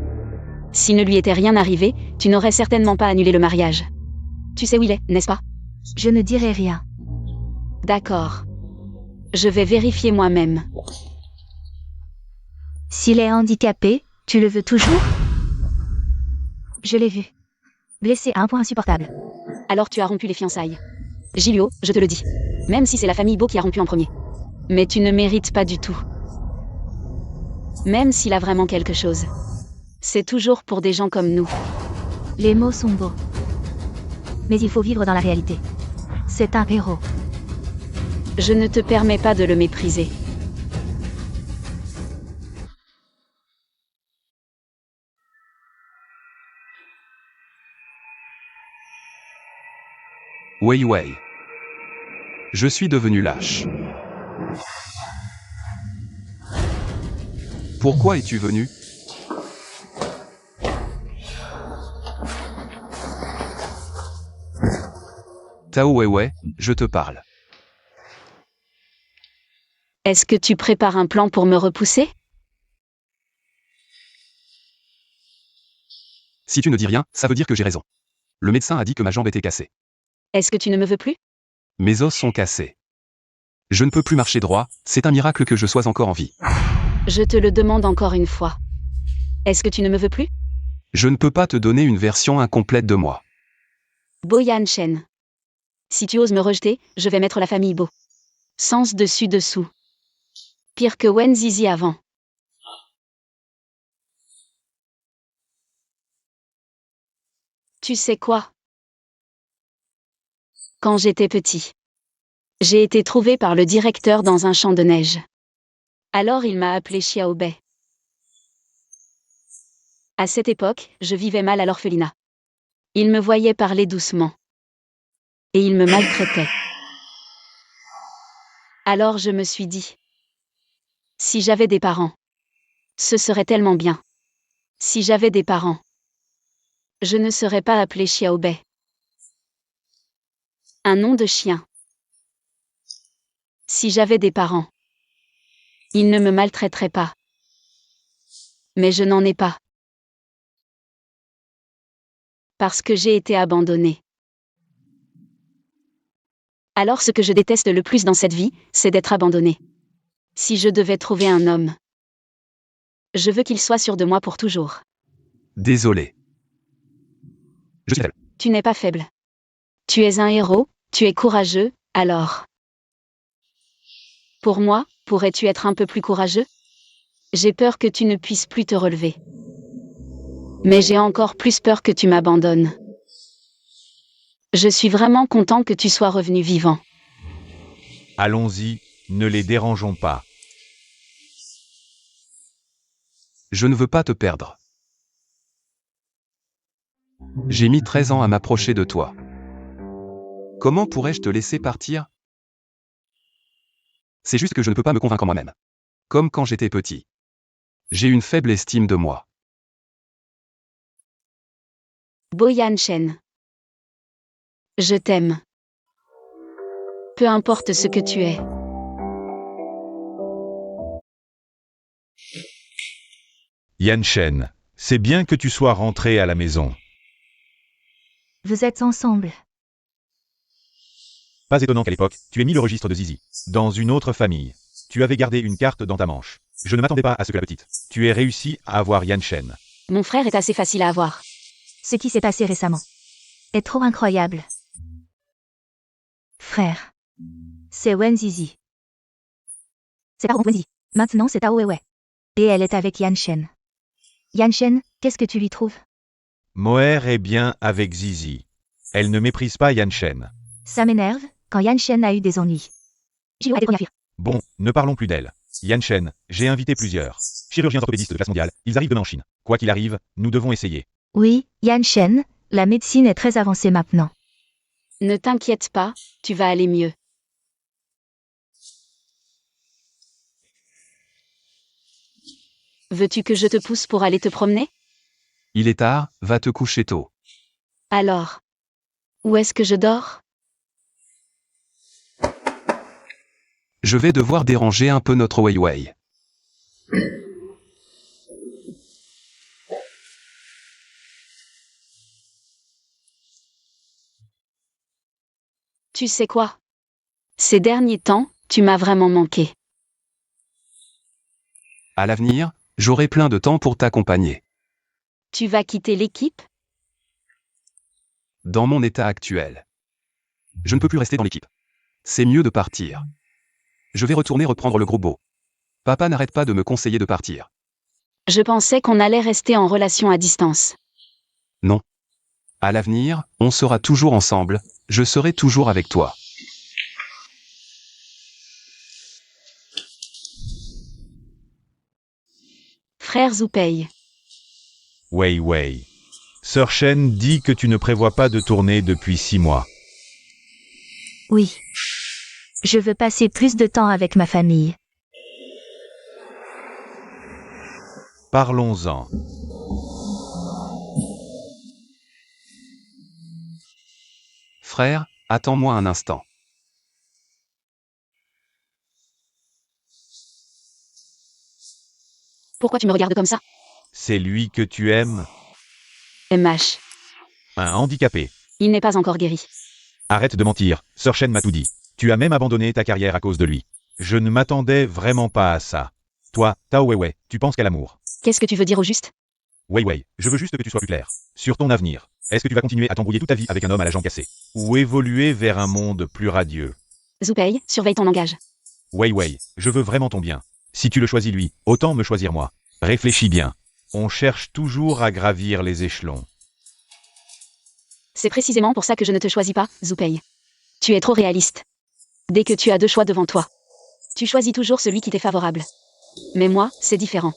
S'il ne lui était rien arrivé, tu n'aurais certainement pas annulé le mariage. Tu sais où il est, n'est-ce pas? Je ne dirai rien. D'accord. Je vais vérifier moi-même. S'il est handicapé, tu le veux toujours? Je l'ai vu. Blessé à un point insupportable. Alors tu as rompu les fiançailles. Gilio, je te le dis. Même si c'est la famille Beau qui a rompu en premier. Mais tu ne mérites pas du tout. Même s'il a vraiment quelque chose. C'est toujours pour des gens comme nous. Les mots sont beaux. Mais il faut vivre dans la réalité. C'est un héros. Je ne te permets pas de le mépriser. Wei Wei. Je suis devenu lâche. Pourquoi es-tu venu? Tao Wei Wei, je te parle. Est-ce que tu prépares un plan pour me repousser? Si tu ne dis rien, ça veut dire que j'ai raison. Le médecin a dit que ma jambe était cassée. Est-ce que tu ne me veux plus? Mes os sont cassés. Je ne peux plus marcher droit, c'est un miracle que je sois encore en vie. Je te le demande encore une fois. Est-ce que tu ne me veux plus? Je ne peux pas te donner une version incomplète de moi. Bo Yanshen. Si tu oses me rejeter, je vais mettre la famille Beau. Sens dessus dessous. Pire que Wen Zizi avant. Tu sais quoi? Quand j'étais petit, j'ai été trouvé par le directeur dans un champ de neige. Alors il m'a appelé Xiaobei. À cette époque, je vivais mal à l'orphelinat. Il me voyait parler doucement. Et il me maltraitait. Alors je me suis dit. Si j'avais des parents. Ce serait tellement bien. Si j'avais des parents. Je ne serais pas appelée Xiaobei. Un nom de chien. Si j'avais des parents. Ils ne me maltraiteraient pas. Mais je n'en ai pas. Parce que j'ai été abandonnée. Alors ce que je déteste le plus dans cette vie, c'est d'être abandonnée. Si je devais trouver un homme. Je veux qu'il soit sûr de moi pour toujours. Désolé. Je suis faible. Tu n'es pas faible. Tu es un héros, tu es courageux, alors. Pour moi, pourrais-tu être un peu plus courageux? J'ai peur que tu ne puisses plus te relever. Mais j'ai encore plus peur que tu m'abandonnes. Je suis vraiment content que tu sois revenu vivant. Allons-y, ne les dérangeons pas. Je ne veux pas te perdre. J'ai mis 13 ans à m'approcher de toi. Comment pourrais-je te laisser partir? C'est juste que je ne peux pas me convaincre moi-même. Comme quand j'étais petit. J'ai une faible estime de moi. Boyan Shen. Je t'aime. Peu importe ce que tu es. Yanshen, c'est bien que tu sois rentré à la maison. Vous êtes ensemble. Pas étonnant qu'à l'époque, tu aies mis le registre de Zizi. Dans une autre famille. Tu avais gardé une carte dans ta manche. Je ne m'attendais pas à ce que la petite. Tu aies réussi à avoir Yanshen. Mon frère est assez facile à avoir. Ce qui s'est passé récemment est trop incroyable. Frère. C'est Wen Zizi. C'est pas Wen Zizi. Maintenant c'est Tao Weiwei. Et elle est avec Yanshen. Yanshen, qu'est-ce que tu lui trouves? Moher est bien avec Zizi. Elle ne méprise pas Yanshen. Ça m'énerve, quand Yanshen a eu des ennuis. J'ai eu des premières filles. Bon, ne parlons plus d'elle. Yanshen, j'ai invité plusieurs chirurgiens orthopédistes de classe mondiale. Ils arrivent demain en Chine. Quoi qu'il arrive, nous devons essayer. Oui, Yanshen, la médecine est très avancée maintenant. Ne t'inquiète pas, tu vas aller mieux. Veux-tu que je te pousse pour aller te promener? Il est tard, va te coucher tôt. Alors. Où est-ce que je dors? Je vais devoir déranger un peu notre Weiwei. Tu sais quoi? Ces derniers temps, tu m'as vraiment manqué. À l'avenir, j'aurai plein de temps pour t'accompagner. Tu vas quitter l'équipe? Dans mon état actuel. Je ne peux plus rester dans l'équipe. C'est mieux de partir. Je vais retourner reprendre le gros beau. Papa n'arrête pas de me conseiller de partir. Je pensais qu'on allait rester en relation à distance. Non. À l'avenir, on sera toujours ensemble, je serai toujours avec toi. Frère Zoupei. Weiwei. Sœur Shen dit que tu ne prévois pas de tourner depuis 6 mois. Oui. Je veux passer plus de temps avec ma famille. Parlons-en. Frère, attends-moi un instant. Pourquoi tu me regardes comme ça? C'est lui que tu aimes? MH. Un handicapé. Il n'est pas encore guéri. Arrête de mentir, Sœur Shen m'a tout dit. Tu as même abandonné ta carrière à cause de lui. Je ne m'attendais vraiment pas à ça. Toi, Tao Weiwei, tu penses qu'à l'amour. Qu'est-ce que tu veux dire au juste? Weiwei, je veux juste que tu sois plus clair. Sur ton avenir. Est-ce que tu vas continuer à t'embrouiller toute ta vie avec un homme à la jambe cassée? Ou évoluer vers un monde plus radieux? Zoupei, surveille ton langage. Weiwei, je veux vraiment ton bien. Si tu le choisis lui, autant me choisir moi. Réfléchis bien. On cherche toujours à gravir les échelons. C'est précisément pour ça que je ne te choisis pas, Zoupei. Tu es trop réaliste. Dès que tu as 2 choix devant toi, tu choisis toujours celui qui t'est favorable. Mais moi, c'est différent.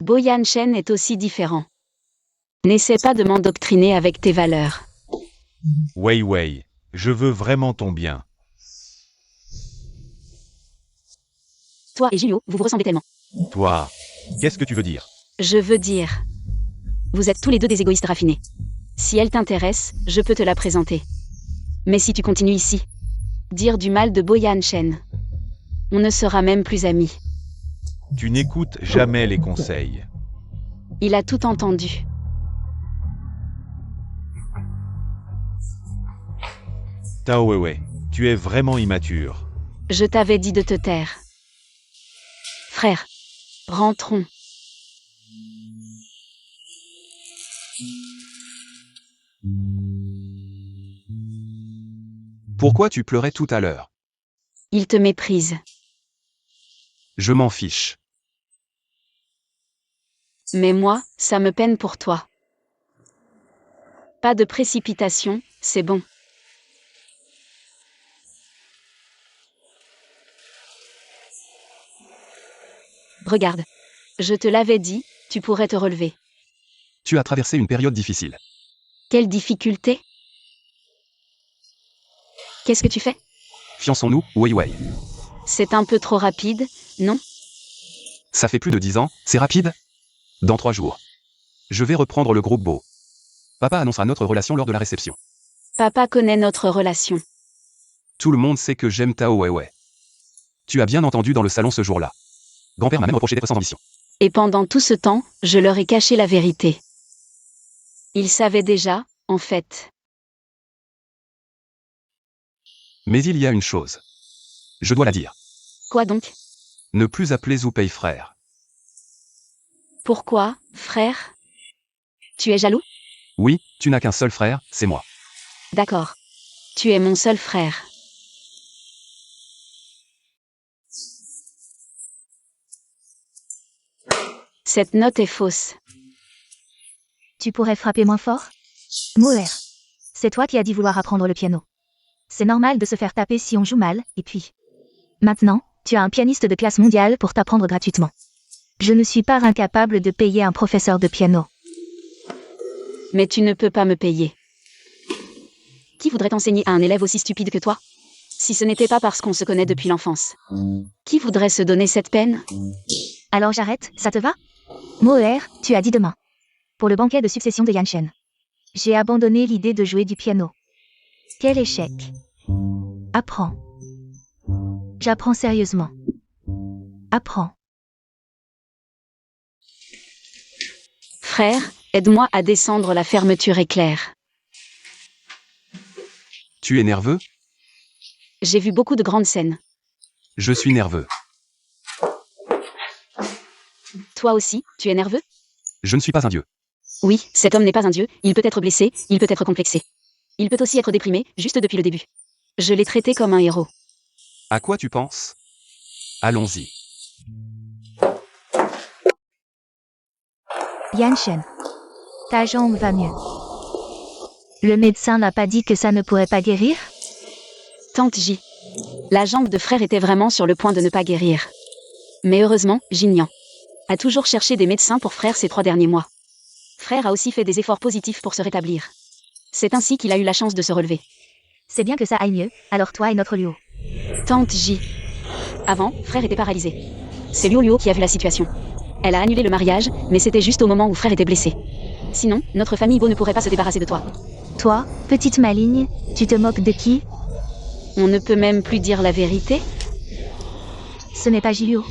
Boyan Shen est aussi différent. N'essaie pas de m'endoctriner avec tes valeurs. Wei Wei, je veux vraiment ton bien. Toi et Julio, vous vous ressemblez tellement. Toi, qu'est-ce que tu veux dire? Je veux dire, vous êtes tous les deux des égoïstes raffinés. Si elle t'intéresse, je peux te la présenter. Mais si tu continues ici, dire du mal de Boyan Shen, on ne sera même plus amis. Tu n'écoutes jamais les conseils. Il a tout entendu. Tao Weiwei, tu es vraiment immature. Je t'avais dit de te taire. Frère, rentrons. Pourquoi tu pleurais tout à l'heure? Il te méprise. Je m'en fiche. Mais moi, ça me peine pour toi. Pas de précipitation, c'est bon. Regarde. Je te l'avais dit, tu pourrais te relever. Tu as traversé une période difficile. Quelle difficulté? Qu'est-ce que tu fais? Fiançons-nous, Wei Wei. C'est un peu trop rapide, non? Ça fait plus de 10 ans, c'est rapide? Dans 3 jours. Je vais reprendre le groupe Beau. Papa annoncera notre relation lors de la réception. Papa connaît notre relation. Tout le monde sait que j'aime Tao Weiwei. Tu as bien entendu dans le salon ce jour-là. Grand-père m'a même reproché d'être sans ambition. Et pendant tout ce temps, je leur ai caché la vérité. Ils savaient déjà, en fait. Mais il y a une chose. Je dois la dire. Quoi donc? Ne plus appeler Zoupei frère. Pourquoi, frère? Tu es jaloux? Oui, tu n'as qu'un seul frère, c'est moi. D'accord. Tu es mon seul frère. Cette note est fausse. Tu pourrais frapper moins fort? Moer. C'est toi qui as dit vouloir apprendre le piano. C'est normal de se faire taper si on joue mal, et puis... Maintenant, tu as un pianiste de classe mondiale pour t'apprendre gratuitement. Je ne suis pas incapable de payer un professeur de piano. Mais tu ne peux pas me payer. Qui voudrait enseigner à un élève aussi stupide que toi? Si ce n'était pas parce qu'on se connaît depuis l'enfance. Qui voudrait se donner cette peine? Alors j'arrête, ça te va? Moer, tu as dit demain. Pour le banquet de succession de Yanshen. J'ai abandonné l'idée de jouer du piano. Quel échec. Apprends. J'apprends sérieusement. Apprends. Frère, aide-moi à descendre la fermeture éclair. Tu es nerveux? J'ai vu beaucoup de grandes scènes. Je suis nerveux. Toi aussi, tu es nerveux? Je ne suis pas un dieu. Oui, cet homme n'est pas un dieu, il peut être blessé, il peut être complexé. Il peut aussi être déprimé, juste depuis le début. Je l'ai traité comme un héros. À quoi tu penses? Allons-y. Yanshen. Ta jambe va mieux. Le médecin n'a pas dit que ça ne pourrait pas guérir? Tante J. La jambe de frère était vraiment sur le point de ne pas guérir. Mais heureusement, Jignan a toujours cherché des médecins pour frère ces 3 derniers mois. Frère a aussi fait des efforts positifs pour se rétablir. C'est ainsi qu'il a eu la chance de se relever. C'est bien que ça aille mieux, alors toi et notre Luo. Tante J. Avant, frère était paralysé. C'est Liu Luo qui a vu la situation. Elle a annulé le mariage, mais c'était juste au moment où frère était blessé. Sinon, notre famille Beau ne pourrait pas se débarrasser de toi. Toi, petite maligne, tu te moques de qui? On ne peut même plus dire la vérité? Ce n'est pas Jilio.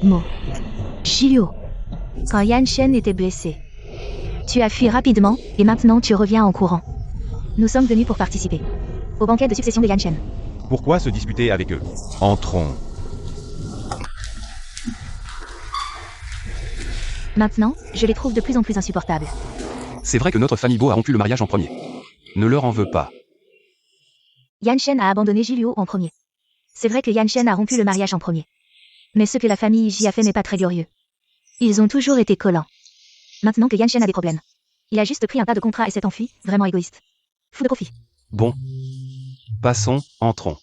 Mo. Jilio. Quand Yanshen était blessé. Tu as fui rapidement, et maintenant tu reviens en courant. Nous sommes venus pour participer. Au banquet de succession de Yanshen. Pourquoi se disputer avec eux? Entrons. Maintenant, je les trouve de plus en plus insupportables. C'est vrai que notre famille Beau a rompu le mariage en premier. Ne leur en veux pas. Yanshen a abandonné Jilio en premier. C'est vrai que Yanshen a rompu le mariage en premier. Mais ce que la famille J a fait n'est pas très glorieux. Ils ont toujours été collants. Maintenant que Yanshen a des problèmes. Il a juste pris un tas de contrats et s'est enfui, vraiment égoïste. Fou de profit. Bon. Passons, entrons.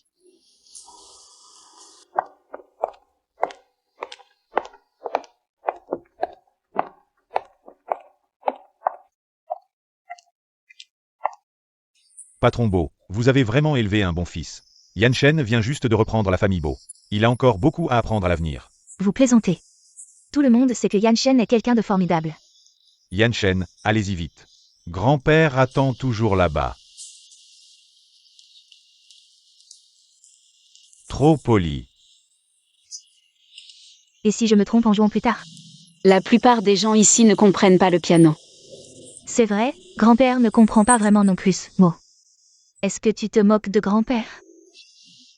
Patron Bo, vous avez vraiment élevé un bon fils. Yanshen vient juste de reprendre la famille Bo. Il a encore beaucoup à apprendre à l'avenir. Vous plaisantez. Tout le monde sait que Yanshen est quelqu'un de formidable. Yanshen, allez-y vite. Grand-père attend toujours là-bas. Trop poli. Et si je me trompe en jouant plus tard? La plupart des gens ici ne comprennent pas le piano. C'est vrai, grand-père ne comprend pas vraiment non plus, Mo. Est-ce que tu te moques de grand-père?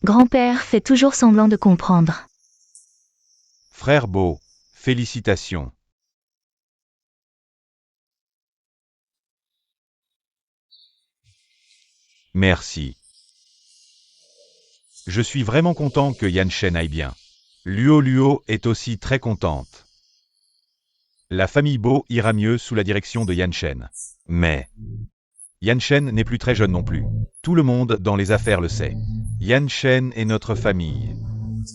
Grand-père fait toujours semblant de comprendre. Frère Bo, félicitations. Merci. Je suis vraiment content que Yanshen aille bien. Luo Luo est aussi très contente. La famille Bo ira mieux sous la direction de Yanshen. Mais Yanshen n'est plus très jeune non plus. Tout le monde dans les affaires le sait. Yanshen est notre famille.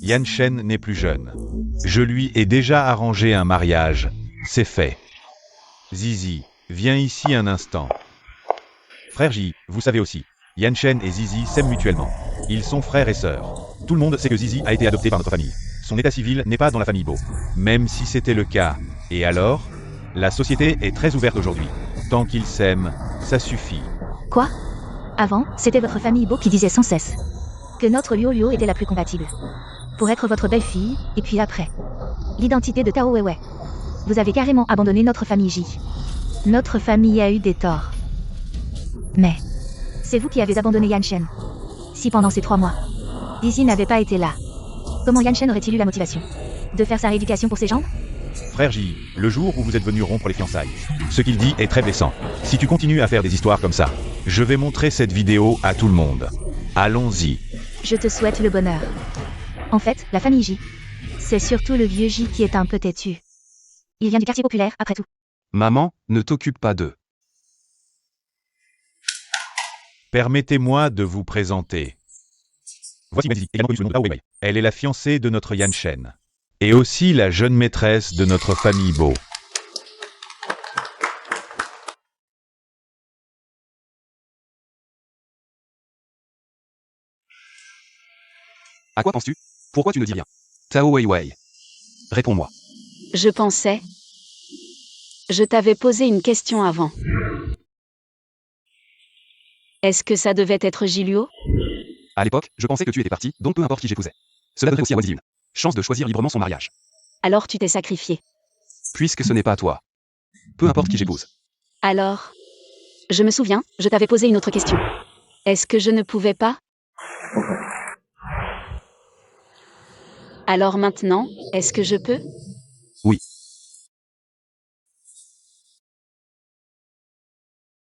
Yanshen n'est plus jeune. Je lui ai déjà arrangé un mariage. C'est fait. Zizi, viens ici un instant. Frère J, vous savez aussi. Yanshen et Zizi s'aiment mutuellement. Ils sont frères et sœurs. Tout le monde sait que Zizi a été adopté par notre famille. Son état civil n'est pas dans la famille Bo. Même si c'était le cas. Et alors? La société est très ouverte aujourd'hui. Tant qu'ils s'aiment, ça suffit. Quoi? Avant, c'était votre famille Bo qui disait sans cesse que notre Luo Luo était la plus compatible. Pour être votre belle-fille, et puis après. L'identité de Tao Weiwei. Vous avez carrément abandonné notre famille J. Notre famille a eu des torts. Mais c'est vous qui avez abandonné Yanshen. Si pendant ces 3 mois, Zizi n'avait pas été là, comment Yanshen aurait-il eu la motivation de faire sa rééducation pour ses jambes? Frère J, le jour où vous êtes venu rompre les fiançailles, ce qu'il dit est très blessant. Si tu continues à faire des histoires comme ça, je vais montrer cette vidéo à tout le monde. Allons-y. Je te souhaite le bonheur. En fait, la famille J, c'est surtout le vieux J qui est un peu têtu. Il vient du quartier populaire, après tout. Maman, ne t'occupe pas d'eux. Permettez-moi de vous présenter. Voici Wenzi, également connue sous le nom de Tao Weiwei. Elle est la fiancée de notre Yanshen. Et aussi la jeune maîtresse de notre famille Bo. À quoi penses-tu? Pourquoi tu ne dis rien? Tao Weiwei. Réponds-moi. Je pensais. Je t'avais posé une question avant. Est-ce que ça devait être Jiluo? À l'époque, je pensais que tu étais parti, donc peu importe qui j'épousais. Cela donnerait aussi à Wenzi une chance de choisir librement son mariage. Alors tu t'es sacrifié. Puisque ce n'est pas à toi. Peu importe qui j'épouse. Alors, je me souviens, je t'avais posé une autre question. Est-ce que je ne pouvais pas? Alors maintenant, est-ce que je peux? Oui.